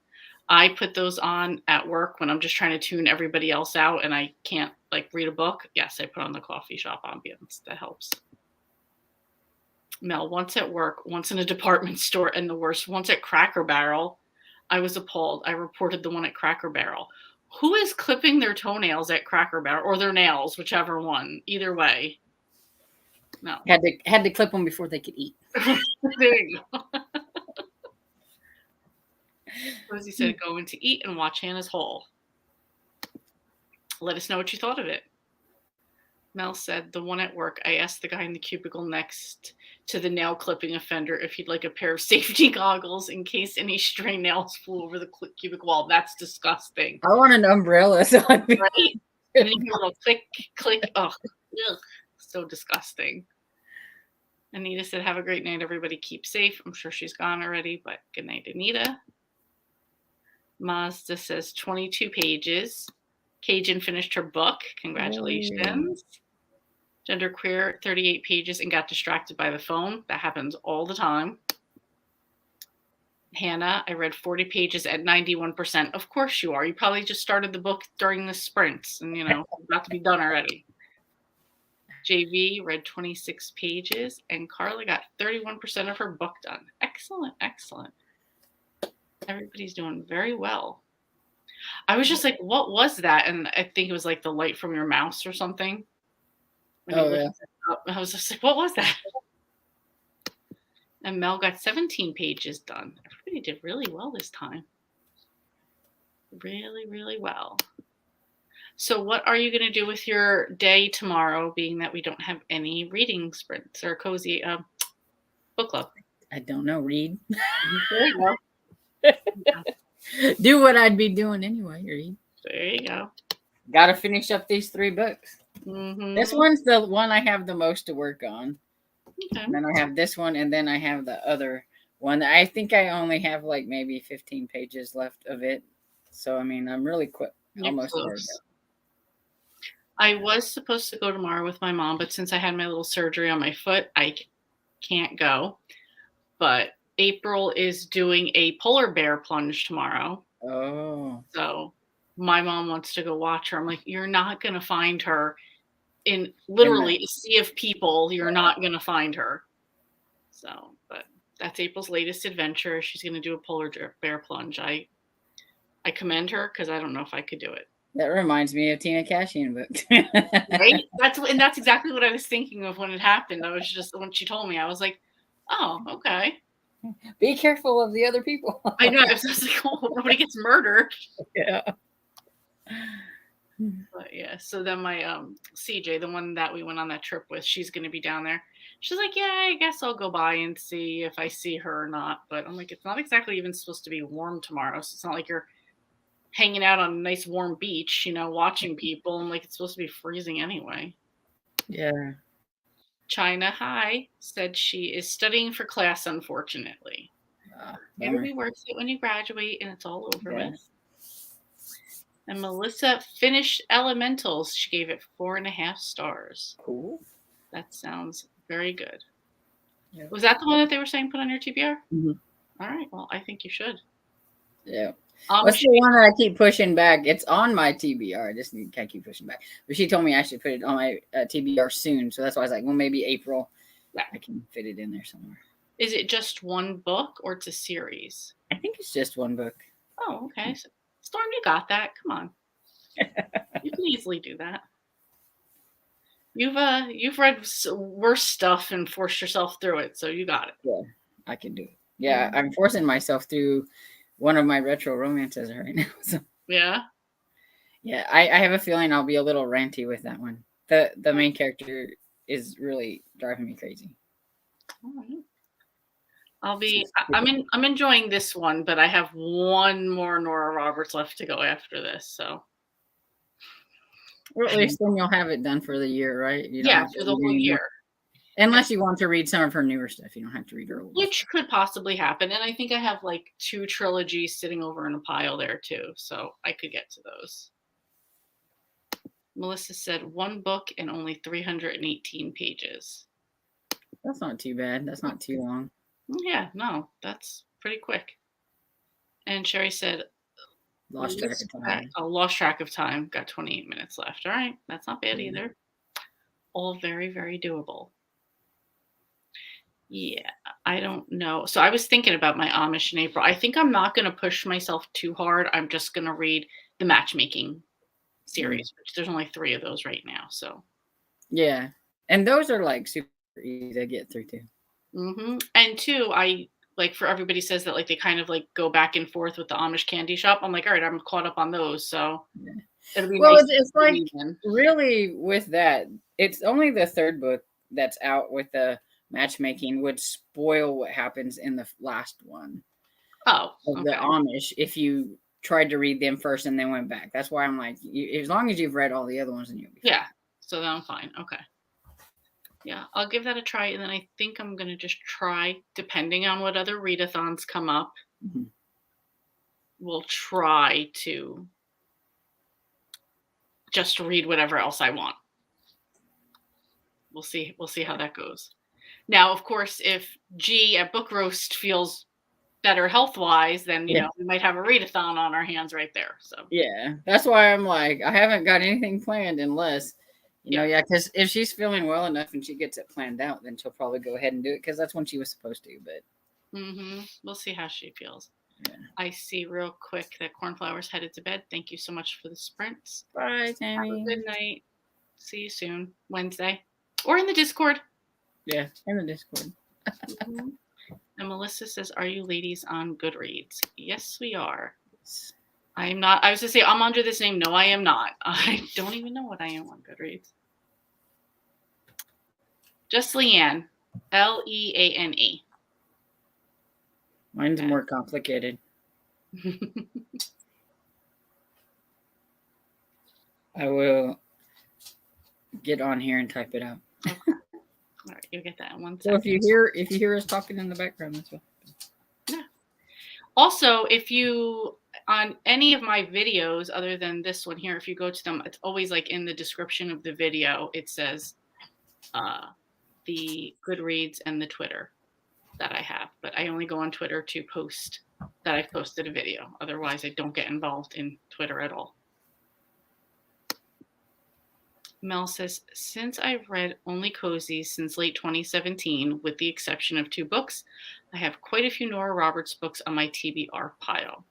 Speaker 1: I put those on at work when I'm just trying to tune everybody else out and I can't like read a book. Yes, I put on the coffee shop ambience. That helps. Mel, once at work, once in a department store, and the worst, once at Cracker Barrel. I was appalled. I reported the one at Cracker Barrel. Who is clipping their toenails at Cracker Barrel, or their nails, whichever one? Either way. No.
Speaker 2: Had to clip them before they could eat.
Speaker 1: There you go. Rosie said, "Going to eat and watch Hannah's haul." Let us know what you thought of it. Mel said, "The one at work, I asked the guy in the cubicle next to the nail clipping offender if he'd like a pair of safety goggles in case any stray nails flew over the cubicle wall." That's disgusting.
Speaker 2: I want an umbrella. So
Speaker 1: right? And then you hear a little click, click. Oh, ugh, so disgusting. Anita said, "Have a great night, everybody. Keep safe." I'm sure she's gone already, but good night, Anita. Mazda says 22 pages. Cajun finished her book. Congratulations. Genderqueer, 38 pages and got distracted by the phone. That happens all the time. Hannah, I read 40 pages at 91%. Of course you are. You probably just started the book during the sprints and, about to be done already. JV read 26 pages and Carla got 31% of her book done. Excellent, excellent. Everybody's doing very well. I was just like, what was that? And I think it was like the light from your mouse or something. I was just like, what was that? And Mel got 17 pages done. Everybody did really well this time. Really, really well. So what are you going to do with your day tomorrow, being that we don't have any reading sprints or cozy book club?
Speaker 2: I don't know. Read.
Speaker 1: There you go.
Speaker 2: Do what I'd be doing anyway. Read.
Speaker 1: There you go.
Speaker 2: Got to finish up these 3 books.
Speaker 1: Mm-hmm.
Speaker 2: This one's the one I have the most to work on.
Speaker 1: Okay.
Speaker 2: And then I have this one, and then I have the other one. I think I only have like maybe 15 pages left of it. So, I mean, I'm really quick. Almost close.
Speaker 1: I was supposed to go tomorrow with my mom, but since I had my little surgery on my foot, I can't go. But April is doing a polar bear plunge tomorrow.
Speaker 2: Oh.
Speaker 1: So my mom wants to go watch her. I'm like, you're not going to find her in literally a sea of people. You're not going to find her. So, but that's April's latest adventure. She's going to do a polar bear plunge. I commend her because I don't know if I could do it.
Speaker 2: That reminds me of Tina Cashian book.
Speaker 1: Right? That's exactly what I was thinking of when it happened. I was just, when she told me, I was like, oh, okay.
Speaker 2: Be careful of the other people.
Speaker 1: I know. I was like, oh, nobody gets murdered.
Speaker 2: Yeah.
Speaker 1: But yeah, so then my CJ, the one that we went on that trip with, she's gonna be down there. She's like, yeah, I guess I'll go by and see if I see her or not. But I'm like, it's not exactly even supposed to be warm tomorrow, so it's not like you're hanging out on a nice warm beach, watching people. I'm like, it's supposed to be freezing anyway.
Speaker 2: Yeah.
Speaker 1: China High said she is studying for class, unfortunately. It'll
Speaker 2: Bummer.
Speaker 1: be worth it when you graduate and it's all over
Speaker 2: Yeah.
Speaker 1: with. And Melissa finished Elementals. She gave it 4.5 stars.
Speaker 2: Cool.
Speaker 1: That sounds very good.
Speaker 2: Yeah.
Speaker 1: Was that the one that they were saying put on your TBR?
Speaker 2: Mhm.
Speaker 1: All right. Well, I think you should.
Speaker 2: Yeah. What's the one that I keep pushing back? It's on my TBR. I just can't keep pushing back. But she told me I should put it on my TBR soon. So that's why I was like, well, maybe April.
Speaker 1: Yeah.
Speaker 2: I can fit it in there somewhere.
Speaker 1: Is it just one book or it's a series?
Speaker 2: I think it's just one book.
Speaker 1: Oh, okay. So, Storm, you got that. Come on. You can easily do that. You've read worse stuff and forced yourself through it, so you got it.
Speaker 2: Yeah, I can do it. Yeah, I'm forcing myself through one of my retro romances right now. So
Speaker 1: yeah.
Speaker 2: Yeah, I have a feeling I'll be a little ranty with that one. The main character is really driving me crazy.
Speaker 1: All right. I'm enjoying this one, but I have one more Nora Roberts left to go after this. So
Speaker 2: Well, at least then you'll have it done for the year, right? You don't
Speaker 1: yeah,
Speaker 2: have to
Speaker 1: for the
Speaker 2: read
Speaker 1: whole
Speaker 2: any more.
Speaker 1: year.
Speaker 2: Unless you want to read some of her newer stuff, you don't have to read her old stuff.
Speaker 1: Which could possibly happen. And I think I have like 2 trilogies sitting over in a pile there too. So I could get to those. Melissa said 1 book and only 318 pages.
Speaker 2: That's not too bad. That's not too long.
Speaker 1: Yeah, no, that's pretty quick. And Sherry said,
Speaker 2: Lost track of time.
Speaker 1: Lost track of time. Got 28 minutes left. All right. That's not bad either. All very, very doable. Yeah, I don't know. So I was thinking about my Amish in April. I think I'm not going to push myself too hard. I'm just going to read the matchmaking series, which there's only 3 of those right now. So
Speaker 2: yeah, and those are like super easy to get through too.
Speaker 1: And 2, I like for everybody says that like they kind of like go back and forth with the Amish candy shop. I'm like, all right, I'm caught up on those. So it'll be nice.
Speaker 2: It's like really with that, it's only the 3rd book that's out with the matchmaking would spoil what happens in the last one.
Speaker 1: Oh,
Speaker 2: of the Amish if you tried to read them first and then went back. That's why I'm like, as long as you've read all the other ones, then you'll be fine.
Speaker 1: Yeah. So then I'm fine. Okay. Yeah, I'll give that a try, and then I think I'm going to just try, depending on what other readathons come up, we'll try to just read whatever else I want. We'll see how that goes. Now, of course, if G at Book Roast feels better health-wise, then, we might have a readathon on our hands right there. So
Speaker 2: yeah, that's why I'm like, I haven't got anything planned unless... because if she's feeling well enough and she gets it planned out, then she'll probably go ahead and do it because that's when she was supposed to. But
Speaker 1: we'll see how she feels.
Speaker 2: Yeah.
Speaker 1: I see real quick that Cornflower's headed to bed. Thank you so much for the sprints.
Speaker 2: Bye, Tammy.
Speaker 1: Have a good night. See you soon, Wednesday, or in the Discord.
Speaker 2: Yeah, in the Discord.
Speaker 1: And Melissa says, "Are you ladies on Goodreads?" Yes, we are. I am not. I was to say I'm under this name. No, I am not. I don't even know what I am on Goodreads. Just Leanne, Leane.
Speaker 2: Mine's more complicated. I will get on here and type it out.
Speaker 1: Okay. All right, you'll get that in 1 second.
Speaker 2: So if you hear us talking in the background, that's what.
Speaker 1: Yeah. Also, if you on any of my videos other than this one here, if you go to them, it's always like in the description of the video, it says the Goodreads and the Twitter that I have. But I only go on Twitter to post that I've posted a video. Otherwise, I don't get involved in Twitter at all. Mel says, since I've read only cozies since late 2017, with the exception of 2 books, I have quite a few Nora Roberts books on my TBR pile.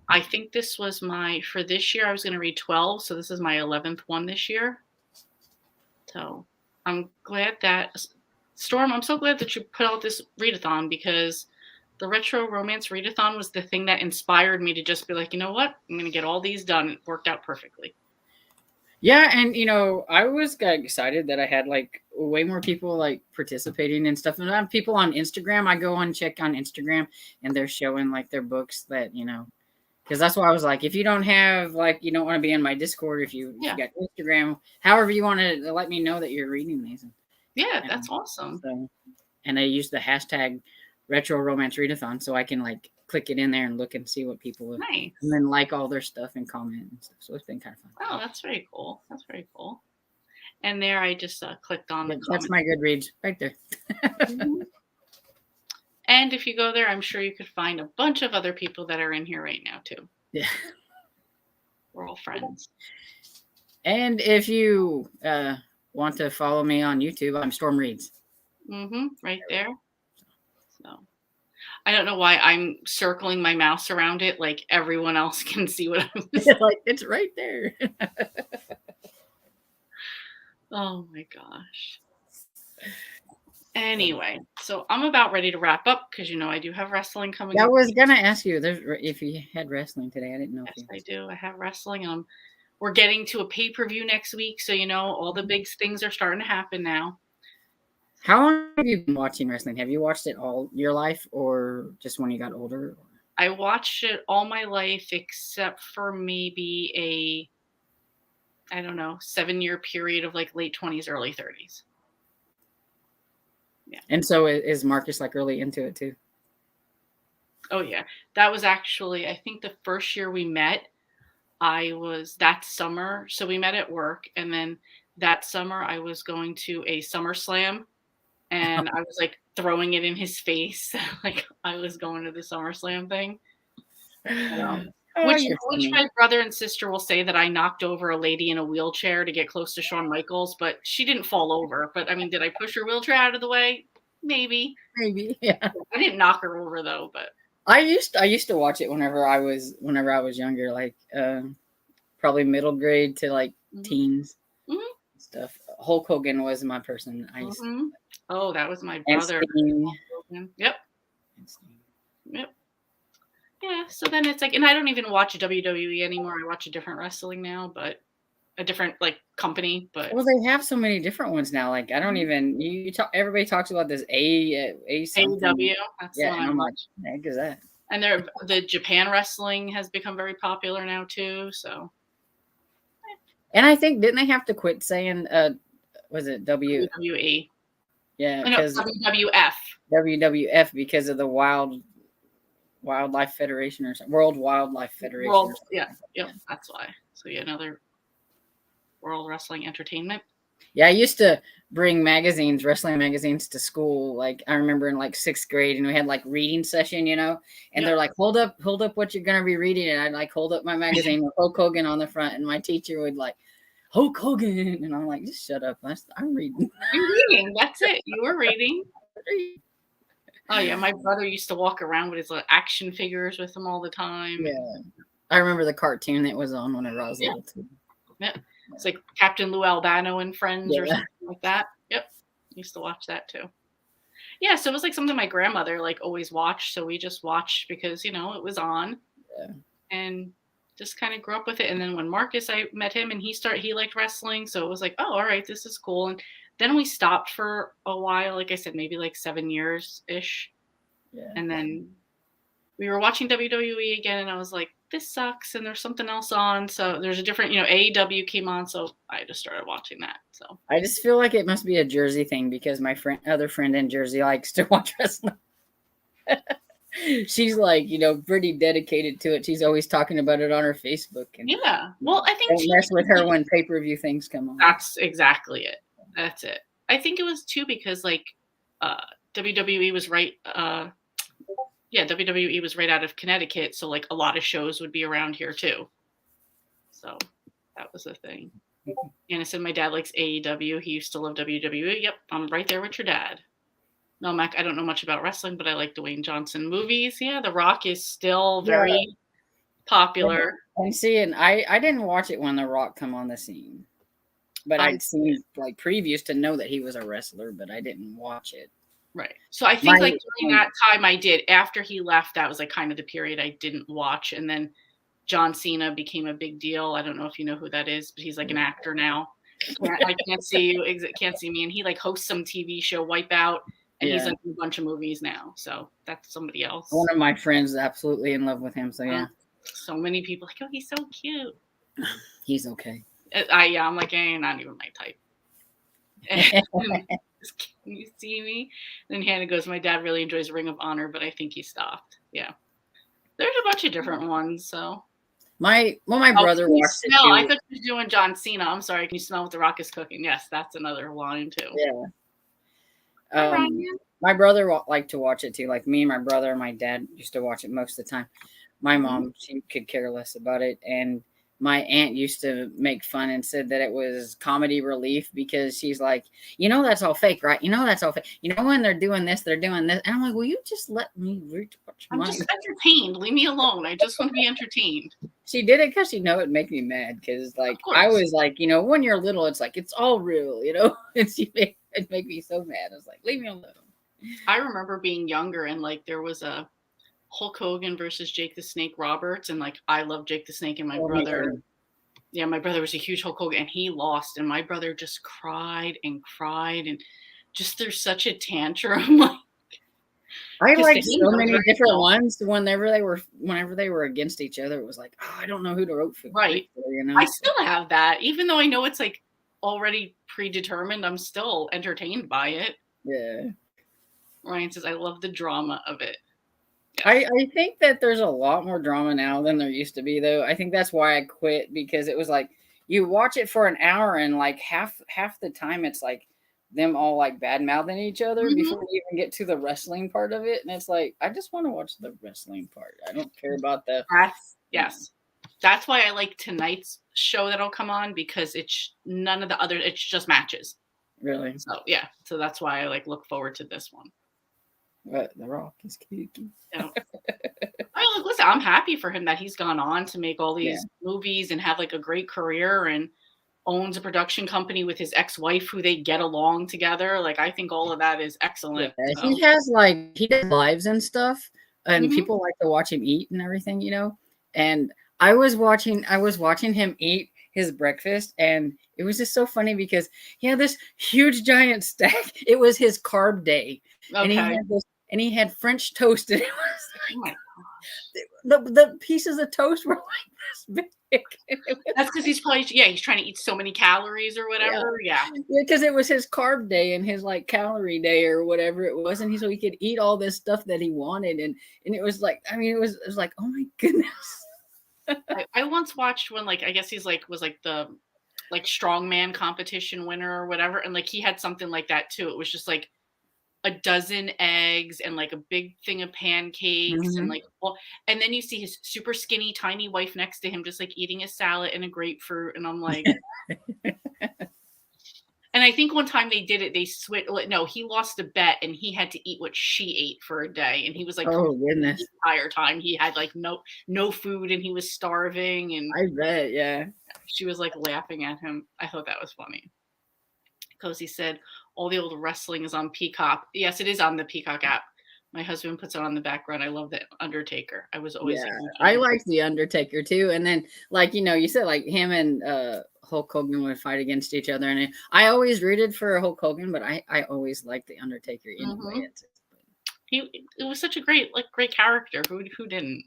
Speaker 1: I think this was for this year, I was going to read 12. So this is my 11th one this year. So I'm glad that, Storm, I'm so glad that you put out this readathon because The retro romance readathon was the thing that inspired me to just be like, you know what? I'm going to get all these done. It worked out perfectly.
Speaker 2: Yeah, and I was got excited that I had like way more people like participating and stuff. And I have people on Instagram. I go on check on Instagram, and they're showing like their books that because that's why I was like, if you don't have like you don't want to be in my Discord, if you got Instagram, however you want to let me know that you're reading these.
Speaker 1: Yeah, that's awesome.
Speaker 2: So, and I use the hashtag retro romance readathon so I can like click it in there and look and see what people have,
Speaker 1: nice.
Speaker 2: and then like all their stuff and comment and stuff. So it's been kind of fun.
Speaker 1: Oh, that's very cool. That's very cool. And there I just clicked on the comment.
Speaker 2: That's my Goodreads right there.
Speaker 1: Mm-hmm. And if you go there, I'm sure you could find a bunch of other people that are in here right now too.
Speaker 2: Yeah.
Speaker 1: We're all friends.
Speaker 2: And if you want to follow me on YouTube, I'm Storm Reads.
Speaker 1: Right there. So I don't know why I'm circling my mouse around it like everyone else can see what I'm
Speaker 2: like it's right there.
Speaker 1: Oh my gosh. Anyway, so I'm about ready to wrap up because I do have wrestling coming up.
Speaker 2: I was gonna ask you if you had wrestling today. I didn't know.
Speaker 1: Yes, I do. I have wrestling, and we're getting to a pay-per-view next week, so all the big things are starting to happen now.
Speaker 2: How long have you been watching wrestling? Have you watched it all your life, or just when you got older?
Speaker 1: I watched it all my life, except for maybe I don't know, 7-year period of like late 20s, early 30s. Yeah.
Speaker 2: And so is Marcus like really into it too?
Speaker 1: Oh yeah. That was actually, I think the first year we met, that summer. So we met at work, and then that summer I was going to a SummerSlam, and I was like throwing it in his face. Like I was going to the SummerSlam thing. Which my brother and sister will say that I knocked over a lady in a wheelchair to get close to Shawn Michaels, but she didn't fall over. But I mean, did I push her wheelchair out of the way? Maybe,
Speaker 2: yeah.
Speaker 1: I didn't knock her over though. But
Speaker 2: I used to watch it whenever I was younger, like probably middle grade to like teens stuff. Hulk Hogan was my person.
Speaker 1: Oh, that was my brother. Yep. Yeah, so then it's like, and I don't even watch WWE anymore. I watch a different wrestling now, but a different like company. But
Speaker 2: well, they have so many different ones now. Like I don't even everybody talks about this
Speaker 1: AEW. That's the one I watch.
Speaker 2: Heck is that?
Speaker 1: And the Japan wrestling has become very popular now too. So,
Speaker 2: and I think didn't they have to quit saying was it
Speaker 1: WWE?
Speaker 2: Yeah,
Speaker 1: because WWF.
Speaker 2: WWF because of the Wildlife Federation or something. World Wildlife Federation.
Speaker 1: Yeah, that's why. So another World Wrestling Entertainment.
Speaker 2: Yeah, I used to bring wrestling magazines to school. Like I remember in like 6th grade, and we had like reading session, and they're like, hold up what you're gonna be reading, and I'd like hold up my magazine with Hulk Hogan on the front, and my teacher would like, Hulk Hogan, and I'm like, just shut up, I'm reading.
Speaker 1: You're reading. That's it. You were reading. Oh yeah, my brother used to walk around with his action figures with him all the time.
Speaker 2: Yeah, I remember the cartoon that was on whenever I was little too.
Speaker 1: Yeah, it's like Captain Lou Albano and Friends or something like that. Yep, used to watch that too. Yeah, so it was like something my grandmother like always watched. So we just watched because it was on, and just kind of grew up with it. And then when Marcus, I met him, and he liked wrestling, so it was like, oh, all right, this is cool. And then we stopped for a while, like I said, maybe like 7 years-ish. Yeah. And then we were watching WWE again, and I was like, this sucks, and there's something else on. So there's a different, AEW came on, so I just started watching that. So
Speaker 2: I just feel like it must be a Jersey thing because my other friend in Jersey likes to watch wrestling. She's like, pretty dedicated to it. She's always talking about it on her Facebook. And
Speaker 1: well, I think
Speaker 2: don't mess with her when pay-per-view things come on.
Speaker 1: That's exactly it. That's it. I think it was too because WWE was right. WWE was right out of Connecticut, so like a lot of shows would be around here too. So that was the thing. And I said my dad likes AEW. He used to love WWE. Yep, I'm right there with your dad. No, Mac, I don't know much about wrestling, but I like Dwayne Johnson movies. Yeah, The Rock is still very popular.
Speaker 2: And see, and I didn't watch it when The Rock come on the scene. But I'd seen like previews to know that he was a wrestler, but I didn't watch it.
Speaker 1: Right. So I think,
Speaker 2: My
Speaker 1: like, during that time I did. After he left, that was, like, kind of the period I didn't watch, and then John Cena became a big deal. I don't know if you know who that is, but he's, like, an actor now. I can't see you, can't see me, and he, like, hosts some TV show, Wipeout, and he's,
Speaker 2: yeah,
Speaker 1: like, in a bunch of movies now, so that's somebody
Speaker 2: one
Speaker 1: else.
Speaker 2: of my friends is absolutely in love with him. So yeah,
Speaker 1: So many people like, "Oh, he's so cute."
Speaker 2: he's okay.
Speaker 1: Yeah, I'm like, not even my type." And can you see me? And Hannah goes, "My dad really enjoys Ring of Honor, but I think he stopped." Yeah. There's a bunch of different ones, so.
Speaker 2: My
Speaker 1: Oh,
Speaker 2: brother
Speaker 1: can you
Speaker 2: watched it
Speaker 1: smell? I
Speaker 2: too.
Speaker 1: thought you were doing John Cena. I'm sorry. Can you smell what the Rock is cooking? Yes, that's another line too.
Speaker 2: Yeah.
Speaker 1: Hi, Ryan.
Speaker 2: My brother liked to watch it too. Like me and my brother and my dad used to watch it most of the time. My
Speaker 1: Mhm.
Speaker 2: mom, she could care less about it. And my aunt used to make fun and said that it was comedy relief because she's like, that's all fake, right? That's all fake. When they're doing this, they're doing this. And I'm like, well, you just let me watch
Speaker 1: I'm
Speaker 2: mine.
Speaker 1: just entertained. Leave me alone. I just want to be entertained.
Speaker 2: She did it because it'd make me mad. Because
Speaker 1: Of
Speaker 2: I
Speaker 1: course.
Speaker 2: was like, when you're little, it's like it's all real, it'd make me so mad. I was like, leave me alone.
Speaker 1: I remember being younger and like there was a Hulk Hogan versus Jake the Snake Roberts, and like I love Jake the Snake, and my
Speaker 2: Oh, me
Speaker 1: brother,
Speaker 2: too.
Speaker 1: yeah, my brother was a huge Hulk Hogan, and he lost, and my brother just cried and just threw such a tantrum, like
Speaker 2: I
Speaker 1: because to
Speaker 2: liked
Speaker 1: him
Speaker 2: so
Speaker 1: that was
Speaker 2: many
Speaker 1: very
Speaker 2: different
Speaker 1: real.
Speaker 2: ones. Whenever they were against each other, it was like, oh, I don't know who to root for.
Speaker 1: Right. I
Speaker 2: So,
Speaker 1: still have that, even though I know it's like already predetermined. I'm still entertained by it.
Speaker 2: yeah.
Speaker 1: Ryan says, "I love the drama of it." Yes.
Speaker 2: I think that there's a lot more drama now than there used to be, though. I think that's why I quit because it was like you watch it for an hour and like half the time it's like them all like bad mouthing each other
Speaker 1: Mhm.
Speaker 2: before we even get to the wrestling part of it, and it's like I just want to watch the wrestling part. I don't care about the.
Speaker 1: Yes. That's why I like tonight's show that'll come on because it's none of the other. It's just matches.
Speaker 2: Really.
Speaker 1: So yeah. So that's why I like look forward to this one.
Speaker 2: But The Rock is kooky.
Speaker 1: So, look, listen, I'm happy for him that he's gone on to make all
Speaker 2: Yeah.
Speaker 1: these movies and have like a great career and owns a production company with his ex-wife who they get along together. Like I think all of that is
Speaker 2: Yeah,
Speaker 1: excellent.
Speaker 2: he
Speaker 1: So.
Speaker 2: has he does lives and stuff, and
Speaker 1: Mhm.
Speaker 2: people like to watch him eat and everything. And I was watching him eat his breakfast, and it was just so funny because he had this huge giant stack. It was his carb day, and
Speaker 1: Okay.
Speaker 2: he had French toast, and it was
Speaker 1: Oh my
Speaker 2: the pieces of toast were like this big.
Speaker 1: That's because he's probably he's trying to eat so many calories or
Speaker 2: Yeah.
Speaker 1: whatever. Yeah.
Speaker 2: Because it was his carb day and his like calorie day or whatever it was, and so he could eat all this stuff that he wanted, and it was like, I mean, it was like, oh my goodness.
Speaker 1: I once watched one like I guess he's like was like the like strongman competition winner or whatever, and like he had something like that too. It was just like a dozen eggs and like a big thing of pancakes and
Speaker 2: Mhm.
Speaker 1: like well, and then you see his super skinny tiny wife next to him just like eating a salad and a grapefruit, and I'm like, and I think one time they did it, they switched. No, he lost a bet and he had to eat what she ate for a day, and he was like
Speaker 2: Oh
Speaker 1: complaining the
Speaker 2: goodness.
Speaker 1: entire time. He had like no food and he was starving, and
Speaker 2: I bet, yeah.
Speaker 1: she was like laughing at him. I thought that was funny. Cozy said, "All the old wrestling is on Peacock." Yes, it is on the Peacock app. My husband puts it on the background. I love the Undertaker. I was always
Speaker 2: Yeah.
Speaker 1: a huge
Speaker 2: I
Speaker 1: Undertaker.
Speaker 2: liked The Undertaker too. And then you said like him and Hulk Hogan would fight against each other. And I always rooted for Hulk Hogan, but I always liked The Undertaker anyway.
Speaker 1: Mhm. It was such a great character. Who didn't?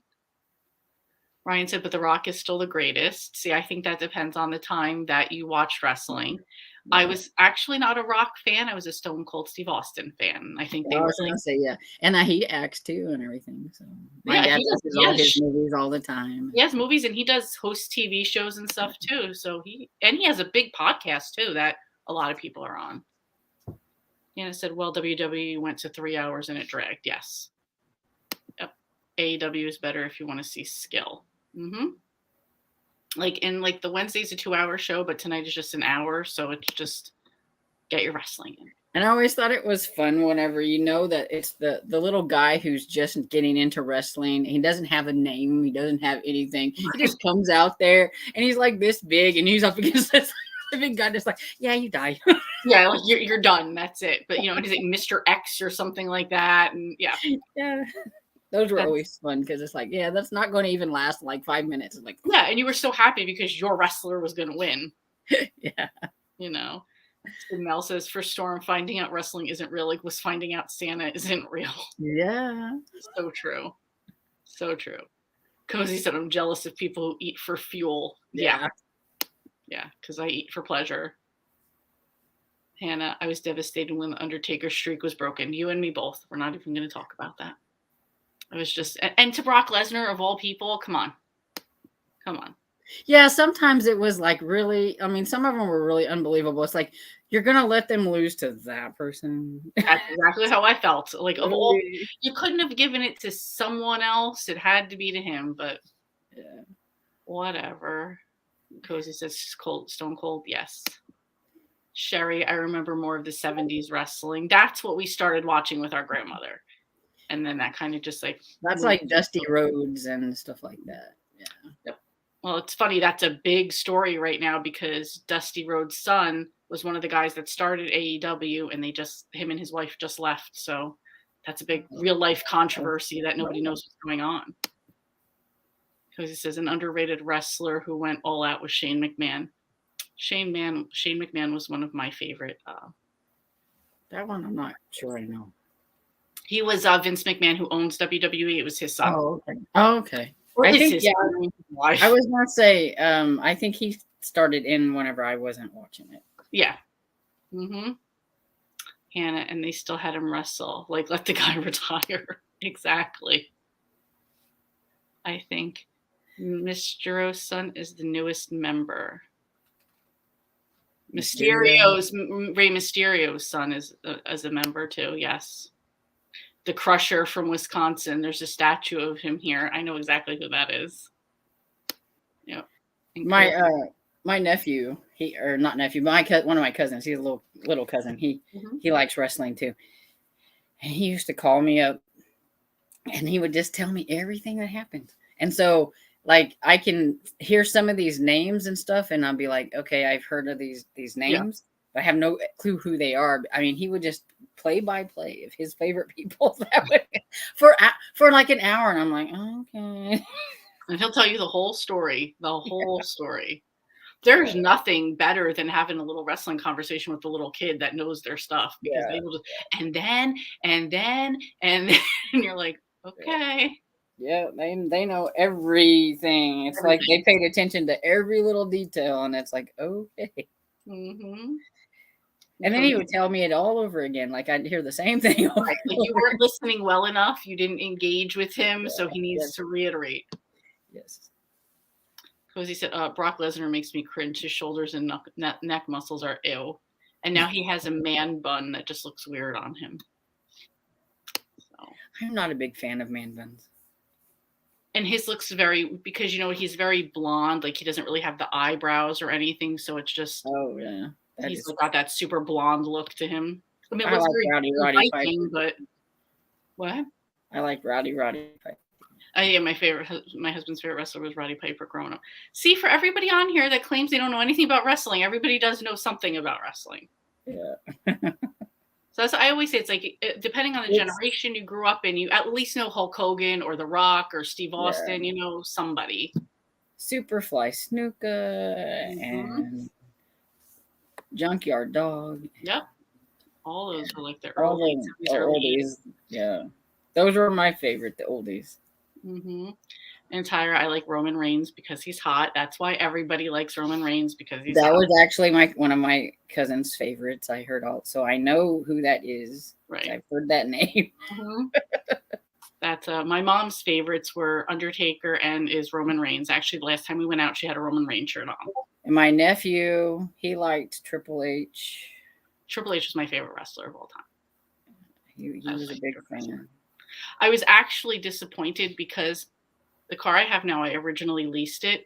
Speaker 1: Ryan said, but The Rock is still the greatest. See, I think that depends on the time that you watched wrestling. I
Speaker 2: Yeah.
Speaker 1: was actually not a Rock fan. I was a Stone Cold Steve Austin fan. I think
Speaker 2: I
Speaker 1: they were
Speaker 2: was
Speaker 1: like,
Speaker 2: gonna say, yeah. And he acts too and everything. So my
Speaker 1: yeah,
Speaker 2: dad
Speaker 1: he does.
Speaker 2: watches all his movies all the time.
Speaker 1: He has movies and he does host TV shows and stuff too. So he has a big podcast too that a lot of people are on. And it said, well, WWE went to 3 hours and it dragged. Yes. Yep. AEW is better if you want to see skill. Mm-hmm. Like the Wednesday's a 2 hour show, but tonight is just an hour. So it's just get your wrestling in.
Speaker 2: And I always thought it was fun whenever that it's the little guy who's just getting into wrestling. He doesn't have a name. He doesn't have anything. He just comes out there and he's like this big and he's up against this. The big guy just like, yeah, you die.
Speaker 1: Yeah, like you're done. That's it. But you know, is it Mr. X or something like that? And yeah,
Speaker 2: Yeah. Those were
Speaker 1: that's
Speaker 2: always fun because it's like, yeah, that's not going to even last like 5 minutes. It's like,
Speaker 1: yeah, and you were so happy because your wrestler was going to win.
Speaker 2: yeah.
Speaker 1: You know. So Mel says for Storm, finding out wrestling isn't real. Like was finding out Santa isn't real.
Speaker 2: Yeah.
Speaker 1: So true. So true. Cozy said, I'm jealous of people who eat for fuel. Yeah. Yeah. Because I eat for pleasure. Hannah, I was devastated when the Undertaker streak was broken. You and me both. We're not even going to talk about that. I was just, and to Brock Lesnar of all people, come on. Come on.
Speaker 2: Yeah, sometimes it was like really, I mean, some of them were really unbelievable. It's like, you're going to let them lose to that person.
Speaker 1: That's exactly how I felt. Like, of all,
Speaker 2: Really?
Speaker 1: you couldn't have given it to someone else. It had to be to him, but
Speaker 2: Yeah.
Speaker 1: whatever. Cozy says cold, Stone Cold. Yes. Sherry, I remember more of the 70s wrestling. That's what we started watching with our grandmother. And then that kind of just like.
Speaker 2: That's like Dusty Rhodes and stuff like that. Yeah.
Speaker 1: Yep. Well, it's funny. That's a big story right now because Dusty Rhodes' son was one of the guys that started AEW, and him and his wife just left. So that's a big real life controversy that nobody knows what's going on. Because he says an underrated wrestler who went all out was Shane McMahon. Shane McMahon was one of my favorite.
Speaker 2: That one I'm not sure I know.
Speaker 1: He was Vince McMahon, who owns WWE. It was his son.
Speaker 2: Oh, okay. Oh, okay.
Speaker 1: I think, yeah,
Speaker 2: I was going to say, I think he started in whenever I wasn't watching it.
Speaker 1: Yeah. Mm-hmm. Hannah, and they still had him wrestle. Like, let the guy retire. Exactly. I think Mysterio's son is the newest member. Rey Mysterio's son is a member too. Yes. The Crusher from Wisconsin. There's a statue of him here. I know exactly who that is. Yeah.
Speaker 2: My nephew, one of my cousins. He's a little cousin. He likes wrestling too, and he used to call me up, and he would just tell me everything that happened. And so, like, I can hear some of these names and stuff, and I'll be like, okay, I've heard of these names, but I have no clue who they are. I mean, he would just play by play of his favorite people for like an hour, and I'm like, okay.
Speaker 1: And he'll tell you the whole story. Story. There's nothing better than having a little wrestling conversation with the little kid that knows their stuff because they will just, and then, and you're like, okay.
Speaker 2: Yeah, they know everything. It's like they paid attention to every little detail, and it's like, okay.
Speaker 1: Mm-hmm.
Speaker 2: And then he would tell me it all over again. Like I'd hear the same thing.
Speaker 1: Like you weren't listening well enough. You didn't engage with him, so he needs to reiterate.
Speaker 2: Yes.
Speaker 1: Because he said, Brock Lesnar makes me cringe. His shoulders and neck muscles are ew. And now he has a man bun that just looks weird on him. So.
Speaker 2: I'm not a big fan of man buns.
Speaker 1: And his looks because, he's very blonde. Like, he doesn't really have the eyebrows or anything. So it's just.
Speaker 2: Oh, yeah.
Speaker 1: He's got that super blonde look to him. I mean, it looks
Speaker 2: like
Speaker 1: very Viking, but. What?
Speaker 2: I like Roddy Piper.
Speaker 1: Yeah, my husband's favorite wrestler was Roddy Piper growing up. See, for everybody on here that claims they don't know anything about wrestling, everybody does know something about wrestling.
Speaker 2: Yeah.
Speaker 1: So that's I always say it's like depending on the generation you grew up in, you at least know Hulk Hogan or The Rock or Steve Austin. You know somebody.
Speaker 2: Superfly Snuka and Junkyard Dog.
Speaker 1: Yep, all those were like the
Speaker 2: early. Yeah, those were my favorite, the oldies.
Speaker 1: Mm-hmm. And Tyra, I like Roman Reigns because he's hot. That's why everybody likes Roman Reigns because he's hot. That
Speaker 2: was actually one of my cousin's favorites. I heard so I know who that is.
Speaker 1: Right.
Speaker 2: I've heard that name.
Speaker 1: Mm-hmm. That's my mom's favorites were Undertaker and is Roman Reigns. Actually, the last time we went out, she had a Roman Reigns shirt on.
Speaker 2: And my nephew, he liked Triple H.
Speaker 1: Triple H was my favorite wrestler of all time.
Speaker 2: He was a big fan.
Speaker 1: I was actually disappointed because the car I have now, I originally leased it,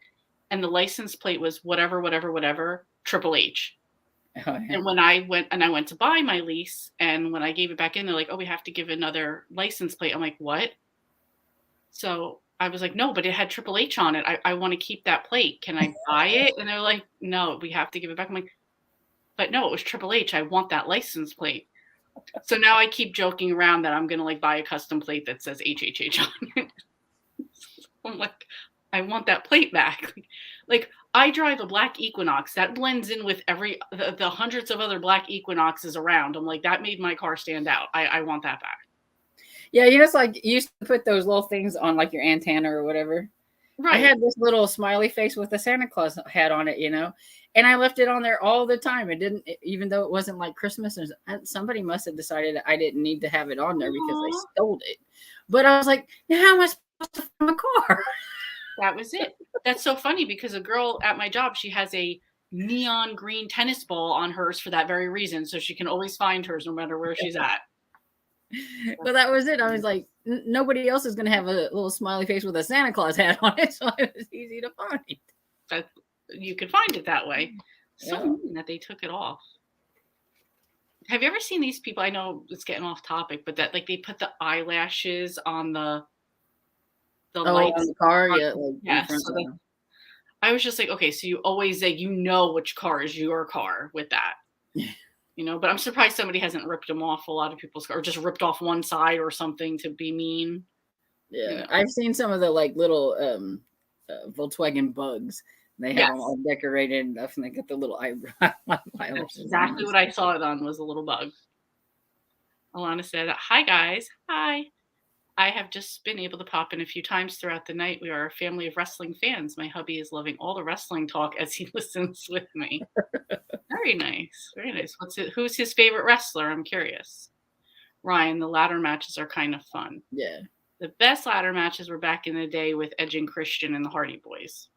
Speaker 1: and the license plate was whatever, Triple H. Oh, yeah. And when I went to buy my lease, and when I gave it back in, they're like, "Oh, we have to give another license plate." I'm like, "What?" So I was like, no, but it had Triple H on it. I want to keep that plate. Can I buy it? And they're like, no, we have to give it back. I'm like, but no, it was Triple H. I want that license plate. So now I keep joking around that I'm going to like buy a custom plate that says HHH on it. I'm like, I want that plate back. Like I drive a black Equinox that blends in with the hundreds of other black Equinoxes around. I'm like, that made my car stand out. I want that back.
Speaker 2: Yeah, you just like you used to put those little things on like your antenna or whatever.
Speaker 1: Right.
Speaker 2: I had this little smiley face with a Santa Claus hat on it, and I left it on there all the time. It didn't, even though it wasn't like Christmas. Somebody must have decided I didn't need to have it on there because they stole it. But I was like, now how am I supposed to find my car?
Speaker 1: That was it. That's so funny because a girl at my job, she has a neon green tennis ball on hers for that very reason. So she can always find hers no matter where she's at.
Speaker 2: But that was it. I was like, nobody else is going to have a little smiley face with a Santa Claus hat on it. So it was easy to find.
Speaker 1: That you could find it that way. So mean that they took it off. Have you ever seen these people? I know it's getting off topic, but that like they put the eyelashes on the lights
Speaker 2: on the car, yeah.
Speaker 1: Yeah. So I was just like, okay, so you always say which car is your car with that. But I'm surprised somebody hasn't ripped them off a lot of people's car, or just ripped off one side or something to be mean.
Speaker 2: Yeah, I've seen some of the like little Volkswagen bugs. They have them all decorated and stuff, and they got the little eyebrow.
Speaker 1: That's exactly what I saw it on, was a little bug. Alana said, hi guys. Hi. I have just been able to pop in a few times throughout the night. We are a family of wrestling fans. My hubby is loving all the wrestling talk as he listens with me. Very nice. Very nice. Who's his favorite wrestler? I'm curious. Ryan, the ladder matches are kind of fun.
Speaker 2: Yeah.
Speaker 1: The best ladder matches were back in the day with Edge and Christian and the Hardy Boys,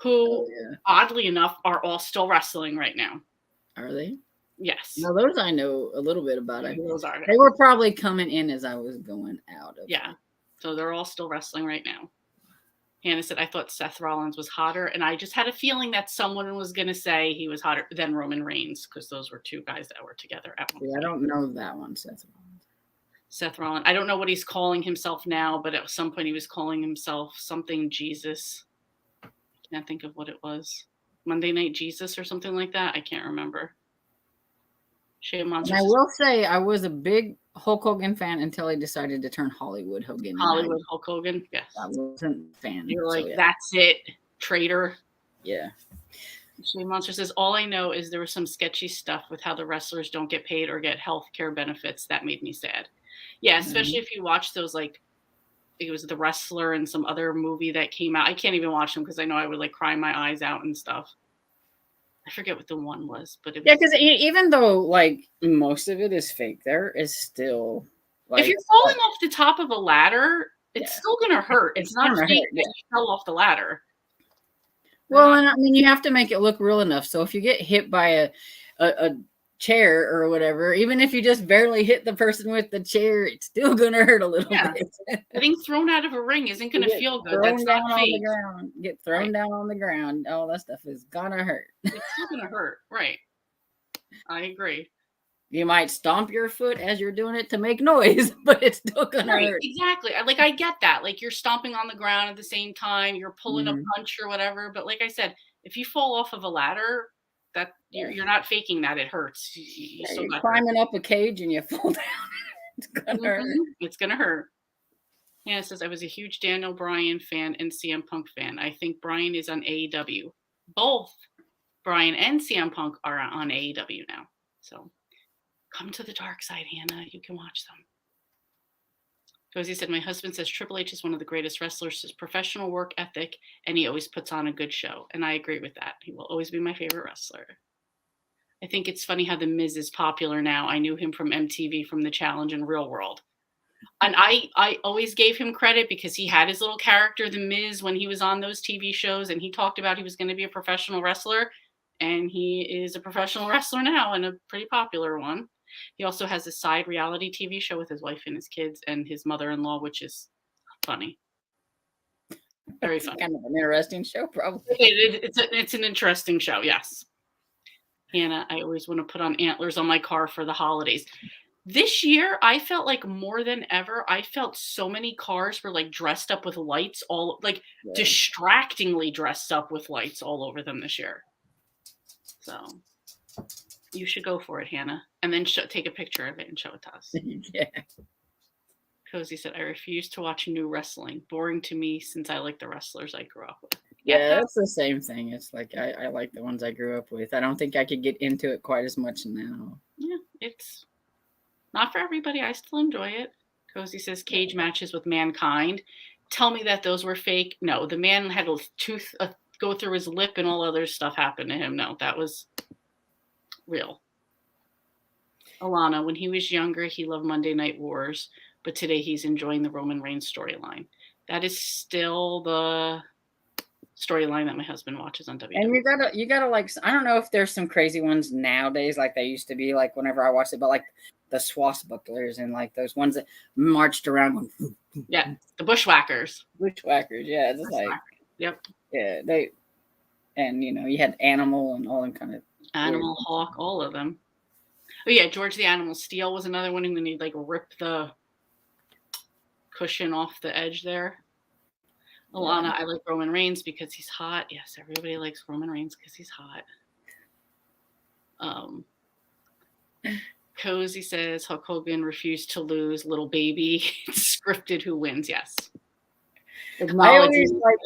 Speaker 1: who, oddly enough, are all still wrestling right now.
Speaker 2: Are they?
Speaker 1: Yes.
Speaker 2: No, those I know a little bit about.
Speaker 1: Those are.
Speaker 2: They were probably coming in as I was going out of.
Speaker 1: Yeah. So they're all still wrestling right now. Hannah said, I thought Seth Rollins was hotter, and I just had a feeling that someone was going to say he was hotter than Roman Reigns, because those were two guys that were together at one point.
Speaker 2: I don't know that one,
Speaker 1: Seth Rollins. I don't know what he's calling himself now, but at some point he was calling himself something Jesus. I can't think of what it was. Monday Night Jesus or something like that. I can't remember.
Speaker 2: I will say I was a big Hulk Hogan fan until he decided to turn Hollywood Hogan.
Speaker 1: Hollywood Hulk Hogan? Yes.
Speaker 2: I wasn't a fan.
Speaker 1: You're like, that's it, traitor.
Speaker 2: Yeah.
Speaker 1: Shea Monster says, all I know is there was some sketchy stuff with how the wrestlers don't get paid or get health care benefits. That made me sad. Yeah, especially if you watch those, like, it was The Wrestler and some other movie that came out. I can't even watch them because I know I would, like, cry my eyes out and stuff. I forget what the one was, but it was,
Speaker 2: because even though like most of it is fake, there is still like,
Speaker 1: if you're falling off the top of a ladder, it's still gonna hurt. It's not fake that you fell off the ladder.
Speaker 2: Well, and I mean, you have to make it look real enough. So if you get hit by a chair or whatever, even if you just barely hit the person with the chair, it's still gonna hurt a little bit.
Speaker 1: Getting thrown out of a ring isn't gonna feel good. That's not fake.
Speaker 2: Get thrown down on the ground. All that stuff is gonna hurt.
Speaker 1: It's still gonna hurt, right? I agree.
Speaker 2: You might stomp your foot as you're doing it to make noise, but it's still gonna hurt.
Speaker 1: Exactly. Like I get that. Like you're stomping on the ground at the same time, you're pulling a punch or whatever. But like I said, if you fall off of a ladder, that you're not faking that. It hurts.
Speaker 2: You're climbing up a cage and you fall down. It's gonna hurt.
Speaker 1: It's gonna hurt. Hannah says, I was a huge Daniel Bryan fan and CM Punk fan. I think Bryan is on AEW. Both Bryan and CM Punk are on AEW now. So come to the dark side, Hannah. You can watch them. Josie said, my husband says Triple H is one of the greatest wrestlers, his professional work ethic, and he always puts on a good show. And I agree with that. He will always be my favorite wrestler. I think it's funny how The Miz is popular now. I knew him from MTV, from The Challenge and Real World. And I always gave him credit because he had his little character, The Miz, when he was on those TV shows. And he talked about he was going to be a professional wrestler. And he is a professional wrestler now, and a pretty popular one. He also has a side reality TV show with his wife and his kids and his mother-in-law, which is funny. Very funny.
Speaker 2: Kind of an interesting show, probably.
Speaker 1: It's an interesting show, yes. Hannah, I always want to put on antlers on my car for the holidays. This year, I felt like more than ever, I felt so many cars were, like, dressed up with lights all like,
Speaker 2: Yeah.
Speaker 1: distractingly dressed up with lights all over them this year. So, you should go for it, Hannah, and then take a picture of it and show it to us.
Speaker 2: Yeah.
Speaker 1: Cozy said, "I refuse to watch new wrestling. Boring to me since I like the wrestlers I grew up with."
Speaker 2: Yeah, that's the same thing. It's like I like the ones I grew up with. I don't think I could get into it quite as much now.
Speaker 1: Yeah, it's not for everybody. I still enjoy it. Cozy says, "Cage matches with Mankind. Tell me that those were fake." No, the man had a tooth go through his lip and all other stuff happened to him. No, that was real. Alana, when he was younger, he loved Monday Night Wars, but today he's enjoying the Roman Reigns storyline. That is still the storyline that my husband watches on WWE.
Speaker 2: And you gotta like, I don't know if there's some crazy ones nowadays like they used to be, like whenever I watched it, but like the swashbucklers and like those ones that marched around going,
Speaker 1: yeah, the bushwhackers.
Speaker 2: Bushwhackers, yeah, just like,
Speaker 1: yep,
Speaker 2: yeah, they, and you know, you had Animal and all them kind of
Speaker 1: Animal, Hawk, all of them. Oh yeah, George the Animal Steel was another one, and then he'd like rip the cushion off the edge there. Alana, yeah. I like Roman Reigns because he's hot. Yes, everybody likes Roman Reigns because he's hot. Cozy says Hulk Hogan refused to lose. Little baby, it's scripted. Who wins? Yes.
Speaker 2: I always like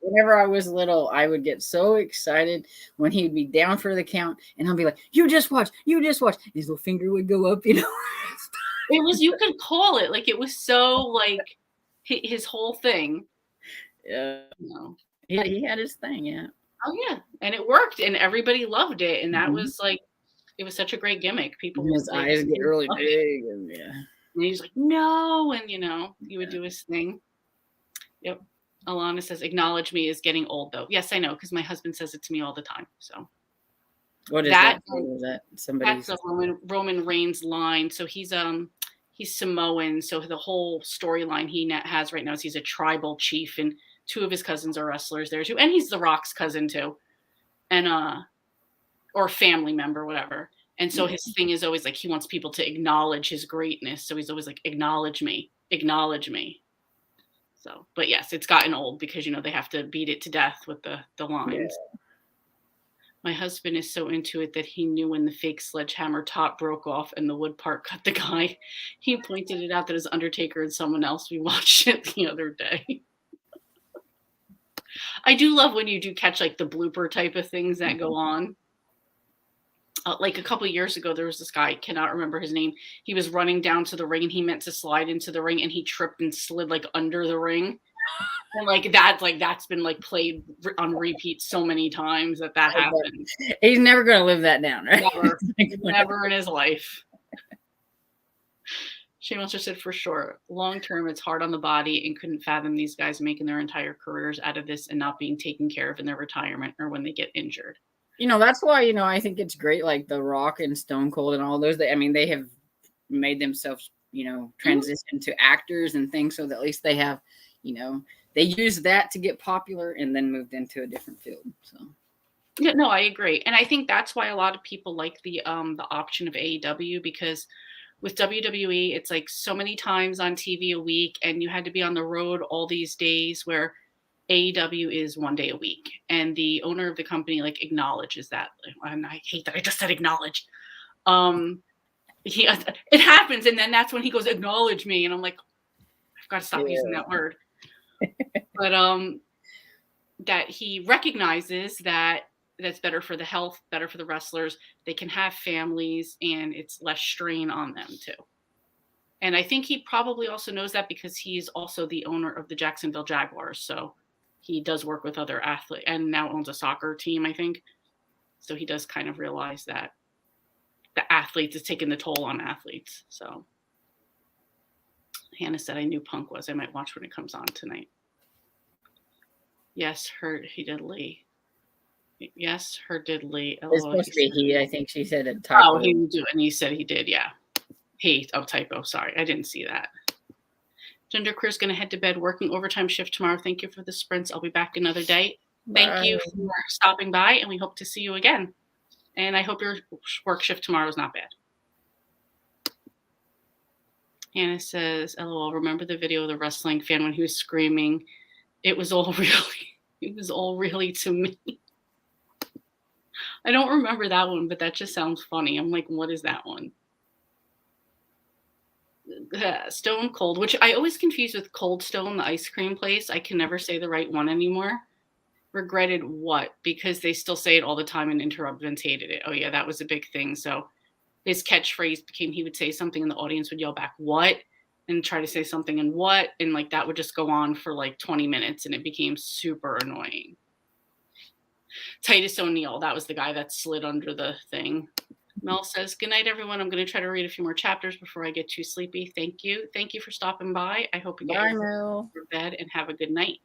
Speaker 2: whenever I was little, I would get so excited when he'd be down for the count, and I'd be like, "You just watch, you just watch." His little finger would go up, you know.
Speaker 1: It was, you could call it, like it was so like his whole thing.
Speaker 2: Yeah, yeah, he had his thing, yeah.
Speaker 1: Oh yeah, and it worked, and everybody loved it, and that was like, it was such a great gimmick. People,
Speaker 2: his eyes get really big, and yeah,
Speaker 1: and he's like, "No," and you know, he would do his thing. Yep. Alana says, "Acknowledge me" is getting old, though. Yes, I know, because my husband says it to me all the time. So
Speaker 2: what is that? What is that?
Speaker 1: That's a Roman Reigns line. So he's Samoan. So the whole storyline he has right now is he's a tribal chief, and two of his cousins are wrestlers there too, and he's The Rock's cousin too, and or family member, whatever. And so his thing is always like he wants people to acknowledge his greatness. So he's always like, "Acknowledge me, acknowledge me." So, but yes, it's gotten old because, you know, they have to beat it to death with the lines. Yeah. My husband is so into it that he knew when the fake sledgehammer top broke off and the wood part cut the guy. He pointed it out that as Undertaker and someone else. We watched it the other day. I do love when you do catch like the blooper type of things that go on. Like a couple of years ago, there was this guy, I cannot remember his name. He was running down to the ring and he meant to slide into the ring and he tripped and slid like under the ring. And like that's been like played on repeat so many times that happened.
Speaker 2: He's never going to live that down, right?
Speaker 1: Never in his life. Shane also said, for sure, long term, it's hard on the body, and couldn't fathom these guys making their entire careers out of this and not being taken care of in their retirement or when they get injured.
Speaker 2: You know, that's why, you know, I think it's great, like The Rock and Stone Cold and all those. I mean, they have made themselves, you know, transition to actors and things, so that at least they have, you know, they used that to get popular and then moved into a different field. So,
Speaker 1: yeah, no, I agree, and I think that's why a lot of people like the option of AEW, because with WWE, it's like so many times on TV a week, and you had to be on the road all these days, where AEW is one day a week, and the owner of the company like acknowledges that. And I hate that I just said acknowledge. It happens, and then that's when he goes, "Acknowledge me," and I'm like, I've got to stop using that word. But that he recognizes that that's better for the health, better for the wrestlers. They can have families, and it's less strain on them too. And I think he probably also knows that because he's also the owner of the Jacksonville Jaguars. So he does work with other athletes and now owns a soccer team, I think. So he does kind of realize that the athletes is taking the toll on athletes. So Hannah said, I knew Punk was. I might watch when it comes on tonight. Yes, he did Lee. Yes, her diddly.
Speaker 2: It's supposed to be he. I think she said it. Typo.
Speaker 1: Oh, he would do, and he said he did. Yeah, he. Oh, typo. Sorry, I didn't see that. Gender Queer's going to head to bed, working overtime shift tomorrow. Thank you for the sprints. I'll be back another day. Thank you for stopping by, and we hope to see you again. And I hope your work shift tomorrow is not bad. Hannah says, "LOL, remember the video of the wrestling fan when he was screaming, it was all really to me." I don't remember that one, but that just sounds funny. I'm like, what is that one? Stone Cold, which I always confuse with Cold Stone, the ice cream place. I can never say the right one anymore. Regretted what? Because they still say it all the time and interrupt Vince hated it. Oh yeah, that was a big thing. So his catchphrase became he would say something and the audience would yell back, "What?" and try to say something and what? And like that would just go on for like 20 minutes and it became super annoying. Titus O'Neil, that was the guy that slid under the thing. Mel says, "Good night, everyone. I'm going to try to read a few more chapters before I get too sleepy. Thank you. Thank you for stopping by. I hope you get
Speaker 2: Bye, Mel.
Speaker 1: your bed and have a good night."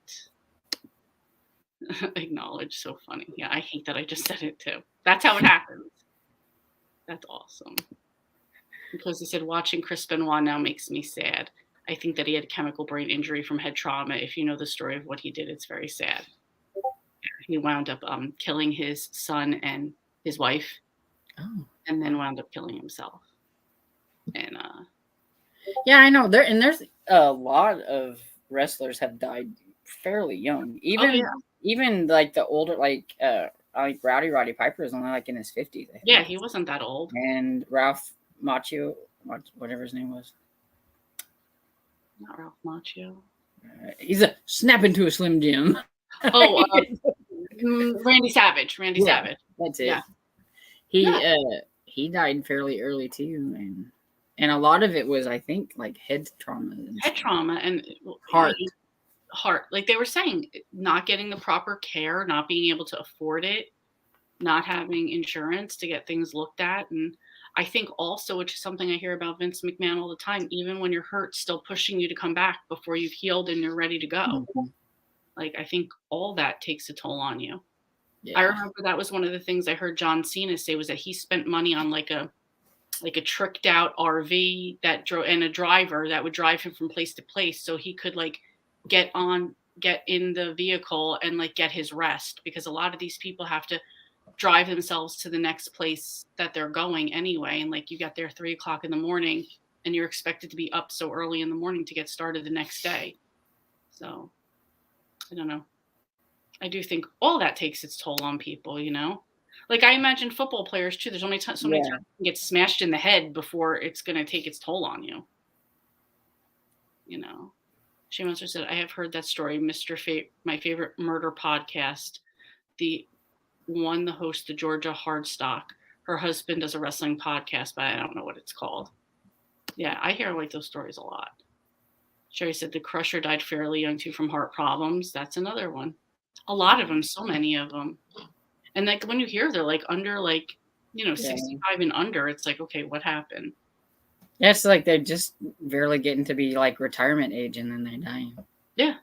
Speaker 1: Acknowledge. So funny. Yeah, I hate that I just said it too. That's how it happens. That's awesome. Because he said, "Watching Chris Benoit now makes me sad. I think that he had a chemical brain injury from head trauma. If you know the story of what he did, it's very sad." He wound up killing his son and his wife, and then wound up killing himself. And
Speaker 2: yeah, I know. There's a lot of wrestlers have died fairly young. Even like the older, like Roddy Piper is only like in his 50s. I think.
Speaker 1: Yeah, he wasn't that old.
Speaker 2: And Ralph Macchio, whatever his name was.
Speaker 1: Not Ralph Macchio.
Speaker 2: He's a snap into a Slim Jim.
Speaker 1: Oh, Randy Savage. Randy Savage.
Speaker 2: That's it. Yeah. He died fairly early too, and a lot of it was, I think, like head trauma.
Speaker 1: Trauma and heart. Like they were saying, not getting the proper care, not being able to afford it, not having insurance to get things looked at. And I think also, which is something I hear about Vince McMahon all the time, even when you're hurt, still pushing you to come back before you've healed and you're ready to go. Mm-hmm. Like, I think all that takes a toll on you. Yeah. I remember that was one of the things I heard John Cena say was that he spent money on like a tricked out RV that drove and a driver that would drive him from place to place so he could like get in the vehicle and like get his rest, because a lot of these people have to drive themselves to the next place that they're going anyway. And like you got there 3 o'clock in the morning and you're expected to be up so early in the morning to get started the next day. So I don't know. I do think all that takes its toll on people, you know? Like I imagine football players too. There's only so many times you get smashed in the head before it's going to take its toll on you. You know? She Monster said, "I have heard that story, my favorite murder podcast. The host, the Georgia Hardstock. Her husband does a wrestling podcast, but I don't know what it's called." Yeah, I hear like those stories a lot. Sherry said the Crusher died fairly young too from heart problems. That's another one. A lot of them, so many of them. And like when you hear they're like under 65 and under, it's like, okay, what happened?
Speaker 2: Yeah, it's like they're just barely getting to be like retirement age and then they're dying.
Speaker 1: Yeah.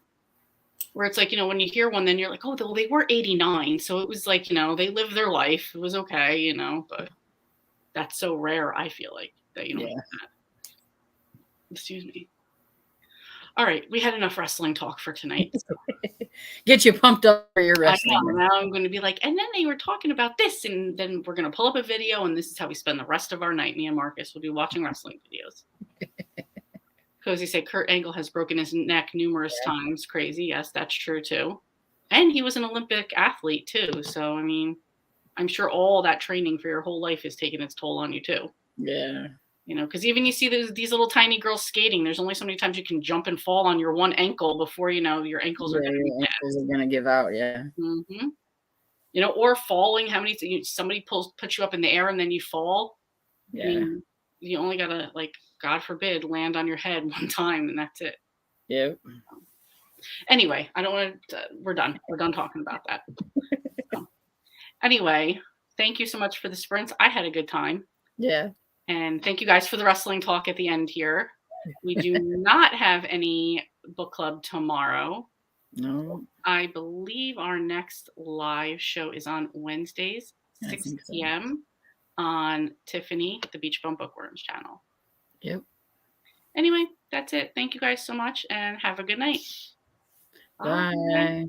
Speaker 1: Where it's like, when you hear one, then you're like, oh, well, they were 89. So it was like, they lived their life. It was okay, but that's so rare, I feel like, that you don't hear that. Excuse me. All right, we had enough wrestling talk for tonight. So.
Speaker 2: Get you pumped up for your wrestling.
Speaker 1: Now I'm going to be like, and then they were talking about this, and then we're going to pull up a video, and this is how we spend the rest of our night. Me and Marcus will be watching wrestling videos. Cozy said Kurt Angle has broken his neck numerous times. Crazy. Yes, that's true too. And he was an Olympic athlete too. So, I mean, I'm sure all that training for your whole life has taken its toll on you too.
Speaker 2: Yeah.
Speaker 1: Because even you see these little tiny girls skating, there's only so many times you can jump and fall on your one ankle before, your ankles are
Speaker 2: going to give out. Yeah.
Speaker 1: Mm-hmm. Or falling. How many, somebody puts you up in the air and then you fall.
Speaker 2: Yeah.
Speaker 1: I mean, you only got to, like, God forbid, land on your head one time and that's it.
Speaker 2: Yep.
Speaker 1: Anyway, I don't want to, we're done. We're done talking about that. So, anyway, thank you so much for the sprints. I had a good time.
Speaker 2: Yeah.
Speaker 1: And thank you guys for the wrestling talk at the end here. We do not have any book club tomorrow.
Speaker 2: No.
Speaker 1: I believe our next live show is on Wednesdays, 6 p.m. on Tiffany, the Beach Bum Bookworms channel.
Speaker 2: Yep.
Speaker 1: Anyway, that's it. Thank you guys so much and have a good night.
Speaker 2: Bye.